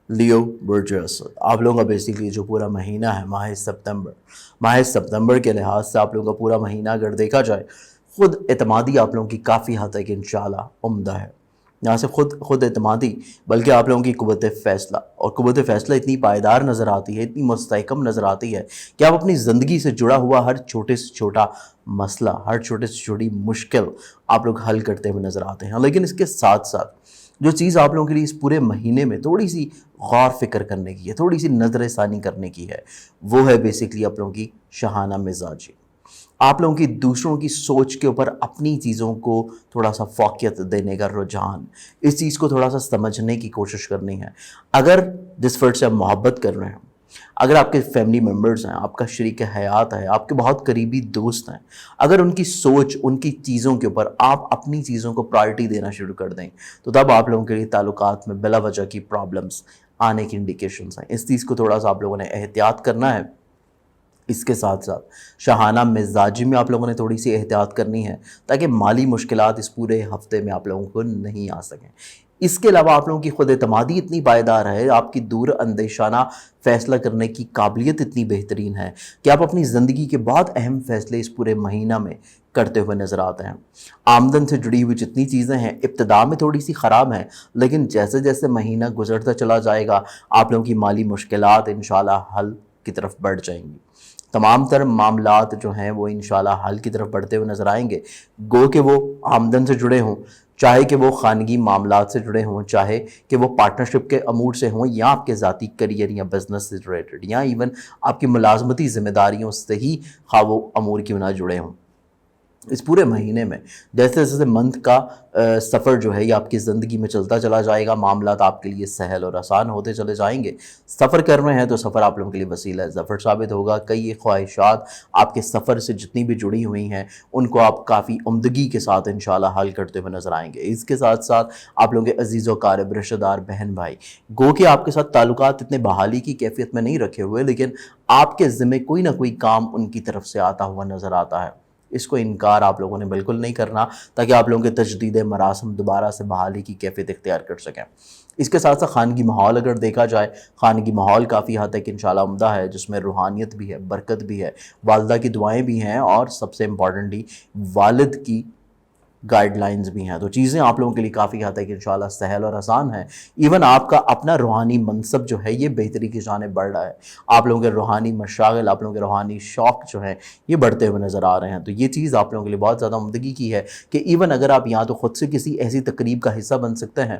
لیو برج اسد، آپ لوگوں کا بیسیکلی جو پورا مہینہ ہے ماہ ستمبر کے لحاظ سے آپ لوگوں کا پورا مہینہ اگر دیکھا جائے، خود اعتمادی آپ لوگوں کی کافی حد تک انشاءاللہ عمدہ ہے. یہاں سے خود اعتمادی بلکہ آپ لوگوں کی قوت فیصلہ، اور قوت فیصلہ اتنی پائیدار نظر آتی ہے، اتنی مستحکم نظر آتی ہے کہ آپ اپنی زندگی سے جڑا ہوا ہر چھوٹے سے چھوٹا مسئلہ، ہر چھوٹے سے چھوٹی مشکل آپ لوگ حل کرتے ہوئے نظر آتے ہیں. لیکن اس کے ساتھ ساتھ جو چیز آپ لوگوں کے لیے اس پورے مہینے میں تھوڑی سی غور فکر کرنے کی ہے، تھوڑی سی نظر ثانی کرنے کی ہے، وہ ہے بیسیکلی آپ لوگوں کی شاہانہ مزاجی. آپ لوگوں کی دوسروں کی سوچ کے اوپر اپنی چیزوں کو تھوڑا سا فوقیت دینے کا رجحان، اس چیز کو تھوڑا سا سمجھنے کی کوشش کرنی ہے. اگر جس فرد سے آپ محبت کر رہے ہیں، اگر آپ کے فیملی ممبرز ہیں، آپ کا شریک حیات ہے، آپ کے بہت قریبی دوست ہیں، اگر ان کی سوچ، ان کی چیزوں کے اوپر آپ اپنی چیزوں کو پرائرٹی دینا شروع کر دیں، تو تب آپ لوگوں کے لیے تعلقات میں بلا وجہ کی پرابلمز آنے کی انڈیکیشنز ہیں. اس چیز کو تھوڑا سا آپ لوگوں نے احتیاط کرنا ہے. اس کے ساتھ ساتھ شاہانہ مزاجی میں آپ لوگوں نے تھوڑی سی احتیاط کرنی ہے تاکہ مالی مشکلات اس پورے ہفتے میں آپ لوگوں کو نہیں آ سکیں. اس کے علاوہ آپ لوگوں کی خود اعتمادی اتنی پائیدار ہے، آپ کی دور اندیشانہ فیصلہ کرنے کی قابلیت اتنی بہترین ہے کہ آپ اپنی زندگی کے بہت اہم فیصلے اس پورے مہینہ میں کرتے ہوئے نظر آتے ہیں. آمدن سے جڑی ہوئی جتنی چیزیں ہیں ابتدا میں تھوڑی سی خراب ہیں، لیکن جیسے جیسے مہینہ گزرتا چلا جائے گا آپ لوگوں کی مالی مشکلات انشاءاللہ حل کی طرف بڑھ جائیں گی. تمام تر معاملات جو ہیں وہ انشاءاللہ حل کی طرف بڑھتے ہوئے نظر آئیں گے، گو کہ وہ آمدن سے جڑے ہوں، چاہے کہ وہ خانگی معاملات سے جڑے ہوں، چاہے کہ وہ پارٹنرشپ کے امور سے ہوں، یا آپ کے ذاتی کریئر یا بزنس سے ریلیٹڈ، یا ایون آپ کی ملازمتی ذمہ داریوں سے ہی خواہ وہ امور کیوں نہ جڑے ہوں. اس پورے مہینے میں جیسے جیسے منتھ کا سفر جو ہے یہ آپ کی زندگی میں چلتا چلا جائے گا، معاملات آپ کے لیے سہل اور آسان ہوتے چلے جائیں گے. سفر کر رہے ہیں تو سفر آپ لوگوں کے لیے وسیلہ ظفر ثابت ہوگا. کئی خواہشات آپ کے سفر سے جتنی بھی جڑی ہوئی ہیں ان کو آپ کافی عمدگی کے ساتھ انشاءاللہ حل کرتے ہوئے نظر آئیں گے. اس کے ساتھ ساتھ آپ لوگوں کے عزیز و اقارب، رشتہ دار، بہن بھائی، گو کہ آپ کے ساتھ تعلقات اتنے بحالی کی کیفیت میں نہیں رکھے ہوئے، لیکن آپ کے ذمہ کوئی نہ کوئی کام ان کی طرف سے آتا ہوا نظر آتا ہے. اس کو انکار آپ لوگوں نے بالکل نہیں کرنا، تاکہ آپ لوگوں کے تجدید مراسم دوبارہ سے بحالی کی کیفیت اختیار کر سکیں۔ اس کے ساتھ ساتھ خانگی ماحول اگر دیکھا جائے، خانگی ماحول کافی حد تک انشاءاللہ عمدہ ہے، جس میں روحانیت بھی ہے، برکت بھی ہے، والدہ کی دعائیں بھی ہیں، اور سب سے امپورٹنٹلی والد کی گائیڈ لائنز بھی ہیں۔ تو چیزیں آپ لوگوں کے لیے کافی حد تک انشاءاللہ سہل اور آسان ہیں۔ ایون آپ کا اپنا روحانی منصب جو ہے یہ بہتری کی جانب بڑھ رہا ہے، آپ لوگوں کے روحانی مشاغل، آپ لوگوں کے روحانی شوق جو ہیں یہ بڑھتے ہوئے نظر آ رہے ہیں۔ تو یہ چیز آپ لوگوں کے لیے بہت زیادہ عمدگی کی ہے کہ ایون اگر آپ یہاں تو خود سے کسی ایسی تقریب کا حصہ بن سکتے ہیں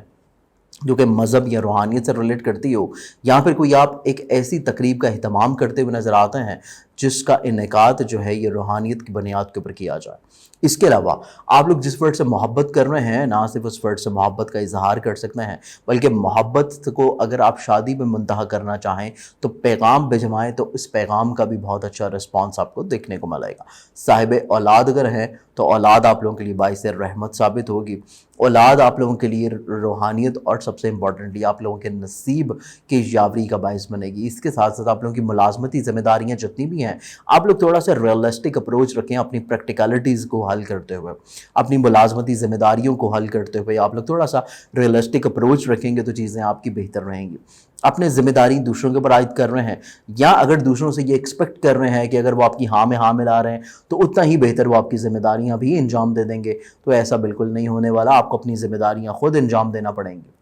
جو کہ مذہب یا روحانیت سے ریلیٹ کرتی ہو، یا پھر کوئی آپ ایک ایسی تقریب کا اہتمام کرتے ہوئے نظر آتے ہیں جس کا انعقاد جو ہے یہ روحانیت کی بنیاد کے اوپر کیا جائے۔ اس کے علاوہ آپ لوگ جس فرد سے محبت کر رہے ہیں، نہ صرف اس فرد سے محبت کا اظہار کر سکتے ہیں، بلکہ محبت کو اگر آپ شادی میں منتہا کرنا چاہیں تو پیغام بھجوائیں، تو اس پیغام کا بھی بہت اچھا رسپانس آپ کو دیکھنے کو ملے گا۔ صاحب اولاد اگر ہیں تو اولاد آپ لوگوں کے لیے باعث رحمت ثابت ہوگی۔ اولاد آپ لوگوں کے لیے روحانیت اور سب سے امپورٹنٹلی آپ لوگوں کے نصیب کی یاوری کا باعث بنے گی۔ اس کے ساتھ ساتھ آپ لوگوں کی ملازمتی ذمہ داریاں جتنی بھی ہیں، آپ لوگ تھوڑا سا ریئلسٹک اپروچ رکھیں اپنی پریکٹیکلٹیز کو حل کرتے ہوئے، اپنی ملازمتی ذمہ داریوں کو حل کرتے ہوئے آپ لوگ تھوڑا سا ریئلسٹک اپروچ رکھیں گے تو چیزیں آپ کی بہتر رہیں گی۔ اپنے ذمہ داری دوسروں کے اوپر عائد کر رہے ہیں، یا اگر دوسروں سے یہ ایکسپیکٹ کر رہے ہیں کہ اگر وہ آپ کی ہاں میں ہاں ملا رہے ہیں تو اتنا ہی بہتر وہ آپ کی ذمہ داریاں بھی انجام دے دیں گے، تو ایسا بالکل نہیں ہونے والا۔ آپ کو اپنی ذمہ داریاں خود انجام دینا پڑیں گی۔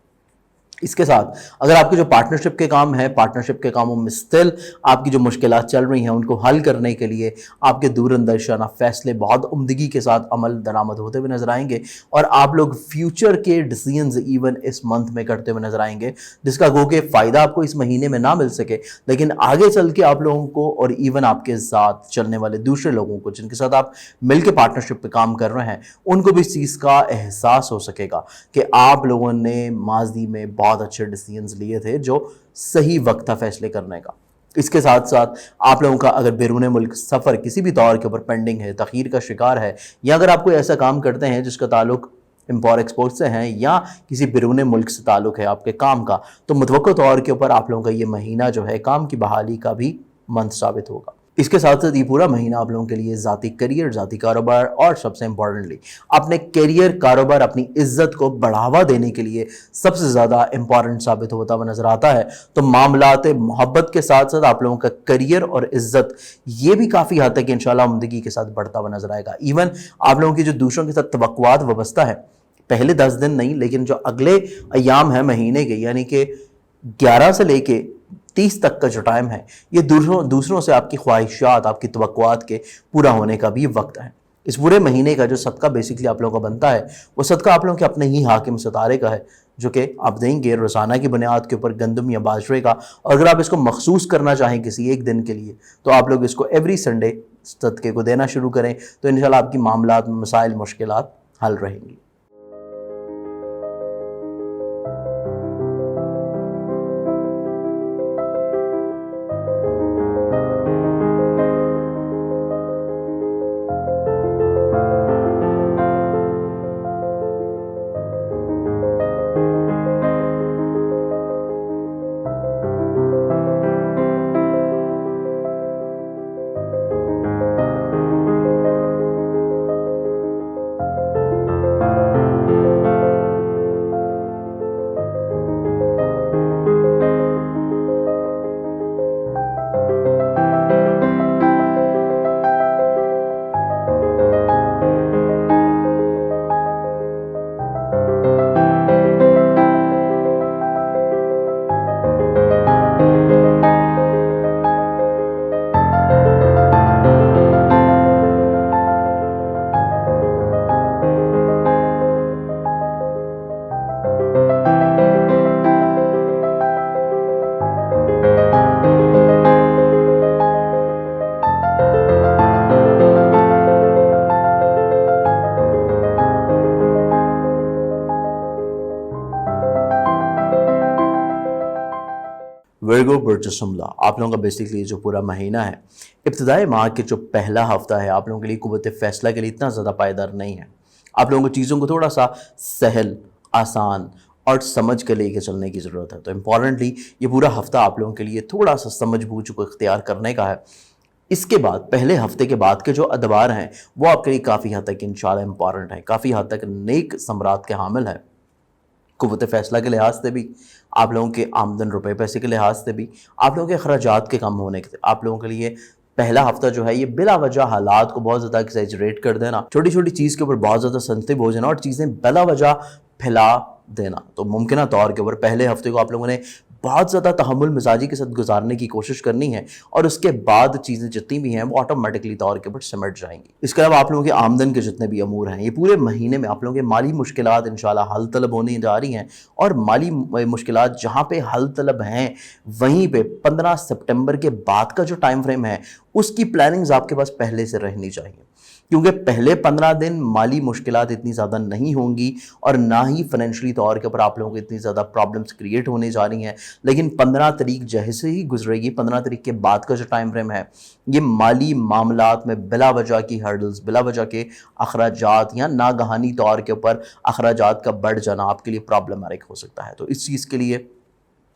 اس کے ساتھ اگر آپ کے جو پارٹنرشپ کے کام ہیں، پارٹنرشپ کے کاموں میں اسٹل آپ کی جو مشکلات چل رہی ہیں ان کو حل کرنے کے لیے آپ کے دور اندیشانہ فیصلے بہت عمدگی کے ساتھ عمل درآمد ہوتے ہوئے نظر آئیں گے، اور آپ لوگ فیوچر کے ڈیسیژنز ایون اس منتھ میں کرتے ہوئے نظر آئیں گے، جس کا گو کہ فائدہ آپ کو اس مہینے میں نہ مل سکے، لیکن آگے چل کے آپ لوگوں کو اور ایون آپ کے ساتھ چلنے والے دوسرے لوگوں کو جن کے ساتھ آپ مل کے پارٹنرشپ پہ کام کر رہے ہیں، ان کو بھی اس چیز کا احساس ہو سکے گا کہ آپ لوگوں نے ماضی میں بہت اچھے ڈیسیژنز لیے تھے جو صحیح وقت تھا فیصلے کرنے کا۔ اس کے ساتھ ساتھ آپ لوگوں کا اگر بیرون ملک سفر کسی بھی طور کے اوپر پینڈنگ ہے، تاخیر کا شکار ہے، یا اگر آپ کوئی ایسا کام کرتے ہیں جس کا تعلق امپورٹ ایکسپورٹ سے ہیں یا کسی بیرون ملک سے تعلق ہے آپ کے کام کا، تو متوقع طور کے اوپر آپ لوگوں کا یہ مہینہ جو ہے کام کی بحالی کا بھی منتھ ثابت ہوگا۔ اس کے ساتھ ساتھ یہ پورا مہینہ آپ لوگوں کے لیے ذاتی کیریئر، ذاتی کاروبار اور سب سے امپورٹنٹلی اپنے کیریئر، کاروبار، اپنی عزت کو بڑھاوا دینے کے لیے سب سے زیادہ امپورٹنٹ ثابت ہوتا ہوا نظر آتا ہے۔ تو معاملات محبت کے ساتھ ساتھ آپ لوگوں کا کیریئر اور عزت یہ بھی کافی حد تک انشاءاللہ عمدگی کے ساتھ بڑھتا ہوا نظر آئے گا۔ ایون آپ لوگوں کی جو دوسروں کے ساتھ توقعات وابستہ ہے، پہلے 10 دن نہیں لیکن جو اگلے ایام ہیں مہینے کے، یعنی کہ 11 سے لے کے 30 تک کا جو ٹائم ہے، یہ دوسروں سے آپ کی خواہشات، آپ کی توقعات کے پورا ہونے کا بھی وقت ہے۔ اس پورے مہینے کا جو صدقہ بیسکلی آپ لوگوں کا بنتا ہے، وہ صدقہ آپ لوگوں کے اپنے ہی حاکم ستارے کا ہے، جو کہ آپ دیں گے روزانہ کی بنیاد کے اوپر گندم یا باجرے کا، اور اگر آپ اس کو مخصوص کرنا چاہیں کسی ایک دن کے لیے تو آپ لوگ اس کو ایوری سنڈے صدقے کو دینا شروع کریں، تو انشاءاللہ آپ کی معاملات میں مسائل، مشکلات حل رہیں گی۔ ورگو برج شملہ آپ لوگوں کا بیسکلی جو پورا مہینہ ہے، ابتدائی ماہ کے جو پہلا ہفتہ ہے آپ لوگوں کے لیے قوت فیصلہ کے لیے اتنا زیادہ پائیدار نہیں ہے۔ آپ لوگوں کو چیزوں کو تھوڑا سا سہل، آسان اور سمجھ کے لے کے چلنے کی ضرورت ہے۔ تو امپورٹنٹلی یہ پورا ہفتہ آپ لوگوں کے لیے تھوڑا سا سمجھ بوجھ کو اختیار کرنے کا ہے۔ اس کے بعد پہلے ہفتے کے بعد کے جو ادوار ہیں وہ آپ کے لیے کافی حد تک انشاءاللہ امپورٹنٹ ہیں، کافی حد تک نیک ثمرات کے حامل ہیں۔ قوت فیصلہ کے لحاظ سے بھی، آپ لوگوں کے آمدن روپے پیسے کے لحاظ سے بھی، آپ لوگوں کے اخراجات کے کم ہونے کے، آپ لوگوں کے لیے پہلا ہفتہ جو ہے یہ بلا وجہ حالات کو بہت زیادہ ایگزیجریٹ کر دینا، چھوٹی چھوٹی چیز کے اوپر بہت زیادہ سنسٹیو ہو جانا اور چیزیں بلا وجہ پھیلا دینا، تو ممکنہ طور کے اوپر پہلے ہفتے کو آپ لوگوں نے بہت زیادہ تحمل مزاجی کے ساتھ گزارنے کی کوشش کرنی ہے، اور اس کے بعد چیزیں جتنی بھی ہیں وہ آٹومیٹکلی طور کے اوپر سمٹ جائیں گی۔ اس کے علاوہ آپ لوگوں کے آمدن کے جتنے بھی امور ہیں، یہ پورے مہینے میں آپ لوگوں کے مالی مشکلات انشاءاللہ حل طلب ہونے جا رہی ہیں، اور مالی مشکلات جہاں پہ حل طلب ہیں وہیں پہ 15 سپٹمبر کے بعد کا جو ٹائم فریم ہے اس کی پلاننگز آپ کے پاس پہلے سے رہنی چاہیے، کیونکہ پہلے 15 دن مالی مشکلات اتنی زیادہ نہیں ہوں گی اور نہ ہی فائنینشلی طور کے اوپر آپ لوگوں کو اتنی زیادہ پرابلمز کریٹ ہونے جا رہی ہیں، لیکن 15 تاریخ جیسے ہی گزرے گی، 15 تاریخ کے بعد کا جو ٹائم فریم ہے یہ مالی معاملات میں بلا وجہ کی ہرڈلز، بلا وجہ کے اخراجات یا ناگہانی طور کے اوپر اخراجات کا بڑھ جانا آپ کے لیے پرابلمٹک ہو سکتا ہے۔ تو اس چیز کے لیے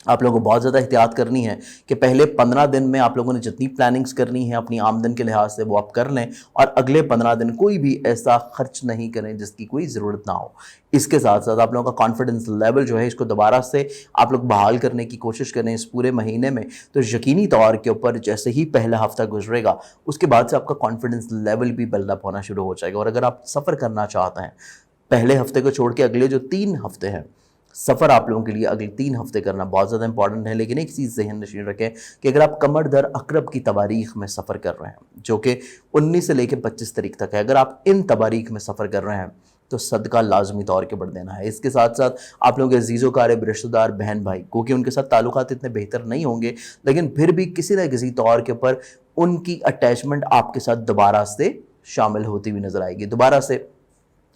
آپ لوگوں کو بہت زیادہ احتیاط کرنی ہے کہ پہلے 15 دن میں آپ لوگوں نے جتنی پلاننگز کرنی ہے اپنی آمدن کے لحاظ سے وہ آپ کر لیں، اور اگلے 15 دن کوئی بھی ایسا خرچ نہیں کریں جس کی کوئی ضرورت نہ ہو۔ اس کے ساتھ ساتھ آپ لوگوں کا کانفیڈنس لیول جو ہے اس کو دوبارہ سے آپ لوگ بحال کرنے کی کوشش کریں اس پورے مہینے میں، تو یقینی طور کے اوپر جیسے ہی پہلا ہفتہ گزرے گا اس کے بعد سے آپ کا کانفیڈنس لیول بھی بلڈ اپ ہونا شروع ہو جائے گا۔ اور اگر آپ سفر کرنا چاہتے ہیں پہلے ہفتے کو چھوڑ کے اگلے جو 3 ہفتے ہیں، سفر آپ لوگوں کے لیے اگلے 3 ہفتے کرنا بہت زیادہ امپورٹنٹ ہے، لیکن ایک چیز ذہن نشین رکھیں کہ اگر آپ قمر در عقرب کی تواریخ میں سفر کر رہے ہیں جو کہ 19 سے لے کے 25 تاریخ تک ہے، اگر آپ ان تواریخ میں سفر کر رہے ہیں تو صدقہ لازمی طور کے اوپر دینا ہے۔ اس کے ساتھ ساتھ آپ لوگوں کے عزیز و قارب رشتہ دار بہن بھائی، کیونکہ ان کے ساتھ تعلقات اتنے بہتر نہیں ہوں گے لیکن پھر بھی کسی نہ کسی طور کے اوپر ان کی اٹیچمنٹ آپ کے ساتھ دوبارہ سے شامل ہوتی ہوئی نظر آئے گی، دوبارہ سے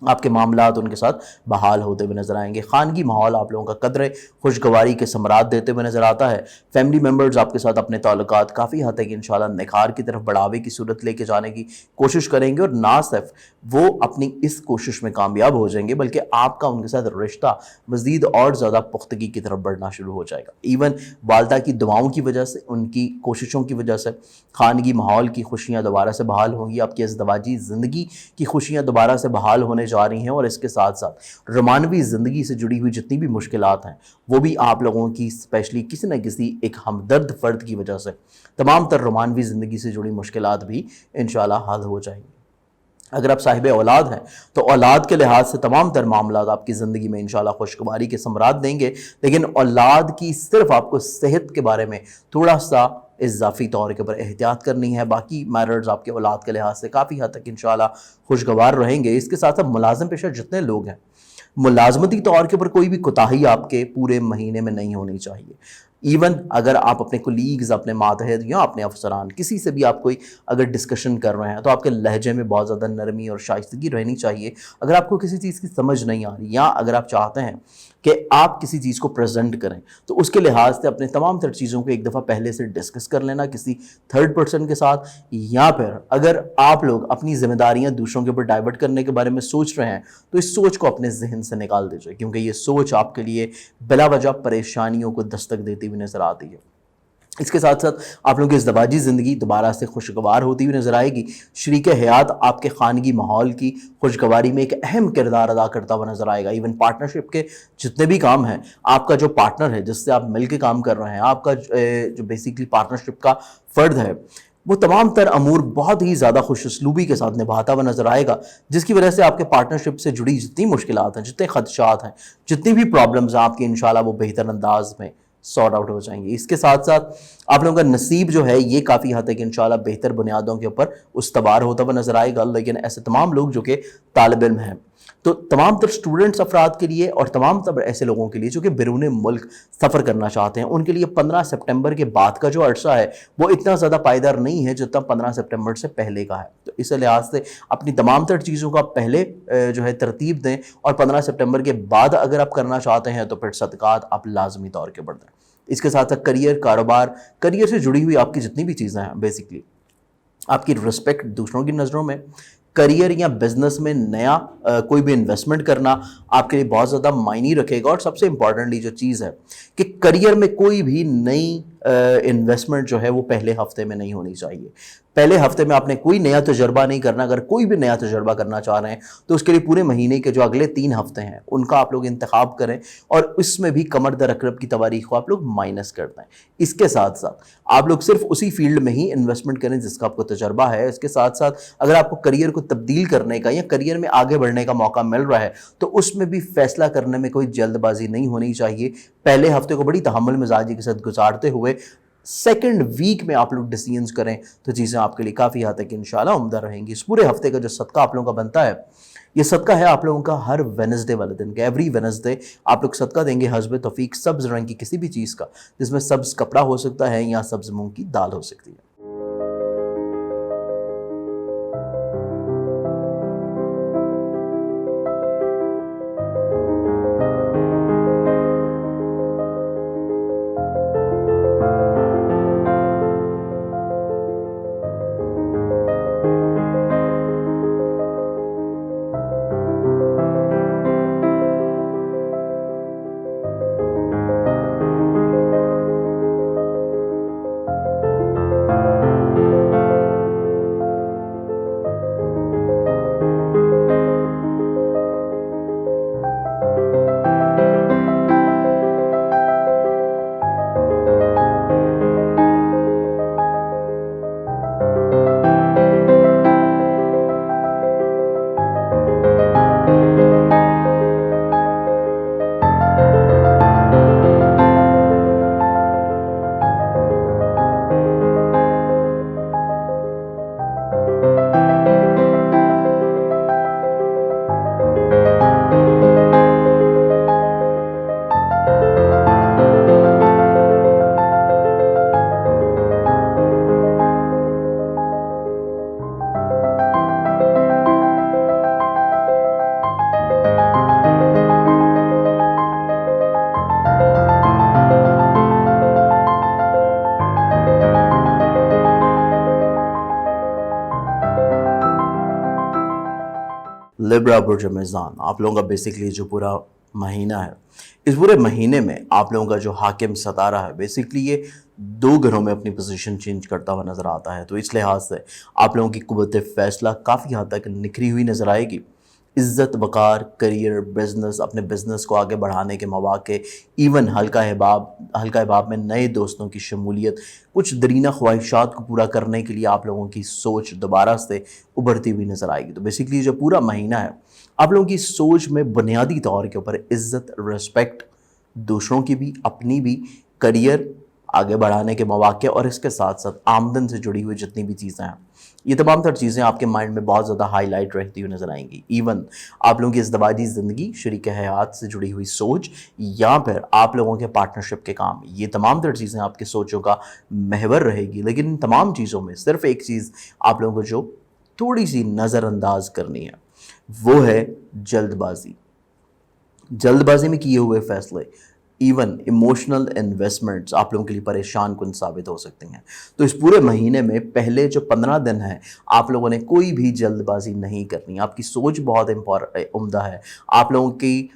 آپ کے معاملات ان کے ساتھ بحال ہوتے ہوئے نظر آئیں گے۔ خانگی ماحول آپ لوگوں کا قدرے خوشگواری کے ثمرات دیتے ہوئے نظر آتا ہے۔ فیملی ممبرز آپ کے ساتھ اپنے تعلقات کافی حد تک انشاءاللہ نکھار کی طرف بڑھاوے کی صورت لے کے جانے کی کوشش کریں گے، اور نہ صرف وہ اپنی اس کوشش میں کامیاب ہو جائیں گے بلکہ آپ کا ان کے ساتھ رشتہ مزید اور زیادہ پختگی کی طرف بڑھنا شروع ہو جائے گا۔ ایون والدہ کی دعاؤں کی وجہ سے، ان کی کوششوں کی وجہ سے خانگی ماحول کی خوشیاں دوبارہ سے بحال ہوں گی، آپ کی ازدواجی زندگی کی خوشیاں دوبارہ سے بحال ہونے جا رہی ہیں، اور اس کے ساتھ ساتھ رومانوی زندگی سے جڑی ہوئی جتنی بھی مشکلات ہیں وہ بھی آپ لوگوں کی اسپیشلی کسی نہ کسی ایک ہمدرد فرد کی وجہ سے تمام تر رومانوی زندگی سے جڑی مشکلات بھی انشاءاللہ حل ہو جائیں گی۔ اگر آپ صاحب اولاد ہیں تو اولاد کے لحاظ سے تمام تر معاملات آپ کی زندگی میں انشاءاللہ خوشگواری کے ثمرات دیں گے، لیکن اولاد کی صرف آپ کو صحت کے بارے میں تھوڑا سا اضافی طور کے اوپر احتیاط کرنی ہے، باقی میٹرز آپ کے اولاد کے لحاظ سے کافی حد تک انشاءاللہ خوشگوار رہیں گے۔ اس کے ساتھ ساتھ ملازم پیشہ جتنے لوگ ہیں، ملازمتی طور کے اوپر کوئی بھی کوتاہی آپ کے پورے مہینے میں نہیں ہونی چاہیے۔ ایون اگر آپ اپنے کولیگز، اپنے ماتحت یا اپنے افسران کسی سے بھی آپ کوئی اگر ڈسکشن کر رہے ہیں تو آپ کے لہجے میں بہت زیادہ نرمی اور شائستگی رہنی چاہیے۔ اگر آپ کو کسی چیز کی سمجھ نہیں آ رہی یا اگر آپ چاہتے ہیں کہ آپ کسی چیز کو پریزنٹ کریں تو اس کے لحاظ سے اپنے تمام تر چیزوں کو ایک دفعہ پہلے سے ڈسکس کر لینا کسی تھرڈ پرسن کے ساتھ، یا پھر اگر آپ لوگ اپنی ذمہ داریاں دوسروں کے اوپر ڈائیورٹ کرنے کے بارے میں سوچ رہے ہیں تو اس سوچ کو اپنے ذہن سے نکال دیجئے، کیونکہ یہ سوچ آپ کے لیے بلا وجہ پریشانیوں کو دستک دیتی ہوئی نظر آتی ہے۔ اس کے ساتھ ساتھ آپ لوگوں کی ازدواجی زندگی دوبارہ سے خوشگوار ہوتی ہوئی نظر آئے گی۔ شریک حیات آپ کے خانگی ماحول کی خوشگواری میں ایک اہم کردار ادا کرتا ہوا نظر آئے گا۔ ایون پارٹنرشپ کے جتنے بھی کام ہیں، آپ کا جو پارٹنر ہے جس سے آپ مل کے کام کر رہے ہیں، آپ کا جو بیسیکلی پارٹنرشپ کا فرد ہے، وہ تمام تر امور بہت ہی زیادہ خوش اسلوبی کے ساتھ نبھاتا ہوا نظر آئے گا، جس کی وجہ سے آپ کے پارٹنرشپ سے جڑی جتنی مشکلات ہیں، جتنے خدشات ہیں، جتنی بھی پرابلمز ہیں، آپ کی انشاءاللہ وہ بہتر انداز میں سارٹ آؤٹ ہو جائیں گی۔ اس کے ساتھ ساتھ آپ لوگوں کا نصیب جو ہے یہ کافی حد تک انشاءاللہ بہتر بنیادوں کے اوپر استوار ہوتا ہوا نظر آئے گا، لیکن ایسے تمام لوگ جو کہ طالب علم ہیں، تو تمام تر اسٹوڈنٹس افراد کے لیے اور تمام تر ایسے لوگوں کے لیے جو کہ بیرون ملک سفر کرنا چاہتے ہیں، ان کے لیے 15 سپٹمبر کے بعد کا جو عرصہ ہے وہ اتنا زیادہ پائیدار نہیں ہے جتنا 15 سپٹمبر سے پہلے کا ہے۔ تو اس لحاظ سے اپنی تمام تر چیزوں کا پہلے جو ہے ترتیب دیں، اور 15 سپٹمبر کے بعد اگر آپ کرنا چاہتے ہیں تو پھر صدقات آپ لازمی طور کے بڑھ دیں۔ اس کے ساتھ ساتھ کریئر، کاروبار، کریئر سے جڑی ہوئی آپ کی جتنی بھی چیزیں ہیں، بیسکلی آپ کی رسپیکٹ دوسروں کی نظروں میں، करियर या बिजनेस में नया कोई भी इन्वेस्टमेंट करना आपके लिए बहुत ज़्यादा मायने रखेगा। और सबसे इंपॉर्टेंटली जो चीज़ है कि करियर में कोई भी नई इन्वेस्टमेंट जो है वो पहले हफ्ते में नहीं होनी चाहिए। पहले हफ्ते में आपने कोई नया तजर्बा नहीं करना। अगर कोई भी नया तजर्बा करना चाह रहे हैं तो उसके लिए पूरे महीने के जो अगले 3 हफ्ते हैं उनका आप लोग इंतखाब करें, और इसमें भी कमर दर अकरब की तारीख को आप लोग माइनस कर दें। इसके साथ साथ आप लोग सिर्फ उसी फील्ड में ही इन्वेस्टमेंट करें जिसका आपको तजर्बा है। इसके साथ साथ अगर आपको करियर को तब्दील करने का या करियर में आगे बढ़ने का मौका मिल रहा है तो उसमें भी फैसला करने में कोई जल्दबाजी नहीं होनी चाहिए। पहले हफ्ते को बड़ी तहम्मुल मिजाजी के साथ गुजारते हुए सेकंड वीक में आप लोग डिसीजंस करें तो चीज़ें आपके लिए काफ़ी हद तक इंशाल्लाह उम्दा रहेंगी। इस पूरे हफ्ते का जो सदका आप लोगों का बनता है, ये सदका है आप लोगों का हर वेडनेसडे वाले दिन का। एवरी वेडनेसडे आप लोग सदका देंगे हस्ब तौफीक सब्ज़ रंग की किसी भी चीज़ का, जिसमें सब्ज़ कपड़ा हो सकता है या सब्ज़ मूंग की दाल हो सकती है। लिब्रा बुर्ज मेज़ान आप लोगों का बेसिकली जो पूरा महीना है, इस पूरे महीने में आप लोगों का जो हाकिम सतारा है बेसिकली ये 2 घरों में अपनी पोजीशन चेंज करता हुआ नज़र आता है। तो इस लिहाज से आप लोगों की कुव्वत फ़ैसला काफ़ी हद तक निखरी हुई नज़र आएगी। इज़्ज़त, वक़ार, करियर, बिज़नेस, अपने बिज़नेस को आगे बढ़ाने के मौक़े, इवन हल्का अहबाब में नए दोस्तों की शमूलियत, कुछ दरीना ख्वाहिशात को पूरा करने के लिए आप लोगों की सोच दोबारा से उभरती हुई नज़र आएगी। तो बेसिकली जो पूरा महीना है आप लोगों की सोच में बुनियादी तौर के ऊपर इज़्ज़त, रिस्पेक्ट, दूसरों की भी अपनी भी, करियर आगे बढ़ाने के मौक़े और इसके साथ साथ आमदन से जुड़ी हुई जितनी भी चीज़ें हैं, ये तमाम तर चीज़ें आपके माइंड में बहुत ज़्यादा हाईलाइट रहती हुई नज़र आएंगी। इवन आप लोगों की इज़्दवाजी ज़िंदगी, शरीक हयात से जुड़ी हुई सोच या फिर आप लोगों के पार्टनरशिप के काम, ये तमाम तर चीज़ें आपकी सोचों का महवर रहेगी। लेकिन इन तमाम चीज़ों में सिर्फ एक चीज़ आप लोगों को जो थोड़ी सी नज़रअंदाज करनी है वो है जल्दबाजी। जल्दबाजी में किए हुए फैसले, इवन इमोशनल इन्वेस्टमेंट्स आप लोगों के लिए परेशान कुन साबित हो सकती हैं। तो इस पूरे महीने में पहले जो 15 दिन हैं आप लोगों ने कोई भी जल्दबाजी नहीं करनी। आपकी सोच बहुत उम्दा है। आप लोगों की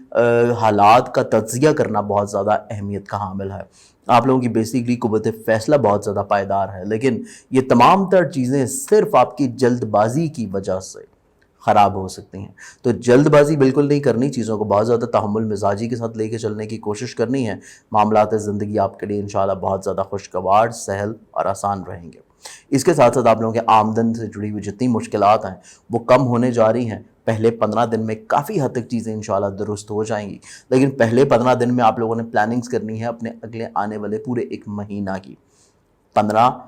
हालात का तज्ज़िया करना बहुत ज़्यादा अहमियत का हामिल है। आप लोगों की बेसिकली कुव्वत फ़ैसला बहुत ज़्यादा पायदार है। लेकिन ये तमाम तर चीज़ें सिर्फ आपकी जल्दबाजी की वजह से ख़राब हो सकती हैं। तो जल्दबाजी बिल्कुल नहीं करनी, चीज़ों को बहुत ज़्यादा तहम्मुल मिजाजी के साथ लेके चलने की कोशिश करनी है। मामलात ज़िंदगी आपके लिए इंशाल्लाह बहुत ज़्यादा खुशगवार, सहल और आसान रहेंगे। इसके साथ साथ आप लोगों के आमदन से जुड़ी हुई जितनी मुश्किलात हैं वो कम होने जा रही हैं। पहले 15 दिन में काफ़ी हद तक चीज़ें इंशाल्लाह दुरुस्त हो जाएंगी। लेकिन पहले 15 दिन में आप लोगों ने प्लानिंग्स करनी है अपने अगले आने वाले पूरे 1 महीना की। 15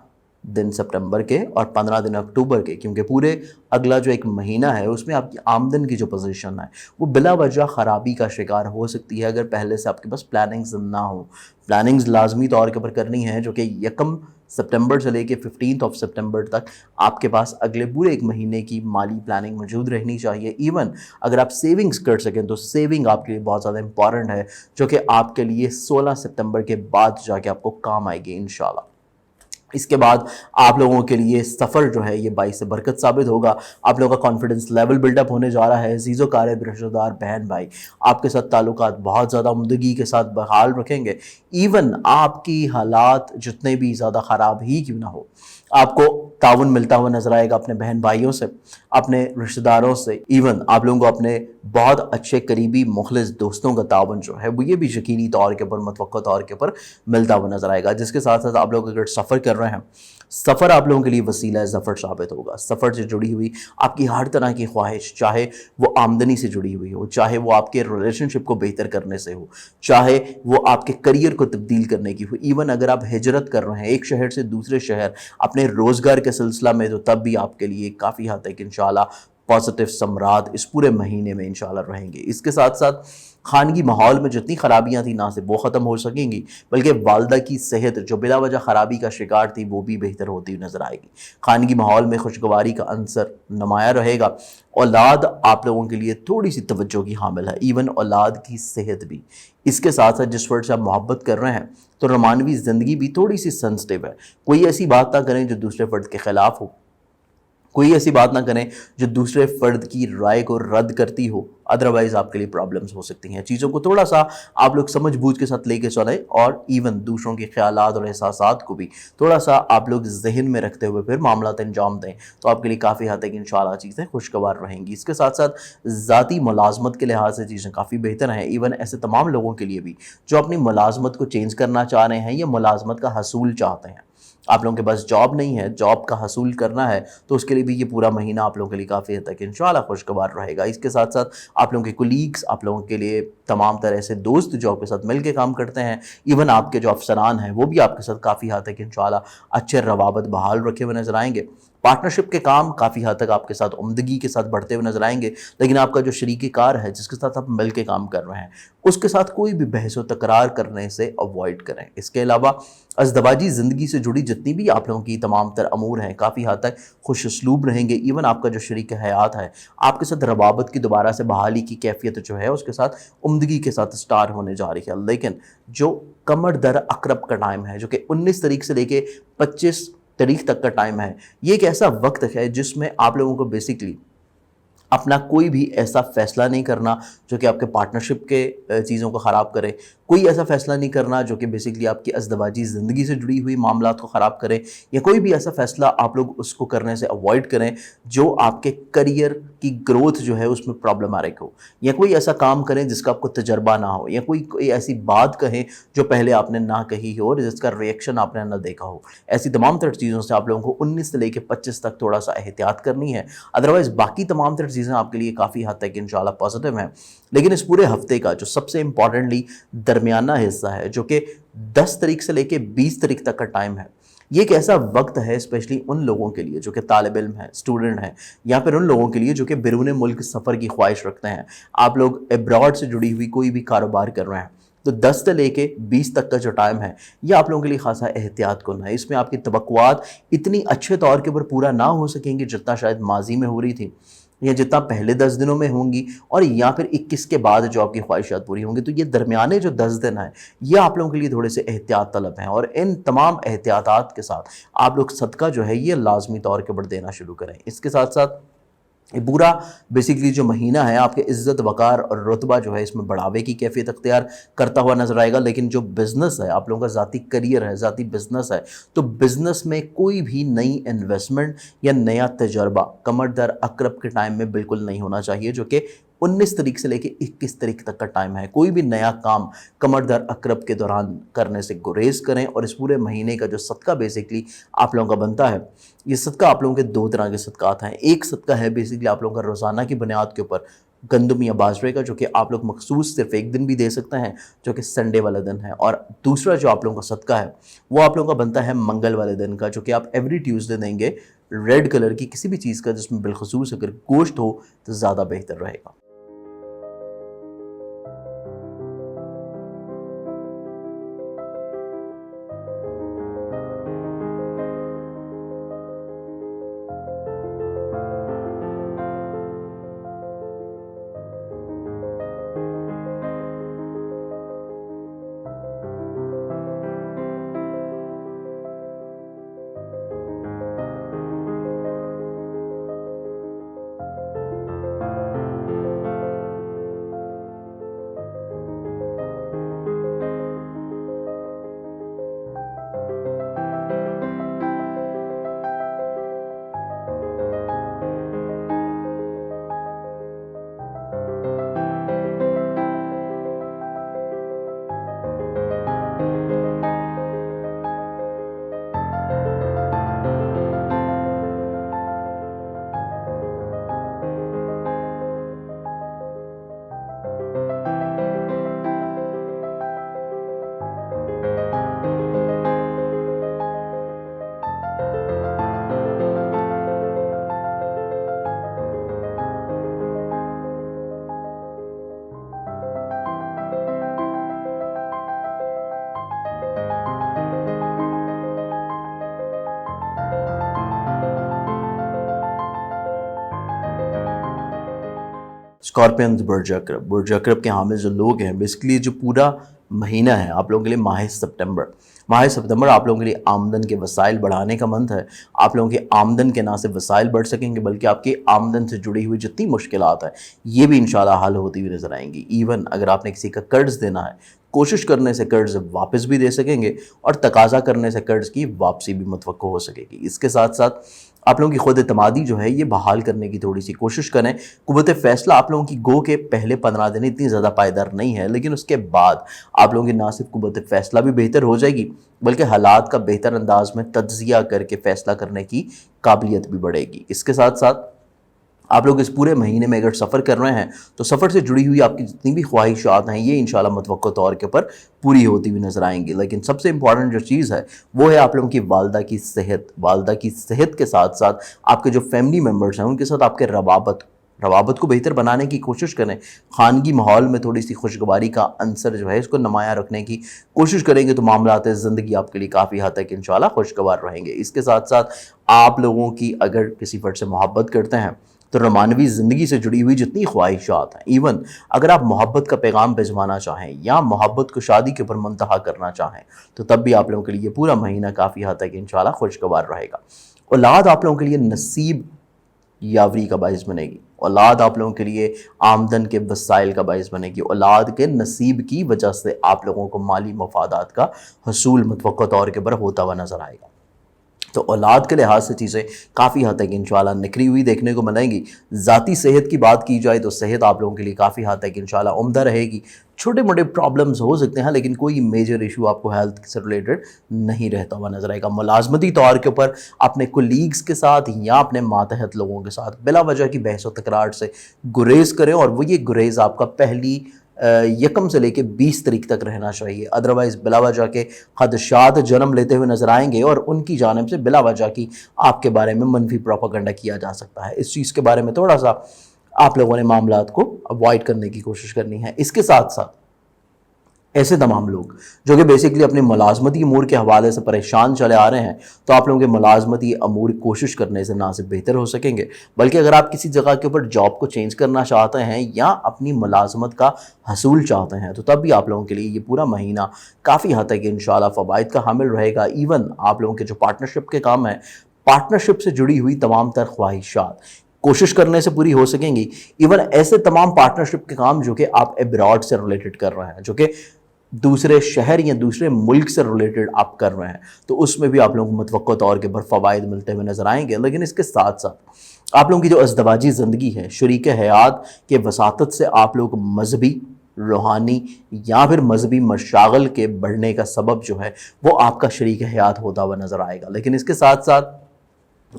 दिन सितंबर के और 15 दिन अक्टूबर के, क्योंकि पूरे अगला जो 1 महीना है उसमें आपकी आमदन की जो पोजीशन है वो बिला वजह ख़राबी का शिकार हो सकती है अगर पहले से आपके पास प्लानिंग्स ना हो। प्लानिंग्स लाजमी तौर के ऊपर करनी है जो कि 1 सितंबर से लेके 15 सितंबर तक आपके पास अगले पूरे 1 महीने की माली प्लानिंग मौजूद रहनी चाहिए। इवन अगर आप सेविंग्स कर सकें तो सेविंग आपके लिए बहुत ज़्यादा इंपॉर्टेंट है, जो कि आपके लिए 16 सितंबर के बाद जाके आपको काम आएगी इंशाल्लाह। اس کے بعد آپ لوگوں کے لیے سفر جو ہے یہ باعث برکت ثابت ہوگا. آپ لوگوں کا کانفیڈنس لیول بلڈ اپ ہونے جا رہا ہے. عزیز و قارب رشتہ دار بہن بھائی آپ کے ساتھ تعلقات بہت زیادہ عمدگی کے ساتھ بحال رکھیں گے. ایون آپ کی حالات جتنے بھی زیادہ خراب ہی کیوں نہ ہو, آپ کو تعاون ملتا ہوا نظر آئے گا اپنے بہن بھائیوں سے, اپنے رشتہ داروں سے. ایون آپ لوگوں کو اپنے بہت اچھے قریبی مخلص دوستوں کا تعاون جو ہے وہ یہ بھی یقینی طور کے اوپر متوقع طور کے اوپر ملتا ہوا نظر آئے گا. جس کے ساتھ ساتھ آپ لوگ اگر سفر کر رہے ہیں, سفر آپ لوگوں کے لیے وسیلہ ظفر ثابت ہوگا. سفر سے جڑی ہوئی آپ کی ہر طرح کی خواہش, چاہے وہ آمدنی سے جڑی ہوئی ہو, چاہے وہ آپ کے ریلیشن شپ کو بہتر کرنے سے ہو, چاہے وہ آپ کے کریئر کو تبدیل کرنے کی ہو, ایون اگر آپ ہجرت کر رہے ہیں ایک شہر سے دوسرے شہر اپنے روزگار کے سلسلہ میں, تو تب بھی آپ کے لیے کافی حد تک انشاءاللہ پازیٹیو ثمرات اس پورے مہینے میں انشاءاللہ رہیں گے. اس کے ساتھ ساتھ خانگی ماحول میں جتنی خرابیاں تھیں نہ صرف وہ ختم ہو سکیں گی, بلکہ والدہ کی صحت جو بلا وجہ خرابی کا شکار تھی وہ بھی بہتر ہوتی ہوئی نظر آئے گی. خانگی ماحول میں خوشگواری کا عنصر نمایاں رہے گا. اولاد آپ لوگوں کے لیے تھوڑی سی توجہ کی حامل ہے, ایون اولاد کی صحت بھی. اس کے ساتھ ساتھ جس فرد سے آپ محبت کر رہے ہیں تو رومانوی زندگی بھی تھوڑی سی سنسٹیو ہے. کوئی ایسی بات نہ کریں جو دوسرے فرد کے خلاف ہو, کوئی ایسی بات نہ کریں جو دوسرے فرد کی رائے کو رد کرتی ہو, ادروائز آپ کے لیے پرابلمز ہو سکتی ہیں. چیزوں کو تھوڑا سا آپ لوگ سمجھ بوجھ کے ساتھ لے کے چلیں, اور ایون دوسروں کے خیالات اور احساسات کو بھی تھوڑا سا آپ لوگ ذہن میں رکھتے ہوئے پھر معاملات انجام دیں, تو آپ کے لیے کافی حد تک انشاءاللہ چیزیں خوشگوار رہیں گی. اس کے ساتھ ساتھ ذاتی ملازمت کے لحاظ سے چیزیں کافی بہتر ہیں. ایون ایسے تمام لوگوں کے لیے بھی جو اپنی ملازمت کو چینج کرنا چاہ رہے ہیں یا ملازمت کا حصول چاہتے ہیں, آپ لوگوں کے پاس جاب نہیں ہے, جاب کا حصول کرنا ہے, تو اس کے لیے بھی یہ پورا مہینہ آپ لوگوں کے لیے کافی حد تک انشاءاللہ خوشگوار رہے گا. اس کے ساتھ ساتھ آپ لوگوں کے کولیگز, آپ لوگوں کے لیے تمام طرح سے دوست جو آپ کے ساتھ مل کے کام کرتے ہیں, ایون آپ کے جو افسران ہیں وہ بھی آپ کے ساتھ کافی حد تک انشاءاللہ اچھے روابط بحال رکھے ہوئے نظر آئیں گے. پارٹنرشپ کے کام کافی حد تک آپ کے ساتھ عمدگی کے ساتھ بڑھتے ہوئے نظر آئیں گے, لیکن آپ کا جو شریک کار ہے جس کے ساتھ آپ مل کے کام کر رہے ہیں اس کے ساتھ کوئی بھی بحث و تکرار کرنے سے اوائڈ کریں. اس کے علاوہ ازدواجی زندگی سے جڑی جتنی بھی آپ لوگوں کی تمام تر امور ہیں کافی حد تک خوش اسلوب رہیں گے. ایون آپ کا جو شریک حیات ہے آپ کے ساتھ روابط کی دوبارہ سے بحالی کی کیفیت جو ہے اس کے ساتھ عمدگی کے ساتھ سٹار ہونے جا رہی ہے. لیکن جو کمر در عقرب کا ٹائم ہے, جو کہ 19 تاریخ سے لے کے 25 تاریخ تک کا ٹائم ہے, یہ ایک ایسا وقت ہے جس میں آپ لوگوں کو بیسکلی اپنا کوئی بھی ایسا فیصلہ نہیں کرنا جو کہ آپ کے پارٹنرشپ کے چیزوں کو خراب کرے, کوئی ایسا فیصلہ نہیں کرنا جو کہ بیسکلی آپ کی ازدواجی زندگی سے جڑی ہوئی معاملات کو خراب کرے, یا کوئی بھی ایسا فیصلہ آپ لوگ اس کو کرنے سے اوائڈ کریں جو آپ کے کریئر کی گروتھ جو ہے اس میں پرابلماتک ہو, یا کوئی ایسا کام کریں جس کا آپ کو تجربہ نہ ہو, یا کوئی ایسی بات کہیں جو پہلے آپ نے نہ کہی ہو اور جس کا ریئیکشن آپ نے نہ دیکھا ہو. ایسی تمام تر چیزوں سے آپ لوگوں کو 19 سے لے کے 25 تک تھوڑا سا احتیاط کرنی ہے. ادروائز باقی تمام تر چیزیں آپ کے لیے کافی حد تک انشاءاللہ پازیٹیو ہیں. لیکن اس پورے ہفتے کا جو سب سے امپورٹنٹلی درمیانہ حصہ ہے جو کہ 10 تاریخ سے لے کے 20 تاریخ تک کا ٹائم ہے, یہ ایک ایسا وقت ہے اسپیشلی ان لوگوں کے لیے جو کہ طالب علم ہیں, اسٹوڈنٹ ہیں, یا پھر ان لوگوں کے لیے جو کہ بیرون ملک سفر کی خواہش رکھتے ہیں. آپ لوگ ابراڈ سے جڑی ہوئی کوئی بھی کاروبار کر رہے ہیں تو 10 سے لے کے 20 تک کا جو ٹائم ہے یہ آپ لوگوں کے لیے خاصا احتیاط کرنا ہے. اس میں آپ کی توقعات اتنی اچھے طور کے اوپر پورا نہ ہو سکیں گی جتنا شاید ماضی میں ہو رہی تھی, یا جتنا پہلے 10 دنوں میں ہوں گی, اور یا پھر 21 کے بعد جو آپ کی خواہشات پوری ہوں گی. تو یہ درمیانے جو 10 دن ہیں یہ آپ لوگوں کے لیے تھوڑے سے احتیاط طلب ہیں, اور ان تمام احتیاطات کے ساتھ آپ لوگ صدقہ جو ہے یہ لازمی طور کے اوپر دینا شروع کریں. اس کے ساتھ ساتھ یہ پورا بیسکلی جو مہینہ ہے آپ کے عزت وقار اور رتبہ جو ہے اس میں بڑھاوے کی کیفیت اختیار کرتا ہوا نظر آئے گا. لیکن جو بزنس ہے, آپ لوگوں کا ذاتی کریئر ہے, ذاتی بزنس ہے, تو بزنس میں کوئی بھی نئی انویسٹمنٹ یا نیا تجربہ کمر در عقرب کے ٹائم میں بالکل نہیں ہونا چاہیے, جو کہ 19 تاریخ سے لے کے 21 تاریخ تک کا ٹائم ہے. کوئی بھی نیا کام کمر در عقرب کے دوران کرنے سے گریز کریں. اور اس پورے مہینے کا جو صدقہ بیسکلی آپ لوگوں کا بنتا ہے, یہ صدقہ آپ لوگوں کے 2 طرح کے صدقات ہیں. ایک صدقہ ہے بیسکلی آپ لوگوں کا روزانہ کی بنیاد کے اوپر گندم یا باجرے کا, جو کہ آپ لوگ مخصوص صرف ایک دن بھی دے سکتے ہیں جو کہ سنڈے والا دن ہے. اور دوسرا جو آپ لوگوں کا صدقہ ہے وہ آپ لوگوں کا بنتا ہے منگل والے دن کا, جو کہ آپ ایوری ٹیوزڈے دیں گے ریڈ کلر کی کسی بھی چیز کا جس میں بالخصوص اگر گوشت ہو تو زیادہ بہتر رہے گا. स्कॉर्पियंस, बुर्ज अकरब के हामिल जो लोग हैं, बेसिकली जो पूरा महीना है आप लोगों के लिए माह सितंबर आप लोगों के लिए आमदन के वसाइल बढ़ाने का मंथ है। आप लोगों की आमदन के ना सिर्फ वसाइल बढ़ सकेंगे बल्कि आपकी आमदन से जुड़ी हुई जितनी मुश्किलात हैं ये भी इंशाल्लाह हल होती हुई नज़र आएंगी। इवन अगर आपने किसी का कर्ज देना है, कोशिश करने से कर्ज वापस भी दे सकेंगे और तकाजा करने से कर्ज की वापसी भी मुतवक्को हो सकेगी। इसके साथ साथ आप लोगों की खुद एतमादी जो है ये बहाल करने की थोड़ी सी कोशिश करें। कुव्वत फ़ैसला आप लोगों की गो के पहले 15 दिन इतनी ज़्यादा पायदार नहीं है, लेकिन उसके बाद आप लोगों की ना सिर्फ कुव्वत फ़ैसला भी बेहतर हो जाएगी बल्कि हालात का बेहतर अंदाज में तज्जिया करके फ़ैसला करने की काबिलियत भी बढ़ेगी। इसके साथ साथ आप लोग इस पूरे महीने में अगर सफ़र कर रहे हैं तो सफ़र से जुड़ी हुई आपकी जितनी भी ख्वाहिशात हैं ये इंशाल्लाह मुतवक्को तौर के ऊपर पूरी होती हुई नज़र आएंगी। लेकिन सबसे इंपॉर्टेंट जो चीज़ है वो है आप लोगों की वालदा की सेहत के साथ साथ आपके जो फैमिली मेम्बर्स हैं उनके साथ आपके रवाबत को बेहतर बनाने की कोशिश करें। खानगी माहौल में थोड़ी सी खुशगवारी का अंसर जो है इसको नुमाया रखने की कोशिश करेंगे तो मामलात ज़िंदगी आपके लिए काफ़ी हद तक इंशाल्लाह खुशगवार रहेंगे। इसके साथ साथ आप लोगों की अगर किसी फर्द से मोहब्बत करते हैं तो रोमानवी ज़िंदगी से जुड़ी हुई जितनी ख्वाहिशात हैं, इवन अगर आप मोहब्बत का पैगाम भिजवाना चाहें या मोहब्बत को शादी के ऊपर मुंतहा करना चाहें तो तब भी आप लोगों के लिए ये पूरा महीना काफ़ी हद तक इंशाल्लाह खुशगवार रहेगा। औलाद आप लोगों के लिए नसीब यावरी का बाइस बनेगी। औलाद आप लोगों के लिए आमदन के वसाइल का बाइस बनेगी। औलाद के नसीब की वजह से आप लोगों को माली मफादात का हसूल मुतवक्को तौर के ऊपर होता हुआ नज़र आएगा। तो औलाद के लिहाज से चीज़ें काफ़ी हद तक इंशाल्लाह निखरी हुई देखने को मिलेंगी। ज़ाती सेहत की बात की जाए तो सेहत आप लोगों के लिए काफ़ी हद तक इंशाल्लाह उम्दा रहेगी। छोटे मोटे प्रॉब्लम्स हो सकते हैं लेकिन कोई मेजर इशू आपको हेल्थ से रिलेटेड नहीं रहता हुआ नजर आएगा। मुलाजमती तौर के ऊपर अपने कोलीग्स के साथ या अपने मातहत लोगों के साथ बिला वजह की बहस व तकरार से गुरेज करें और वो ये गुरेज आपका पहली यकम से लेके 20 तारीख तक रहना चाहिए। अदरवाइज़ बिला वजह के खदशात जन्म लेते हुए नजर आएंगे और उनकी जानिब से बिला वजह की आपके बारे में मनफी प्रोपेगेंडा किया जा सकता है। इस चीज़ के बारे में थोड़ा सा आप लोगों ने मामलात को अवॉइड करने की कोशिश करनी है। इसके साथ साथ ऐसे तमाम लोग जो कि बेसिकली अपने मुलाजमती अमूर के हवाले से परेशान चले आ रहे हैं तो आप लोगों के मुलाजमती अमूर कोशिश करने से ना सिर्फ बेहतर हो सकेंगे बल्कि अगर आप किसी जगह के ऊपर जॉब को चेंज करना चाहते हैं या अपनी मुलाजमत का हसूल चाहते हैं तो तब भी आप लोगों के लिए ये पूरा महीना काफ़ी हद तक इंशाल्लाह फ़वाइद का हामिल रहेगा। इवन आप लोगों के जो पार्टनरशिप के काम हैं, पार्टनरशिप से जुड़ी हुई तमाम तर ख्वाहिशात कोशिश करने से पूरी हो सकेंगी। इवन ऐसे तमाम पार्टनरशिप के काम जो कि आप एब्रॉड से रिलेटेड कर रहे हैं, जो कि दूसरे शहर या दूसरे मुल्क से रिलेटेड आप कर रहे हैं तो उसमें भी आप लोगों को मुतवक्को तौर के ऊपर फ़वाइद मिलते हुए नज़र आएंगे। लेकिन इसके साथ साथ आप लोगों की जो अज़दवाजी ज़िंदगी है, शरीक हयात के वसातत से आप लोग मजहबी, रूहानी या फिर मजहबी मशागल के बढ़ने का सबब जो है वो आपका शरीक हयात होता हुआ नज़र आएगा। लेकिन इसके साथ साथ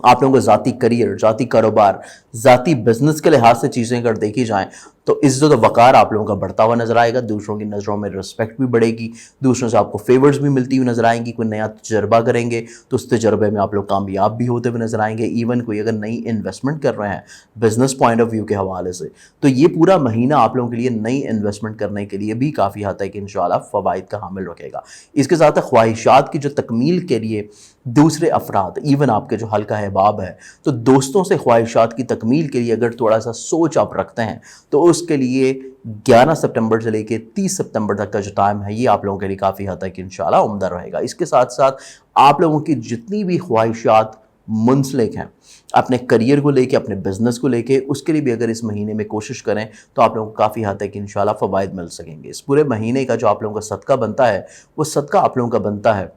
आप लोगों को ज़ाती करियर, ज़ाती कारोबार, ज़ाती बिजनेस के लिहाज से चीज़ें अगर देखी जाएं तो इज़्ज़त वक़ार आप लोगों का बढ़ता हुआ नज़र आएगा। दूसरों की नज़रों में रिस्पेक्ट भी बढ़ेगी, दूसरों से आपको फेवर्स भी मिलती हुई नज़र आएंगी। कोई नया तजर्बा करेंगे तो उस तजर्बे में आप लोग कामयाब भी होते हुए नज़र आएंगे। इवन कोई अगर नई इन्वेस्टमेंट कर रहे हैं बिजनेस पॉइंट ऑफ व्यू के हवाले से तो ये पूरा महीना आप लोगों के लिए नई इन्वेस्टमेंट करने के लिए भी काफ़ी हद तक इंशाल्लाह फ़वाइद का हामिल रखेगा। इसके साथ ख्वाहिशात की जो तकमील के लिए दूसरे अफराद, इवन आपके जो हल्का अहबाब है, तो दोस्तों से ख्वाहिशात की तकमील के लिए अगर थोड़ा सा सोच आप रखते हैं तो उसके लिए 11 सितंबर से लेकर 30 सितंबर तक का जो टाइम है ये आप लोगों के लिए काफ़ी हद तक इंशाल्लाह उम्दा रहेगा। इसके साथ साथ आप लोगों की जितनी भी ख्वाहिशात मुंसलिक हैं अपने करियर को लेके, अपने बिजनेस को लेके, उसके लिए भी अगर इस महीने में कोशिश करें तो आप लोगों को काफ़ी हद तक इंशाल्लाह फ़वाइद मिल सकेंगे। इस पूरे महीने का जो आप लोगों का सदका बनता है वो सदका आप लोगों का बनता है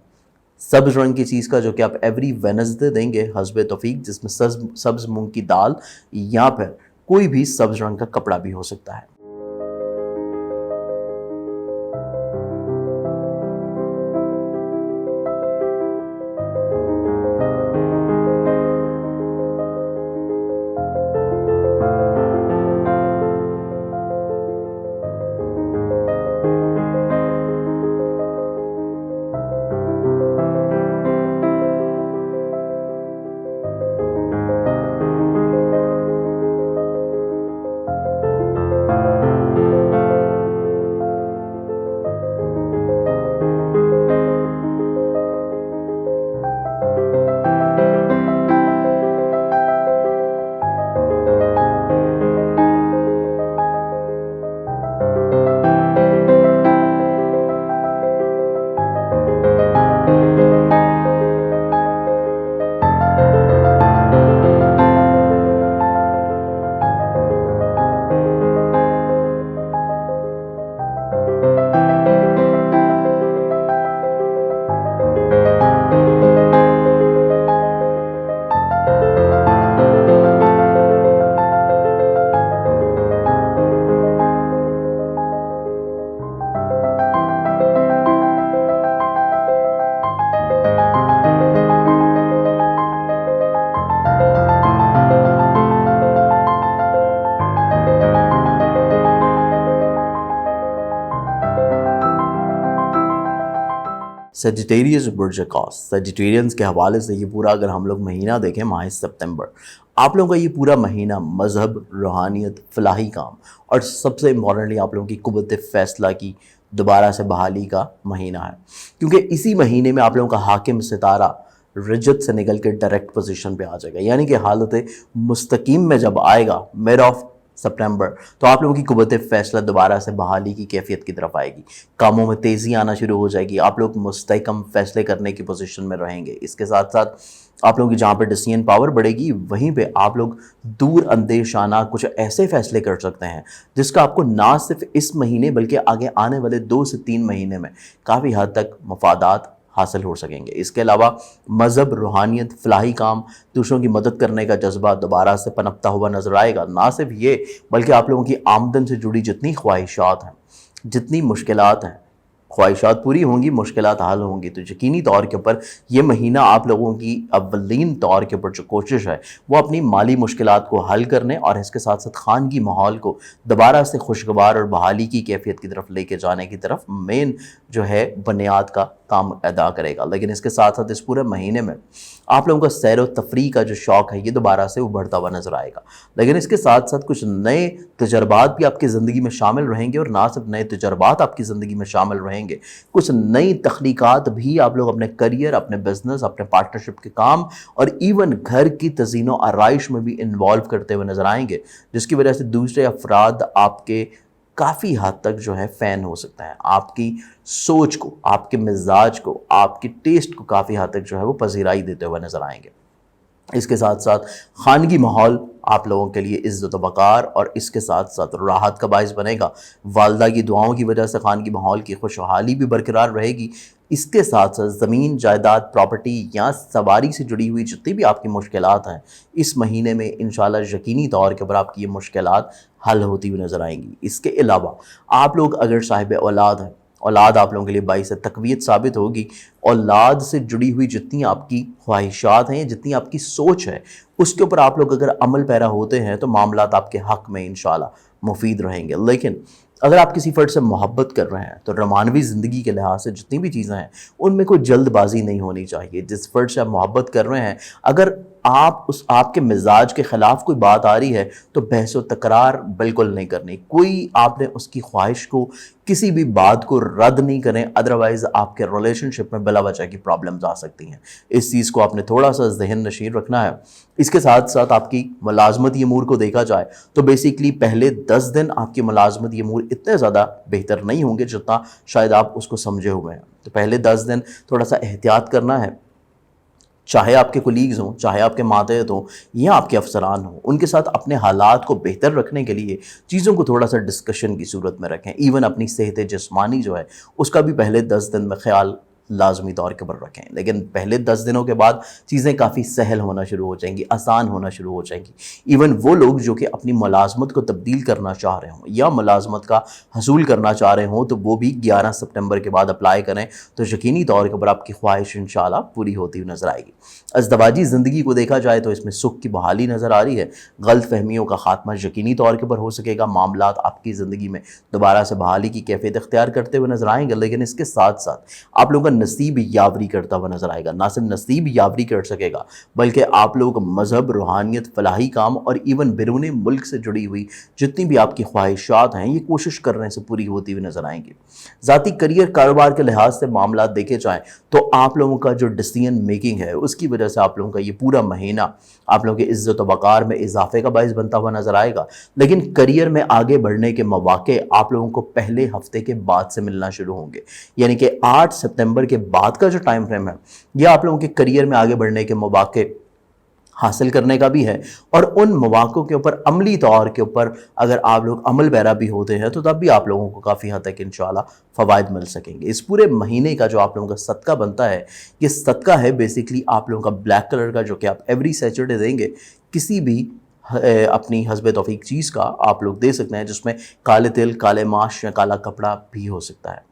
सब्ज़ रंग की चीज़ का, जो कि आप एवरी वेनसडे देंगे हस्बे तौफीक, जिसमें सब्ज़ मूंग की दाल या फिर कोई भी सब्ज़ रंग का कपड़ा भी हो सकता है। सजिटेरियस बुर्ज कॉस, सजिटेरियंस के हवाले से ये पूरा अगर हम लोग महीना देखें, माह सितंबर, आप लोगों का ये पूरा महीना मज़हब, रूहानियत, फलाही काम और सबसे इम्पॉर्टेंटली आप लोगों की कुव्वत फ़ैसला की दोबारा से बहाली का महीना है, क्योंकि इसी महीने में आप लोगों का हाकिम सितारा रजत से निकल के डायरेक्ट पोजीशन पे आ जाएगा, यानी कि हालत मुस्तकीम में जब आएगा मिड ऑफ सितंबर, तो आप लोगों की कुव्वत फ़ैसला दोबारा से बहाली की कैफियत की तरफ आएगी, कामों में तेज़ी आना शुरू हो जाएगी, आप लोग मुस्तहकम फ़ैसले करने की पोजीशन में रहेंगे। इसके साथ साथ आप लोगों की जहाँ पर डिसीजन पावर बढ़ेगी, वहीं पे आप लोग दूर अंदेशाना कुछ ऐसे फ़ैसले कर सकते हैं जिसका आपको ना सिर्फ इस महीने बल्कि आगे आने वाले 2 से 3 महीने में काफ़ी हद तक मफादात हासिल हो सकेंगे। इसके अलावा मज़हब, रूहानियत, फलाही काम, दूसरों की मदद करने का जज्बा दोबारा से पनपता हुआ नजर आएगा। ना सिर्फ ये बल्कि आप लोगों की आमदन से जुड़ी जितनी ख्वाहिशात हैं, जितनी मुश्किलात हैं, ख्वाहिशात पूरी होंगी, मुश्किलात हल होंगी, तो यकीनी तौर के ऊपर ये महीना आप लोगों की अव्वलीन तौर के ऊपर जो कोशिश है वो अपनी माली मुश्किलात को हल करने और इसके साथ साथ खानगी माहौल को दोबारा से खुशगवार और बहाली की कैफियत की तरफ लेके जाने की तरफ मेन जो है बुनियाद का काम अदा करेगा। लेकिन इसके साथ साथ इस पूरे महीने में आप लोगों का सैर व तफरी का जो शौक़ है ये दोबारा से उभरता हुआ नजर आएगा। लेकिन इसके साथ साथ कुछ नए तजर्बात भी आपकी ज़िंदगी में शामिल रहेंगे, और ना सिर्फ नए तजर्बात आपकी ज़िंदगी में शामिल रहेंगे, कुछ नई तख्लीक़ात भी आप लोग अपने करियर, अपने बिजनेस, अपने पार्टनरशिप के काम और इवन घर की तज़ीनो आराइश में भी इन्वॉल्व करते हुए नजर आएंगे, जिसकी वजह से दूसरे अफराद आपके काफ़ी हद तक जो है फ़ैन हो सकता है, आपकी सोच को, आपके मिजाज को, आपकी टेस्ट को काफ़ी हद तक जो है वो पजीराई देते हुए नजर आएंगे। इसके साथ साथ खानगी माहौल आप लोगों के लिए इज़्ज़त वक़ार और इसके साथ साथ राहत का बायस बनेगा। वालदा की दुआओं की वजह से खानगी माहौल की खुशहाली भी बरकरार रहेगी। इसके साथ साथ ज़मीन, जायदाद, प्रॉपर्टी या सवारी से जुड़ी हुई जितनी भी आपकी मुश्किलात हैं, इस महीने में इंशाल्लाह यकीनी तौर के ऊपर आपकी ये मुश्किलात हल होती हुई नज़र आएंगी। इसके अलावा आप लोग अगर साहिब औलाद हैं, औलाद आप लोगों के लिए बाइस तक़वियत साबित होगी। औलाद से जुड़ी हुई जितनी आपकी ख्वाहिशात हैं, जितनी आपकी सोच है, उसके ऊपर आप लोग अगर अमल पैरा होते हैं तो मामलात आपके हक़ में इंशाल्लाह मुफीद रहेंगे। लेकिन अगर आप किसी फ़र्द से मोहब्बत कर रहे हैं तो रमानवी ज़िंदगी के लिहाज से जितनी भी चीज़ें हैं उनमें कोई जल्दबाजी नहीं होनी चाहिए। जिस फ़र्द से आप मोहब्बत कर रहे हैं, अगर आपके मिजाज के ख़िलाफ़ कोई बात आ रही है तो बहस व तकरार बिल्कुल नहीं करनी। कोई आपने उसकी ख्वाहिश को, किसी भी बात को रद्द नहीं करें, अदरवाइज़ आपके रिलेशनशिप में बिला वजह की प्रॉब्लम्स आ सकती हैं। इस चीज़ को आपने थोड़ा सा ज़हन नशीन रखना है। इसके साथ साथ आपकी मुलाजमती अमूर को देखा जाए तो बेसिकली पहले 10 दिन आपकी मुलाजमती अमूर इतने ज़्यादा बेहतर नहीं होंगे जितना शायद आप उसको समझे हुए हैं। तो पहले 10 दिन थोड़ा सा एहतियात करना है, चाहे आपके कोलीग्स हों, चाहे आपके मातहत हों या आपके अफसरान हों, उनके साथ अपने हालात को बेहतर रखने के लिए चीज़ों को थोड़ा सा डिस्कशन की सूरत में रखें। इवन अपनी सेहत जिस्मानी जो है उसका भी पहले 10 दिन में ख्याल लाजमी तौर के ऊपर रखें। लेकिन पहले 10 दिनों के बाद चीज़ें काफ़ी सहल होना शुरू हो जाएंगी, आसान होना शुरू हो जाएंगी। इवन वो लोग जो कि अपनी मुलाजमत को तब्दील करना चाह रहे हों या मुलाजमत का हसूल करना चाह रहे हों, तो वो भी 11 सितंबर के बाद अप्लाई करें, तो यकीनी तौर के ऊपर आपकी ख्वाहिश इंशाल्लाह पूरी होती हुई नज़र आएगी। अज़दवाजी ज़िंदगी को देखा जाए तो इसमें सुख की बहाली नज़र आ रही है। गलत फहमियों का खात्मा यकीनी तौर के ऊपर हो सकेगा। मामलात आपकी ज़िंदगी में दोबारा से बहाली की कैफियत इख्तियार करते हुए नज़र आएंगे। लेकिन इसके साथ साथ आप लोगों का नसीब यावरी करता हुआ नजर आएगा। ना सिर्फ नसीब यावरी कर सकेगा बल्कि आप लोग मजहब, रूहानियत, फलाही काम और इवन बैरून मुल्क से जुड़ी हुई जितनी भी आपकी ख्वाहिशात हैं ये कोशिश करने से पूरी होती हुई नजर आएंगी। ज़ाती करियर, कारोबार के लिहाज से मामला देखे जाएँ तो आप लोगों का जो डिसीजन मेकिंग है उसकी वजह से आप लोगों का ये पूरा महीना आप लोगों के इज़्ज़त व वक़ार में इजाफे का बायस बनता हुआ नजर आएगा। लेकिन करियर में आगे बढ़ने के मौके आप लोगों को पहले हफ्ते के बाद से मिलना शुरू होंगे, यानी कि 8 सितंबर के बाद का जो टाइम फ्रेम है ये आप लोगों के करियर में आगे बढ़ने के मौके हासिल करने का भी है। और उन मौक़ों के ऊपर अमली तौर के ऊपर अगर आप लोग अमल पैरा भी होते हैं तो तब भी आप लोगों को काफ़ी हद तक इंशाल्लाह फ़वाइद मिल सकेंगे। इस पूरे महीने का जो आप लोगों का सदका बनता है, ये सदका है बेसिकली आप लोगों का ब्लैक कलर का, जो कि आप एवरी सैटरडे देंगे। किसी भी अपनी हस्बे तौफीक चीज़ का आप लोग दे सकते हैं, जिसमें काले तिल, काले माश या काला कपड़ा भी हो सकता है।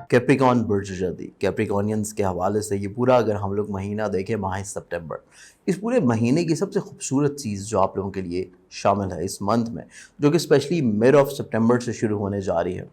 कैप्रिकॉन बुर्ज जदी कैप्रिकॉनियंस के हवाले से ये पूरा अगर हम लोग महीना देखें, माह सितंबर, इस पूरे महीने की सबसे खूबसूरत चीज़ जो आप लोगों के लिए शामिल है इस मंथ में, जो कि स्पेशली मिड ऑफ सितंबर से शुरू होने जा रही है,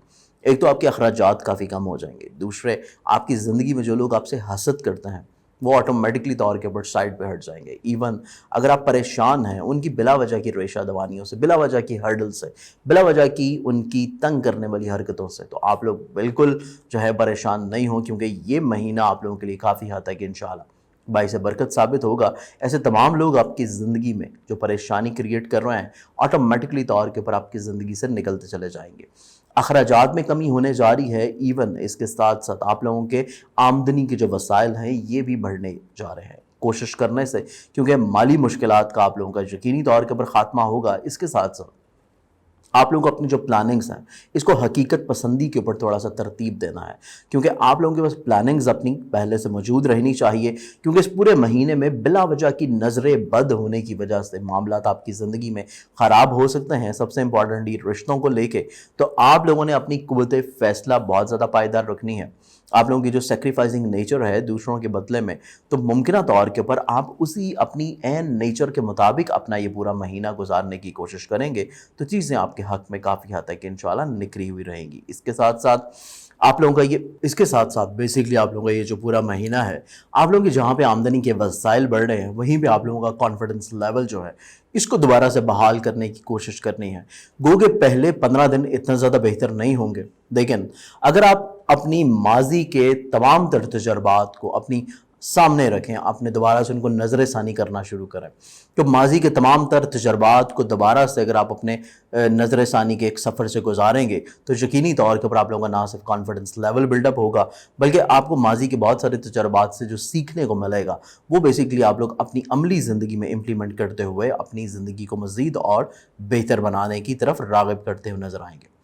एक तो आपके अखराजात काफ़ी कम हो जाएंगे, दूसरे आपकी ज़िंदगी में जो लोग आपसे हसद करते हैं वो ऑटोमेटिकली तौर के ऊपर साइड पे हट जाएंगे। इवन अगर आप परेशान हैं उनकी बिला वजह की रेशा दवानियों से, बिला वजह की हर्डल से, बिला वजह की उनकी तंग करने वाली हरकतों से, तो आप लोग बिल्कुल जो है परेशान नहीं हो, क्योंकि ये महीना आप लोगों के लिए काफ़ी हद तक इंशाल्लाह बाइस बरकत साबित होगा। ऐसे तमाम लोग आपकी ज़िंदगी में जो परेशानी क्रिएट कर रहे हैं ऑटोमेटिकली तौर के ऊपर आपकी ज़िंदगी से निकलते चले जाएंगे। अखराजात में कमी होने जा रही है, इवन इसके साथ साथ आप लोगों के आमदनी के जो वसाइल हैं ये भी बढ़ने जा रहे हैं कोशिश करने से, क्योंकि माली मुश्किलात का आप लोगों का यकीनी तौर के ऊपर ख़ात्मा होगा। इसके साथ साथ आप लोगों को अपनी जो प्लानिंग्स हैं इसको हकीकत पसंदी के ऊपर थोड़ा सा तरतीब देना है, क्योंकि आप लोगों के पास प्लानिंग्स अपनी पहले से मौजूद रहनी चाहिए, क्योंकि इस पूरे महीने में बिला वजह की नज़रें बद होने की वजह से मामलात आपकी ज़िंदगी में ख़राब हो सकते हैं। सबसे इंपॉर्टेंटली रिश्तों को लेके तो आप लोगों ने अपनी कुव्वत फ़ैसला बहुत ज़्यादा पायदार रखनी है। आप लोगों की जो सेक्रीफाइसिंग नेचर है दूसरों के बदले में, तो मुमकिन तौर के ऊपर आप उसी अपनी एन नेचर के मुताबिक अपना ये पूरा महीना गुजारने की कोशिश करेंगे तो चीज़ें आपके हक़ में काफ़ी हद तक इंशाल्लाह निखरी हुई रहेंगी। इसके साथ साथ आप लोगों का बेसिकली आप लोगों का ये जो पूरा महीना है, आप लोगों की जहाँ पे आमदनी के वसाइल बढ़ रहे हैं वहीं पे आप लोगों का कॉन्फिडेंस लेवल जो है इसको दोबारा से बहाल करने की कोशिश करनी है। गो के पहले 15 दिन इतना ज़्यादा बेहतर नहीं होंगे, लेकिन अगर आप अपनी माजी के तमाम तर तजर्बात को अपनी सामने रखें, आपने दोबारा से उनको नज़र षानी करना शुरू करें, तो माजी के तमाम तर तजर्बात को दोबारा से अगर आप अपने नज़र षानी के एक सफ़र से गुजारेंगे तो यकीनी तौर के ऊपर आप लोगों का ना सिर्फ कॉन्फिडेंस लेवल बिल्डअप होगा, बल्कि आपको माजी के बहुत सारे तजर्बात से जो सीखने को मिलेगा वो बेसिकली आप लोग अपनी अमली ज़िंदगी में इम्प्लीमेंट करते हुए अपनी ज़िंदगी को मज़ीद और बेहतर बनाने की तरफ राग़िब करते हुए नज़र आएंगे।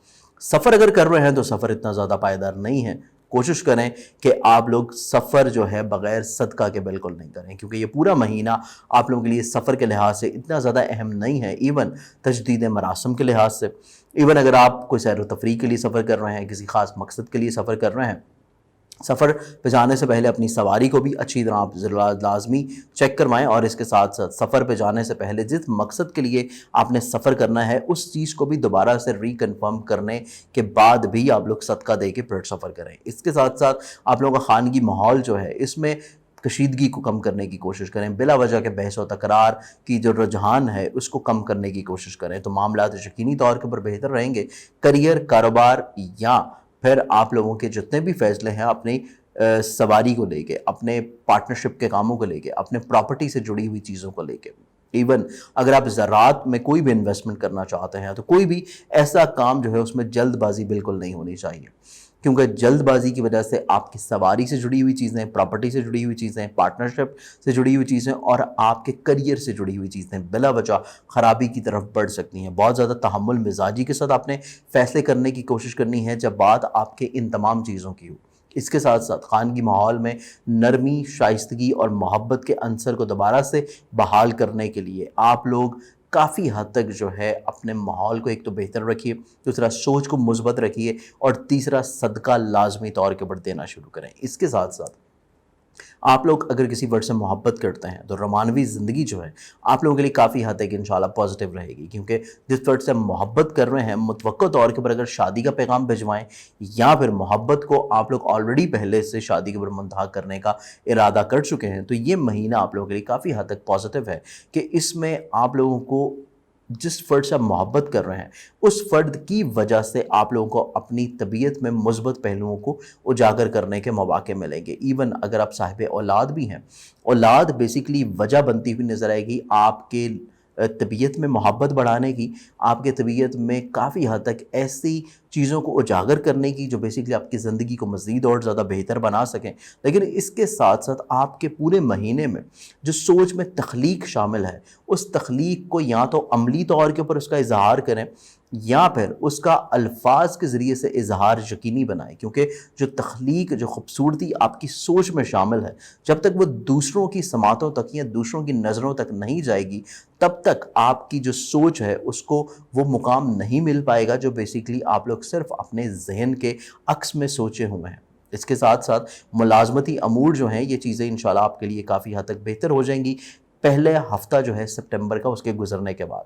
सफ़र अगर कर रहे हैं तो सफ़र इतना ज़्यादा पायदार नहीं है, कोशिश करें कि आप लोग सफ़र जो है बग़ैर सदका के बिल्कुल नहीं करें, क्योंकि ये पूरा महीना आप लोगों के लिए सफ़र के लिहाज से इतना ज़्यादा अहम नहीं है। इवन तजदीद मरासम के लिहाज से, इवन अगर आप कोई सैर व तफरीह के लिए सफ़र कर रहे हैं, किसी ख़ास मकसद के लिए सफ़र कर रहे हैं, सफ़र पे जाने से पहले अपनी सवारी को भी अच्छी तरह आप लाजमी चेक करवाएं, और इसके साथ साथ सफ़र पे जाने से पहले जिस मकसद के लिए आपने सफ़र करना है उस चीज़ को भी दोबारा से रिकन्फर्म करने के बाद भी आप लोग सदका दे के फिर सफ़र करें। इसके साथ साथ आप लोगों का खानगी माहौल जो है इसमें कशीदगी को कम करने की कोशिश करें, बिला वजह के बहस व तकरार की जो रुझान है उसको कम करने की कोशिश करें, तो मामलात यकीनी तौर के ऊपर बेहतर रहेंगे। करियर, कारोबार या फिर आप लोगों के जितने भी फ़ैसले हैं अपनी सवारी को लेके, अपने पार्टनरशिप के कामों को लेके, अपने प्रॉपर्टी से जुड़ी हुई चीज़ों को लेके, इवन अगर आप ज़राअत में कोई भी इन्वेस्टमेंट करना चाहते हैं तो कोई भी ऐसा काम जो है उसमें जल्दबाजी बिल्कुल नहीं होनी चाहिए, क्योंकि जल्दबाजी की वजह से आपकी सवारी से जुड़ी हुई चीज़ें, प्रॉपर्टी से जुड़ी हुई चीज़ें, पार्टनरशिप से जुड़ी हुई चीज़ें और आपके करियर से जुड़ी हुई चीज़ें बिला वजह ख़राबी की तरफ बढ़ सकती हैं। बहुत ज़्यादा तहम्मुल मिजाजी के साथ आपने फ़ैसले करने की कोशिश करनी है जब बात आपके इन तमाम चीज़ों की हो। इसके साथ साथ खानगी माहौल में नरमी, शाइस्तगी और मोहब्बत के अंसर को दोबारा से बहाल करने के लिए आप लोग काफ़ी हद तक जो है अपने माहौल को एक तो बेहतर रखिए, दूसरा सोच को मुस्बत रखिए, और तीसरा सदका लाजमी तौर के ऊपर देना शुरू करें। इसके साथ साथ आप लोग अगर किसी वर्ड से मोहब्बत करते हैं तो रोमानवी ज़िंदगी जो है आप लोगों के लिए काफ़ी हद तक इंशाल्लाह पॉजिटिव रहेगी, क्योंकि जिस वर्ड से मोहब्बत कर रहे हैं मुतवक्को तौर के ऊपर अगर शादी का पैगाम भिजवाएं या फिर मोहब्बत को आप लोग ऑलरेडी पहले से शादी के ऊपर मुंतहा करने का इरादा कर चुके हैं, तो ये महीना आप लोगों के लिए काफ़ी हद तक पॉजिटिव है कि इसमें आप लोगों को जिस फ़र्द से आप मोहब्बत कर रहे हैं उस फ़र्द की वजह से आप लोगों को अपनी तबीयत में मुस्बत पहलुओं को उजागर करने के मौके मिलेंगे। इवन अगर आप साहिब औलाद भी हैं, औलाद बेसिकली वजह बनती हुई नज़र आएगी आपके तबीयत में मोहब्बत बढ़ाने की, आपके तबीयत में काफ़ी हद तक ऐसी चीज़ों को उजागर करने की जो बेसिकली आपकी ज़िंदगी को मज़ीद और ज़्यादा बेहतर बना सकें। लेकिन इसके साथ साथ आपके पूरे महीने में जो सोच में तख्लीक शामिल है उस तख्लीक को या तो अमली तौर के ऊपर उसका इजहार करें या फिर उसका अल्फाज के ज़रिए से इजहार यकीनी बनाएं, क्योंकि जो तख्लीक, जो खूबसूरती आपकी सोच में शामिल है जब तक वो दूसरों की समातों तक या दूसरों की नज़रों तक नहीं जाएगी तब तक आपकी जो सोच है उसको वो मुकाम नहीं मिल पाएगा जो बेसिकली आप लोग सिर्फ अपने जहन के अक्स में सोचे हुए हैं। اس کے ساتھ ساتھ ملازمتی امور جو ہیں یہ چیزیں انشاءاللہ آپ کے لیے کافی حد تک بہتر ہو جائیں گی پہلے ہفتہ جو ہے سپٹمبر کا اس کے گزرنے کے بعد۔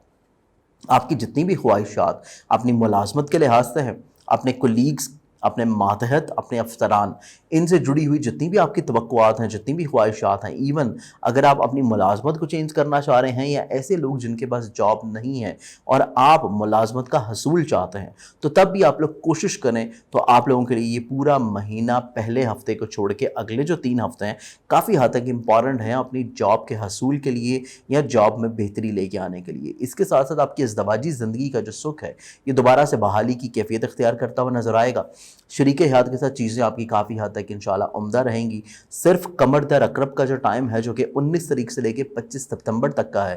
آپ کی جتنی بھی خواہشات اپنی ملازمت کے لحاظ سے ہیں، اپنے کولیگز، اپنے ماتحت، اپنے افسران، ان سے جڑی ہوئی جتنی بھی آپ کی توقعات ہیں، جتنی بھی خواہشات ہیں، ایون اگر آپ اپنی ملازمت کو چینج کرنا چاہ رہے ہیں یا ایسے لوگ جن کے پاس جاب نہیں ہے اور آپ ملازمت کا حصول چاہتے ہیں، تو تب بھی آپ لوگ کوشش کریں تو آپ لوگوں کے لیے یہ پورا مہینہ پہلے ہفتے کو چھوڑ کے اگلے جو 3 ہفتے ہیں کافی حد تک امپورٹنٹ ہیں اپنی جاب کے حصول کے لیے یا جاب میں بہتری لے کے آنے کے لیے۔ اس کے ساتھ ساتھ آپ کی ازدواجی زندگی کا جو سکھ ہے یہ دوبارہ سے بحالی کی کیفیت اختیار کرتا ہوا نظر آئے گا۔ شریک حیات کے ساتھ چیزیں آپ کی کافی حد تک انشاءاللہ عمدہ رہیں گی۔ صرف قمر در عقرب کا جو ٹائم ہے جو کہ 19 تاریخ سے لے کے 25 ستمبر تک کا ہے،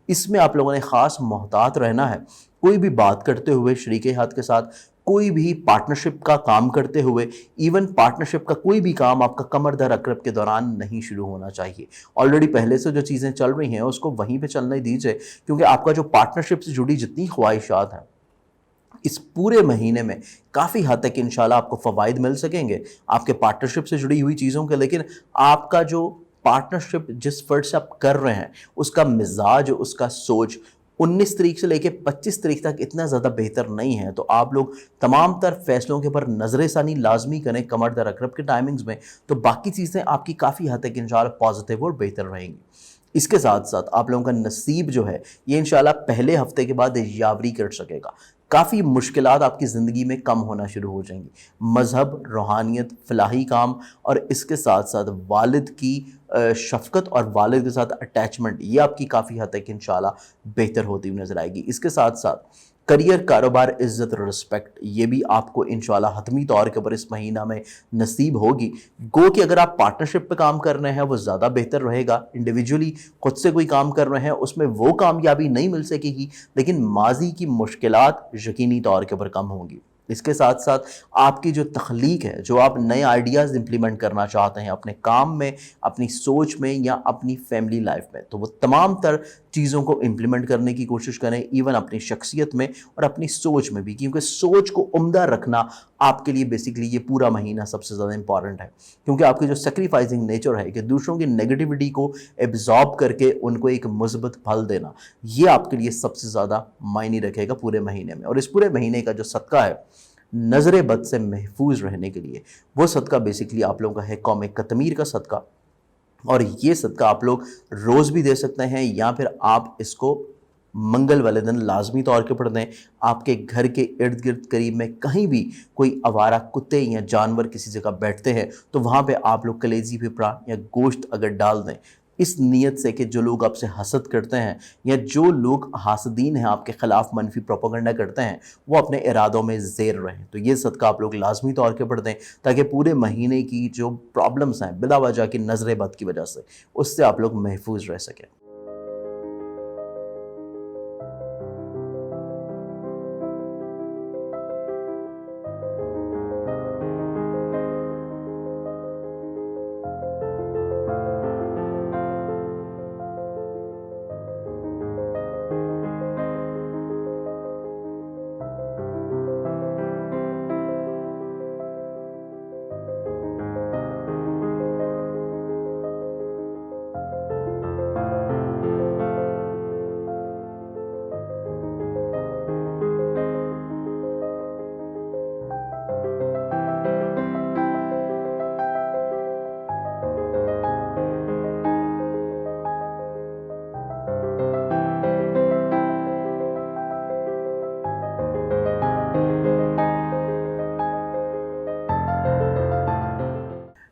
اس میں آپ لوگوں نے خاص محتاط رہنا ہے۔ کوئی بھی بات کرتے ہوئے شریک حیات کے ساتھ، کوئی بھی پارٹنرشپ کا کام کرتے ہوئے، ایون پارٹنرشپ کا کوئی بھی کام آپ کا قمر در عقرب کے دوران نہیں شروع ہونا چاہیے۔ آلریڈی پہلے سے جو چیزیں چل رہی ہیں اس کو وہیں پہ چلنے دیجئے، کیونکہ آپ کا جو پارٹنرشپ سے جڑی جتنی خواہشات ہیں اس پورے مہینے میں کافی حد تک انشاءاللہ آپ کو فوائد مل سکیں گے آپ کے پارٹنرشپ سے جڑی ہوئی چیزوں کے۔ لیکن آپ کا جو پارٹنرشپ جس فرد سے آپ کر رہے ہیں اس کا مزاج، اس کا سوچ 19 تاریخ سے لے کے 25 تاریخ تک اتنا زیادہ بہتر نہیں ہے، تو آپ لوگ تمام تر فیصلوں کے اوپر نظر ثانی لازمی کریں قمر در عقرب کے ٹائمنگز میں، تو باقی چیزیں آپ کی کافی حد تک انشاءاللہ پازیٹیو اور بہتر رہیں گی۔ اس کے ساتھ ساتھ آپ لوگوں کا نصیب جو ہے یہ انشاءاللہ پہلے ہفتے کے بعد یاوری کر سکے گا۔ کافی مشکلات آپ کی زندگی میں کم ہونا شروع ہو جائیں گی۔ مذہب، روحانیت، فلاحی کام اور اس کے ساتھ ساتھ والد کی شفقت اور والد کے ساتھ اٹیچمنٹ یہ آپ کی کافی حد تک انشاءاللہ بہتر ہوتی ہوئی نظر آئے گی۔ اس کے ساتھ ساتھ کریئر، کاروبار، عزت اور رسپیکٹ یہ بھی آپ کو انشاءاللہ حتمی طور کے اوپر اس مہینہ میں نصیب ہوگی۔ گو کہ اگر آپ پارٹنرشپ پہ کام کر رہے ہیں وہ زیادہ بہتر رہے گا، انڈیویجولی خود سے کوئی کام کر رہے ہیں اس میں وہ کامیابی نہیں مل سکے گی، لیکن ماضی کی مشکلات یقینی طور کے اوپر کم ہوں گی۔ اس کے ساتھ ساتھ آپ کی جو تخلیق ہے، جو آپ نئے آئیڈیاز امپلیمنٹ کرنا چاہتے ہیں اپنے کام میں، اپنی سوچ میں یا اپنی فیملی لائف میں، تو وہ تمام تر چیزوں کو امپلیمنٹ کرنے کی کوشش کریں، ایون اپنی شخصیت میں اور اپنی سوچ میں بھی، کیونکہ سوچ کو عمدہ رکھنا آپ کے لیے بیسیکلی یہ پورا مہینہ سب سے زیادہ امپورٹنٹ ہے، کیونکہ آپ کی جو سیکریفائزنگ نیچر ہے کہ دوسروں کی نیگیٹیوٹی کو ایبزارب کر کے ان کو ایک مثبت پھل دینا، یہ آپ کے لیے سب سے زیادہ معنی رکھے گا پورے مہینے میں۔ اور اس پورے مہینے کا جو صدقہ ہے نظر بد سے محفوظ رہنے کے لیے، وہ صدقہ بیسیکلی آپ لوگوں کا ہے قوم قطمیر کا صدقہ، اور یہ صدقہ آپ لوگ روز بھی دے سکتے ہیں یا پھر آپ اس کو منگل والے دن لازمی طور کے اوپر دیں۔ آپ کے گھر کے ارد گرد قریب میں کہیں بھی کوئی آوارہ کتے یا جانور کسی جگہ بیٹھتے ہیں تو وہاں پہ آپ لوگ کلیجی پپڑا یا گوشت اگر ڈال دیں، اس نیت سے کہ جو لوگ آپ سے حسد کرتے ہیں یا جو لوگ حاسدین ہیں آپ کے خلاف منفی پروپیگنڈا کرتے ہیں وہ اپنے ارادوں میں زیر رہیں، تو یہ صدقہ آپ لوگ لازمی طور کے اوپر دیں تاکہ پورے مہینے کی جو پرابلمز ہیں بلا وجہ کی نظر بد کی وجہ سے اس سے آپ لوگ محفوظ رہ سکیں۔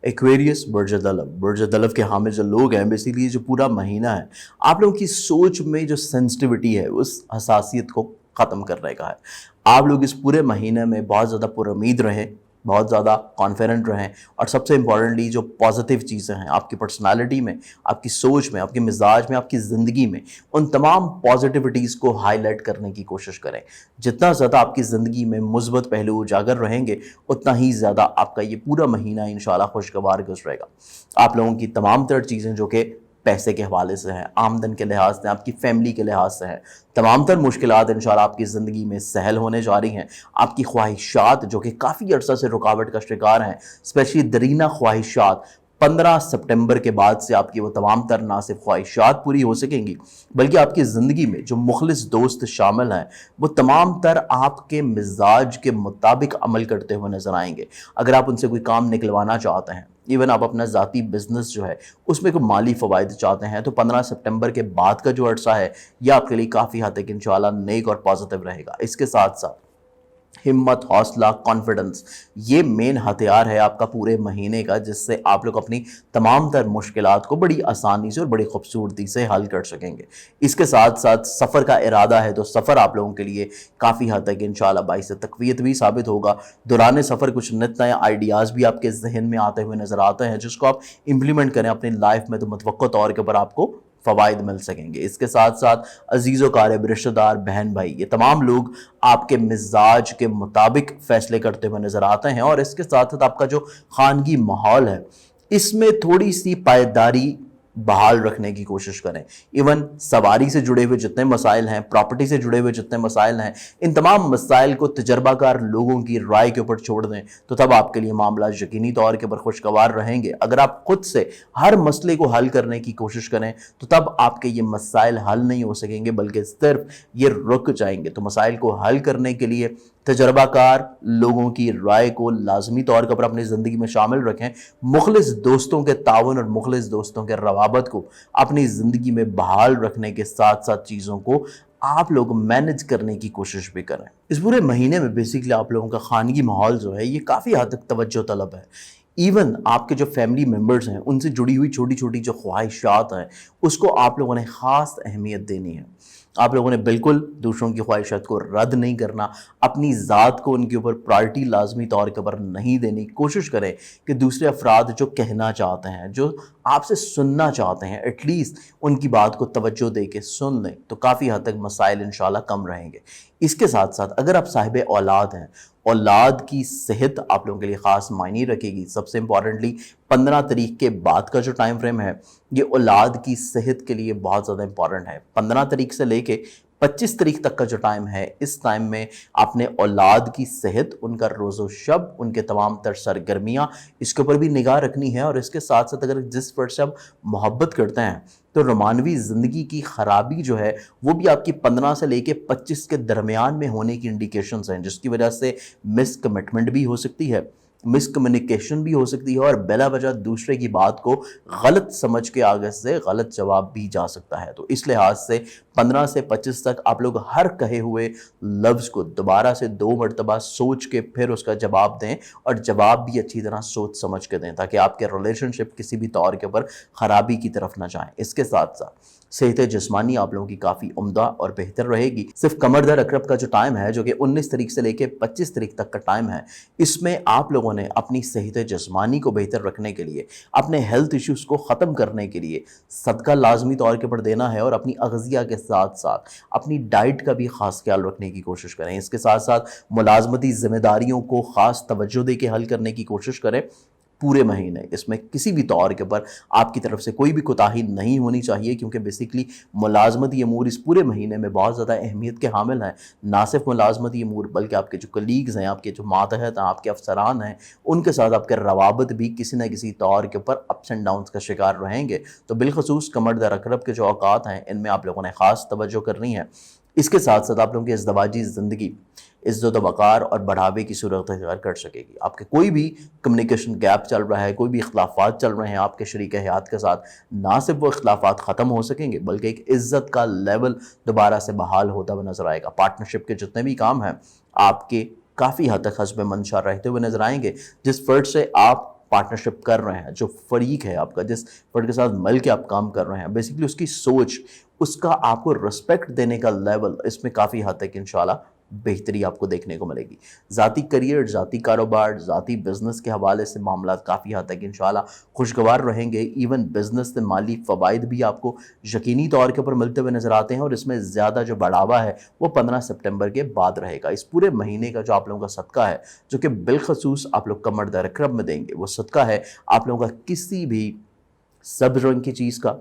ایکویریس، برج دلو کے حامل جو لوگ ہیں بیسیکلی جو پورا مہینہ ہے آپ لوگوں کی سوچ میں جو سینسٹیوٹی ہے اس حساسیت کو ختم کرنے کا ہے۔ آپ لوگ اس پورے مہینے میں بہت زیادہ پر امید رہیں، بہت زیادہ کانفیڈنٹ رہیں، اور سب سے امپورٹنٹلی جو پازیٹیو چیزیں ہیں آپ کی پرسنالٹی میں، آپ کی سوچ میں، آپ کے مزاج میں، آپ کی زندگی میں، ان تمام پازیٹیوٹیز کو ہائی لائٹ کرنے کی کوشش کریں۔ جتنا زیادہ آپ کی زندگی میں مثبت پہلو اجاگر رہیں گے اتنا ہی زیادہ آپ کا یہ پورا مہینہ انشاءاللہ خوشگوار گزرے گا۔ آپ لوگوں کی تمام تر چیزیں جو کہ پیسے کے حوالے سے ہیں، آمدن کے لحاظ سے، آپ کی فیملی کے لحاظ سے ہیں، تمام تر مشکلات انشاءاللہ آپ کی زندگی میں سہل ہونے جا رہی ہیں۔ آپ کی خواہشات جو کہ کافی عرصہ سے رکاوٹ کا شکار ہیں، اسپیشلی درینہ خواہشات، 15 سپٹمبر کے بعد سے آپ کی وہ تمام تر نہ صرف خواہشات پوری ہو سکیں گی، بلکہ آپ کی زندگی میں جو مخلص دوست شامل ہیں وہ تمام تر آپ کے مزاج کے مطابق عمل کرتے ہوئے نظر آئیں گے۔ اگر آپ ان سے کوئی کام نکلوانا چاہتے ہیں، ایون آپ اپنا ذاتی بزنس جو ہے اس میں کوئی مالی فوائد چاہتے ہیں، تو 15 سپٹمبر کے بعد کا جو عرصہ ہے یہ آپ کے لیے کافی حد تک انشاءاللہ نیک اور پازیٹیو رہے گا۔ اس کے ساتھ ساتھ ہمت، حوصلہ، کانفیڈنس، یہ مین ہتھیار ہے آپ کا پورے مہینے کا، جس سے آپ لوگ اپنی تمام تر مشکلات کو بڑی آسانی سے اور بڑی خوبصورتی سے حل کر سکیں گے۔ اس کے ساتھ ساتھ سفر کا ارادہ ہے تو سفر آپ لوگوں کے لیے کافی حد تک انشاءاللہ باعث تقویت بھی ثابت ہوگا۔ دوران سفر کچھ نت نئے آئیڈیاز بھی آپ کے ذہن میں آتے ہوئے نظر آتے ہیں، جس کو آپ امپلیمنٹ کریں اپنی لائف میں تو متوقع طور کے اوپر آپ کو فوائد مل سکیں گے۔ اس کے ساتھ ساتھ عزیز و قارب، رشتہ دار، بہن بھائی، یہ تمام لوگ آپ کے مزاج کے مطابق فیصلے کرتے ہوئے نظر آتے ہیں، اور اس کے ساتھ ساتھ آپ کا جو خانگی ماحول ہے اس میں تھوڑی سی پائیداری بحال رکھنے کی کوشش کریں۔ ایون سواری سے جڑے ہوئے جتنے مسائل ہیں، پراپرٹی سے جڑے ہوئے جتنے مسائل ہیں، ان تمام مسائل کو تجربہ کار لوگوں کی رائے کے اوپر چھوڑ دیں، تو تب آپ کے لیے معاملات یقینی طور کے اوپر خوشگوار رہیں گے۔ اگر آپ خود سے ہر مسئلے کو حل کرنے کی کوشش کریں تو تب آپ کے یہ مسائل حل نہیں ہو سکیں گے، بلکہ صرف یہ رک جائیں گے۔ تو مسائل کو حل کرنے کے لیے تجربہ کار لوگوں کی رائے کو لازمی طور پر اپنی زندگی میں شامل رکھیں۔ مخلص دوستوں کے تعاون اور مخلص دوستوں کے روابط کو اپنی زندگی میں بحال رکھنے کے ساتھ ساتھ چیزوں کو آپ لوگ مینج کرنے کی کوشش بھی کریں۔ اس پورے مہینے میں بیسیکلی آپ لوگوں کا خانگی ماحول جو ہے یہ کافی حد تک توجہ طلب ہے۔ ایون آپ کے جو فیملی ممبرز ہیں ان سے جڑی ہوئی چھوٹی چھوٹی جو خواہشات ہیں اس کو آپ لوگوں نے خاص اہمیت دینی ہے۔ آپ لوگوں نے بالکل دوسروں کی خواہشات کو رد نہیں کرنا، اپنی ذات کو ان کے اوپر پرائرٹی لازمی طور کے اوپر نہیں دینی۔ کوشش کریں کہ دوسرے افراد جو کہنا چاہتے ہیں، جو آپ سے سننا چاہتے ہیں، ایٹ لیسٹ ان کی بات کو توجہ دے کے سن لیں، تو کافی حد تک مسائل انشاءاللہ کم رہیں گے۔ اس کے ساتھ ساتھ اگر آپ صاحب اولاد ہیں، اولاد کی صحت آپ لوگوں کے لیے خاص معنی رکھے گی۔ سب سے امپورٹنٹلی 15 تاریخ کے بعد کا جو ٹائم فریم ہے یہ اولاد کی صحت کے لیے بہت زیادہ امپورٹنٹ ہے۔ 15 تاریخ سے لے کے 25 تاریخ تک کا جو ٹائم ہے، اس ٹائم میں اپنے اولاد کی صحت، ان کا روز و شب، ان کے تمام تر سرگرمیاں، اس کے اوپر بھی نگاہ رکھنی ہے۔ اور اس کے ساتھ ساتھ اگر جس فرد سے آپ محبت کرتے ہیں تو رومانوی زندگی کی خرابی جو ہے وہ بھی آپ کی 15 سے لے کے 25 کے درمیان میں ہونے کی انڈیکیشنز ہیں، جس کی وجہ سے مس کمٹمنٹ بھی ہو سکتی ہے، مس کمیونیکیشن بھی ہو سکتی ہے، اور بلا وجہ دوسرے کی بات کو غلط سمجھ کے آگے سے غلط جواب بھی جا سکتا ہے۔ تو اس لحاظ سے 15 سے 25 تک آپ لوگ ہر کہے ہوئے لفظ کو دوبارہ سے 2 مرتبہ سوچ کے پھر اس کا جواب دیں، اور جواب بھی اچھی طرح سوچ سمجھ کے دیں، تاکہ آپ کے ریلیشن شپ کسی بھی طور کے اوپر خرابی کی طرف نہ جائیں۔ اس کے ساتھ ساتھ صحت جسمانی آپ لوگوں کی کافی عمدہ اور بہتر رہے گی۔ صرف کمر در اکرب کا جو ٹائم ہے، جو کہ 19 تاریخ سے لے کے 25 تاریخ تک کا ٹائم ہے، اس میں آپ لوگوں نے اپنی صحت جسمانی کو بہتر رکھنے کے لیے، اپنے ہیلتھ ایشوز کو ختم کرنے کے لیے صدقہ لازمی طور کے پر دینا ہے، اور اپنی اغذیہ کے ساتھ ساتھ اپنی ڈائٹ کا بھی خاص خیال رکھنے کی کوشش کریں۔ اس کے ساتھ ساتھ ملازمتی ذمہ داریوں کو خاص توجہ دے کے حل کرنے کی کوشش کریں پورے مہینے۔ اس میں کسی بھی طور کے پر آپ کی طرف سے کوئی بھی کوتاہی نہیں ہونی چاہیے، کیونکہ بیسیکلی ملازمتی امور اس پورے مہینے میں بہت زیادہ اہمیت کے حامل ہیں۔ نہ صرف ملازمتی امور بلکہ آپ کے جو کلیگز ہیں، آپ کے جو ماتحت ہیں، آپ کے افسران ہیں، ان کے ساتھ آپ کے روابط بھی کسی نہ کسی طور کے اوپر اپس اینڈ ڈاؤنس کا شکار رہیں گے۔ تو بالخصوص کمر در اکرب کے جو اوقات ہیں ان میں آپ لوگوں نے خاص توجہ کرنی ہے۔ اس کے ساتھ ساتھ آپ لوگوں کی ازدواجی زندگی عزت و وقار اور بڑھاوے کی صورت اختیار کر سکے گی۔ آپ کے کوئی بھی کمیونیکیشن گیپ چل رہا ہے، کوئی بھی اختلافات چل رہے ہیں آپ کے شریک حیات کے ساتھ، نہ صرف وہ اختلافات ختم ہو سکیں گے بلکہ ایک عزت کا لیول دوبارہ سے بحال ہوتا ہوا نظر آئے گا۔ پارٹنرشپ کے جتنے بھی کام ہیں آپ کے کافی حد تک حسب منشا رہتے ہوئے نظر آئیں گے۔ جس فرد سے آپ پارٹنرشپ کر رہے ہیں، جو فریق ہے آپ کا، جس فرد کے ساتھ مل کے آپ کام کر رہے ہیں، بیسیکلی اس کی سوچ، اس کا آپ کو رسپیکٹ دینے کا لیول، اس میں کافی حد تک انشاءاللہ بہتری آپ کو دیکھنے کو ملے گی۔ ذاتی کریئر، ذاتی کاروبار، ذاتی بزنس کے حوالے سے معاملات کافی حد تک انشاءاللہ خوشگوار رہیں گے۔ ایون بزنس سے مالی فوائد بھی آپ کو یقینی طور کے اوپر ملتے ہوئے نظر آتے ہیں، اور اس میں زیادہ جو بڑھاوا ہے وہ 15 سپٹمبر کے بعد رہے گا۔ اس پورے مہینے کا جو آپ لوگوں کا صدقہ ہے، جو کہ بالخصوص آپ لوگ کمر در اکرب میں دیں گے، وہ صدقہ ہے آپ لوگوں کا کسی بھی سبز رنگ کی چیز کا،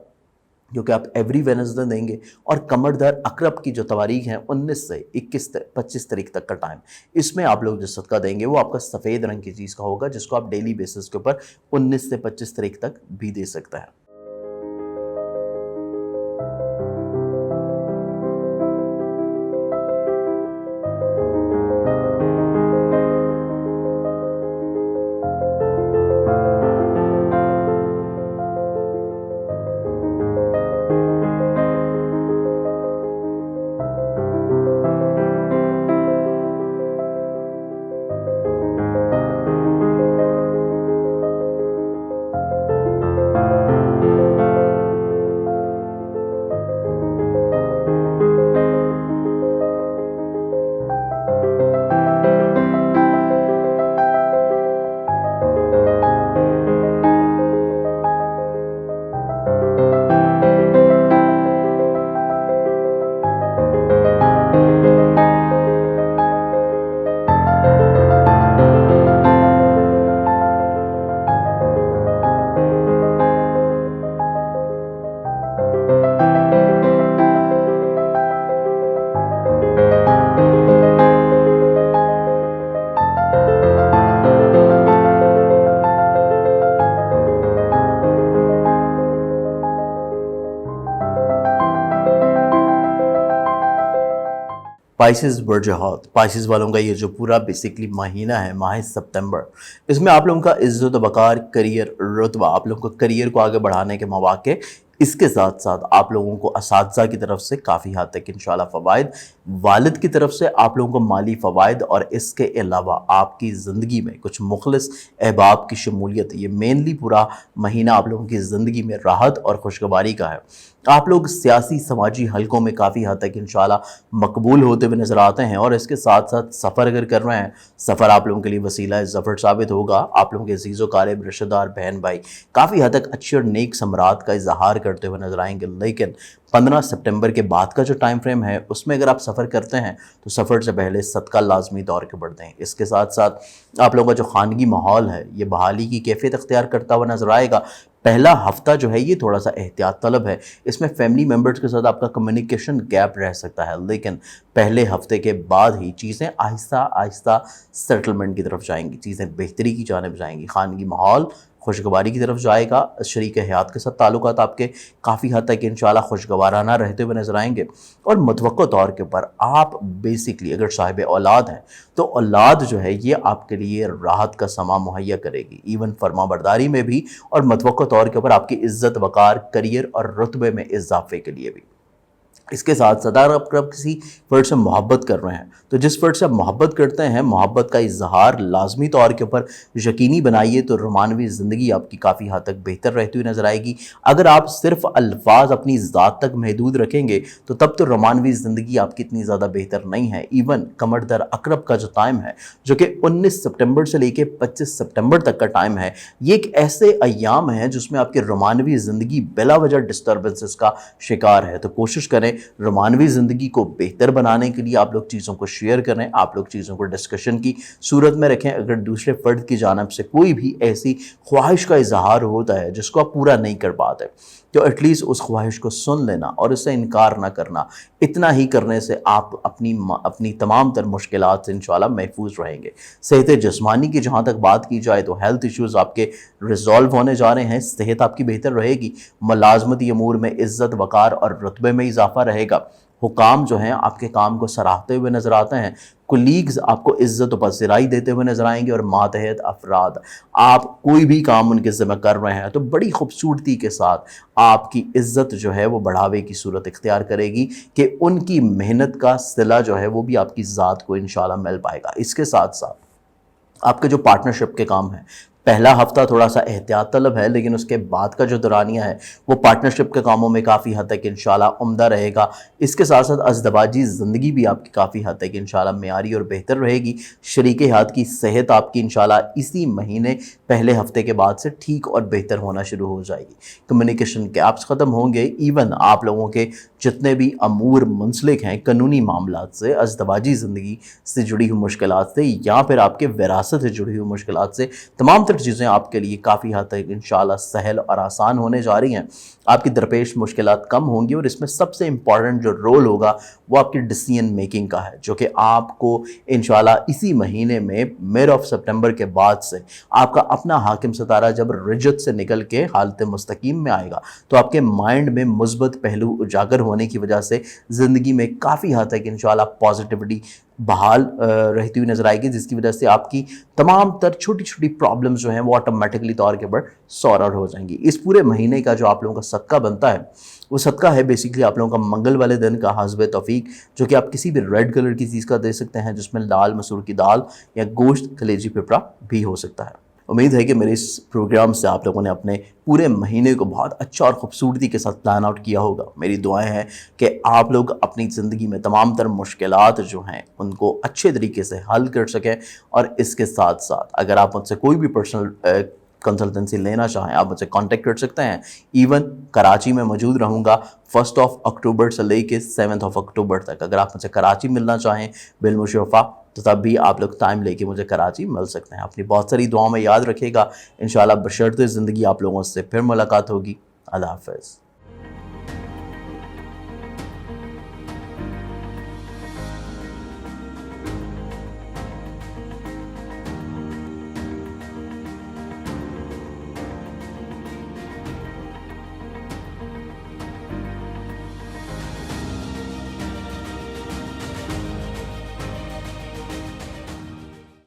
जो कि आप एवरी वेडनेसडे देंगे। और कमर दर अकरब की जो तारीख हैं 19 से 25 तारीख तक का टाइम, इसमें आप लोग जो सदका देंगे वो आपका सफ़ेद रंग की चीज़ का होगा, जिसको आप डेली बेसिस के ऊपर 19 से 25 तारीख तक भी दे सकते हैं। स्पाइसेस बरजहात, स्पाइसेस वालों का ये जो पूरा बेसिकली महीना है, माह सितंबर, इसमें आप लोगों का इज़्ज़त वक़ार, करियर, रुतबा, आप लोगों को करियर को आगे बढ़ाने के मौक़े, इसके साथ साथ आप लोगों को असातिज़ा की तरफ से काफ़ी हद तक इंशाल्लाह फ़वाइद, वालिद की तरफ से आप लोगों को माली फ़वाइद, और इसके अलावा आपकी ज़िंदगी में कुछ मुखलिस अहबाब की शमूलियत, ये मेनली पूरा महीना आप लोगों की ज़िंदगी में राहत और खुशगवारी का है। आप लोग सियासी समाजी हलकों में काफ़ी हद तक इंशाल्लाह मकबूल होते हुए नज़र आते हैं, और इसके साथ साथ सफ़र अगर कर रहे हैं, सफ़र आप लोगों के लिए वसीला ज़फ़र साबित होगा। आप लोगों के अज़ीज़ो क़ारिब, रिश्तेदार, बहन भाई काफ़ी हद तक अच्छे और नेक समरात का इजहार करते हुए नज़र आएंगे। लेकिन 15 सितंबर के बाद का जो टाइम फ्रेम है, उसमें अगर आप सफ़र करते हैं तो सफ़र से पहले सदका लाजमी तौर के बढ़ दें। इसके साथ साथ आप लोगों का जो खानगी माहौल है, ये बहाली की कैफियत अख्तियार करता हुआ नज़र आएगा। पहला हफ्ता जो है ये थोड़ा सा एहतियात तलब है, इसमें फैमिली मेम्बर्स के साथ आपका कम्युनिकेशन गैप रह सकता है, लेकिन पहले हफ्ते के बाद ही चीज़ें आहिस्ता आहिस्ता सेटलमेंट की तरफ जाएंगी, चीज़ें बेहतरी की जानिब जाएंगी, खानगी माहौल खुशगवारी की तरफ जाएगा। शरीक हयात के साथ ताल्लुकात आपके काफ़ी हद तक इंशाल्लाह खुशगवाराना रहते हुए नज़र आएंगे। और मुतवक्को तौर के ऊपर आप बेसिकली अगर साहिब औलाद हैं तो औलाद जो है ये आपके लिए राहत का समा मुहैया करेगी, इवन फर्माबरदारी में भी, और मुतवक्को तौर के ऊपर आपकी इज़्ज़त वक़ार, करियर और रुतबे में इजाफे के लिए भी। इसके साथ साथ अगर आप किसी फ़र्द से मोहब्बत कर रहे हैं तो जिस फ़र्द से आप मोहब्बत करते हैं, मोहब्बत का इजहार लाजमी तौर के ऊपर यकीनी बनाइए, तो रोमानवी ज़िंदगी आपकी काफ़ी हद तक बेहतर रहती हुई नज़र आएगी। अगर आप सिर्फ अल्फाज अपनी ज़ात तक महदूद रखेंगे तो तब तो रोमानवी ज़िंदगी आपकी इतनी ज़्यादा बेहतर नहीं है। इवन कमर दर अकरब का जो टाइम है, जो कि 19 सितंबर से लेकर 25 सितंबर तक का टाइम है, ये एक ऐसे अयाम है जिसमें आपकी रोमानवी ज़िंदगी बिला वजह डिस्टर्बेंसेस का शिकार है। तो कोशिश करें रोमानवी ज़िंदगी को बेहतर बनाने के लिए आप लोग चीज़ों को शेयर करें, आप लोग चीज़ों को डिस्कशन की सूरत में रखें। अगर दूसरे फ़र्द की जानिब से कोई भी ऐसी ख्वाहिश का इजहार होता है जिसको आप पूरा नहीं कर पाते, तो एटलीस्ट उस ख्वाहिश को सुन लेना और उससे इनकार ना करना। इतना ही करने से आप अपनी तमाम तर मुश्किलात से इंशाल्लाह महफूज रहेंगे। सेहत जिस्मानी की जहाँ तक बात की जाए तो हेल्थ इश्यूज़ आपके रिजॉल्व होने जा रहे हैं, सेहत आपकी बेहतर रहेगी, मुलाजमती अमूर में इज़्ज़त वक़ार और रुतबे में इजाफा रहेगा। हुकाम जो हैं आपके काम को सराहते हुए नज़र आते हैं, कुलीग्स आपको इज़्ज़त व पज़िराई देते हुए नज़र आएंगे, और मातहत अफराद आप कोई भी काम उनके ज़िम्मे कर रहे हैं तो बड़ी खूबसूरती के साथ आपकी इज़्ज़त जो है वो बढ़ावे की सूरत इख्तियार करेगी कि उनकी मेहनत का सिला जो है वो भी आपकी ज़ात को इंशाल्लाह मिल पाएगा। इसके साथ साथ आपके जो पार्टनरशिप के काम हैं, पहला हफ्ता थोड़ा सा एहतियात तलब है, लेकिन उसके बाद का जो दौरानिया है वो पार्टनरशिप के कामों में काफ़ी हद तक इंशाल्लाह उम्दा रहेगा। इसके साथ साथ अज़दवाजी ज़िंदगी भी आपकी काफ़ी हद तक इंशाल्लाह मेयारी और बेहतर रहेगी। शरीक हाथ की सेहत आपकी इंशाल्लाह इसी महीने पहले हफ्ते के बाद से ठीक और बेहतर होना शुरू हो जाएगी। कम्युनिकेशन गैप्स ख़त्म होंगे। इवन आप लोगों के जितने भी अमूर मुंसलिक हैं कानूनी मामलात से, अज़दवाजी ज़िंदगी से जुड़ी हुई मुश्किलात से, या फिर आपके विरासत से जुड़ी हुई मुश्किलात से, तमाम तर اور چیزیں آپ کے لیے کافی حد تک انشاءاللہ سہل اور آسان ہونے جا رہی ہیں. آپ کی درپیش مشکلات کم ہوں گی اور اس میں سب سے امپورٹنٹ جو رول ہوگا وہ آپ کی ڈیسیژن میکنگ کا ہے، جو کہ آپ کو انشاءاللہ اسی مہینے میں مڈ آف سپٹمبر کے بعد سے آپ کا اپنا حاکم ستارہ جب رجت سے نکل کے حالت مستقیم میں آئے گا تو آپ کے مائنڈ میں مثبت پہلو اجاگر ہونے کی وجہ سے زندگی میں کافی حد تک انشاءاللہ پازیٹیوٹی بحال رہتی ہوئی نظر آئے گی، جس کی وجہ سے آپ کی تمام تر چھوٹی چھوٹی پرابلمز جو ہیں وہ آٹومیٹکلی طور کے پر سارٹ آؤٹ ہو جائیں گی. اس پورے مہینے کا جو آپ لوگوں کا صدقہ بنتا ہے وہ صدقہ ہے بیسیکلی آپ لوگوں کا منگل والے دن کا حسب توفیق، جو کہ آپ کسی بھی ریڈ کلر کی چیز کا دے سکتے ہیں، جس میں لال مسور کی دال یا گوشت کلیجی پپڑا بھی ہو سکتا ہے. امید ہے کہ میرے اس پروگرام سے آپ لوگوں نے اپنے پورے مہینے کو بہت اچھا اور خوبصورتی کے ساتھ پلان آؤٹ کیا ہوگا. میری دعائیں ہیں کہ آپ لوگ اپنی زندگی میں تمام تر مشکلات جو ہیں ان کو اچھے طریقے سے حل کر سکیں، اور اس کے ساتھ ساتھ اگر آپ مجھ سے کوئی بھی پرسنل کنسلٹنسی لینا چاہیں آپ مجھ سے کانٹیکٹ کر سکتے ہیں. ایون کراچی میں موجود رہوں گا 1 اکتوبر سے لے کے 7 اکتوبر تک. اگر آپ مجھ سے کراچی ملنا چاہیں بالمشافہ تو تب بھی آپ لوگ ٹائم لے کے مجھے کراچی مل سکتے ہیں. اپنی بہت ساری دعاؤں میں یاد رکھے گا. انشاءاللہ بشرط زندگی آپ لوگوں سے پھر ملاقات ہوگی. اللہ حافظ.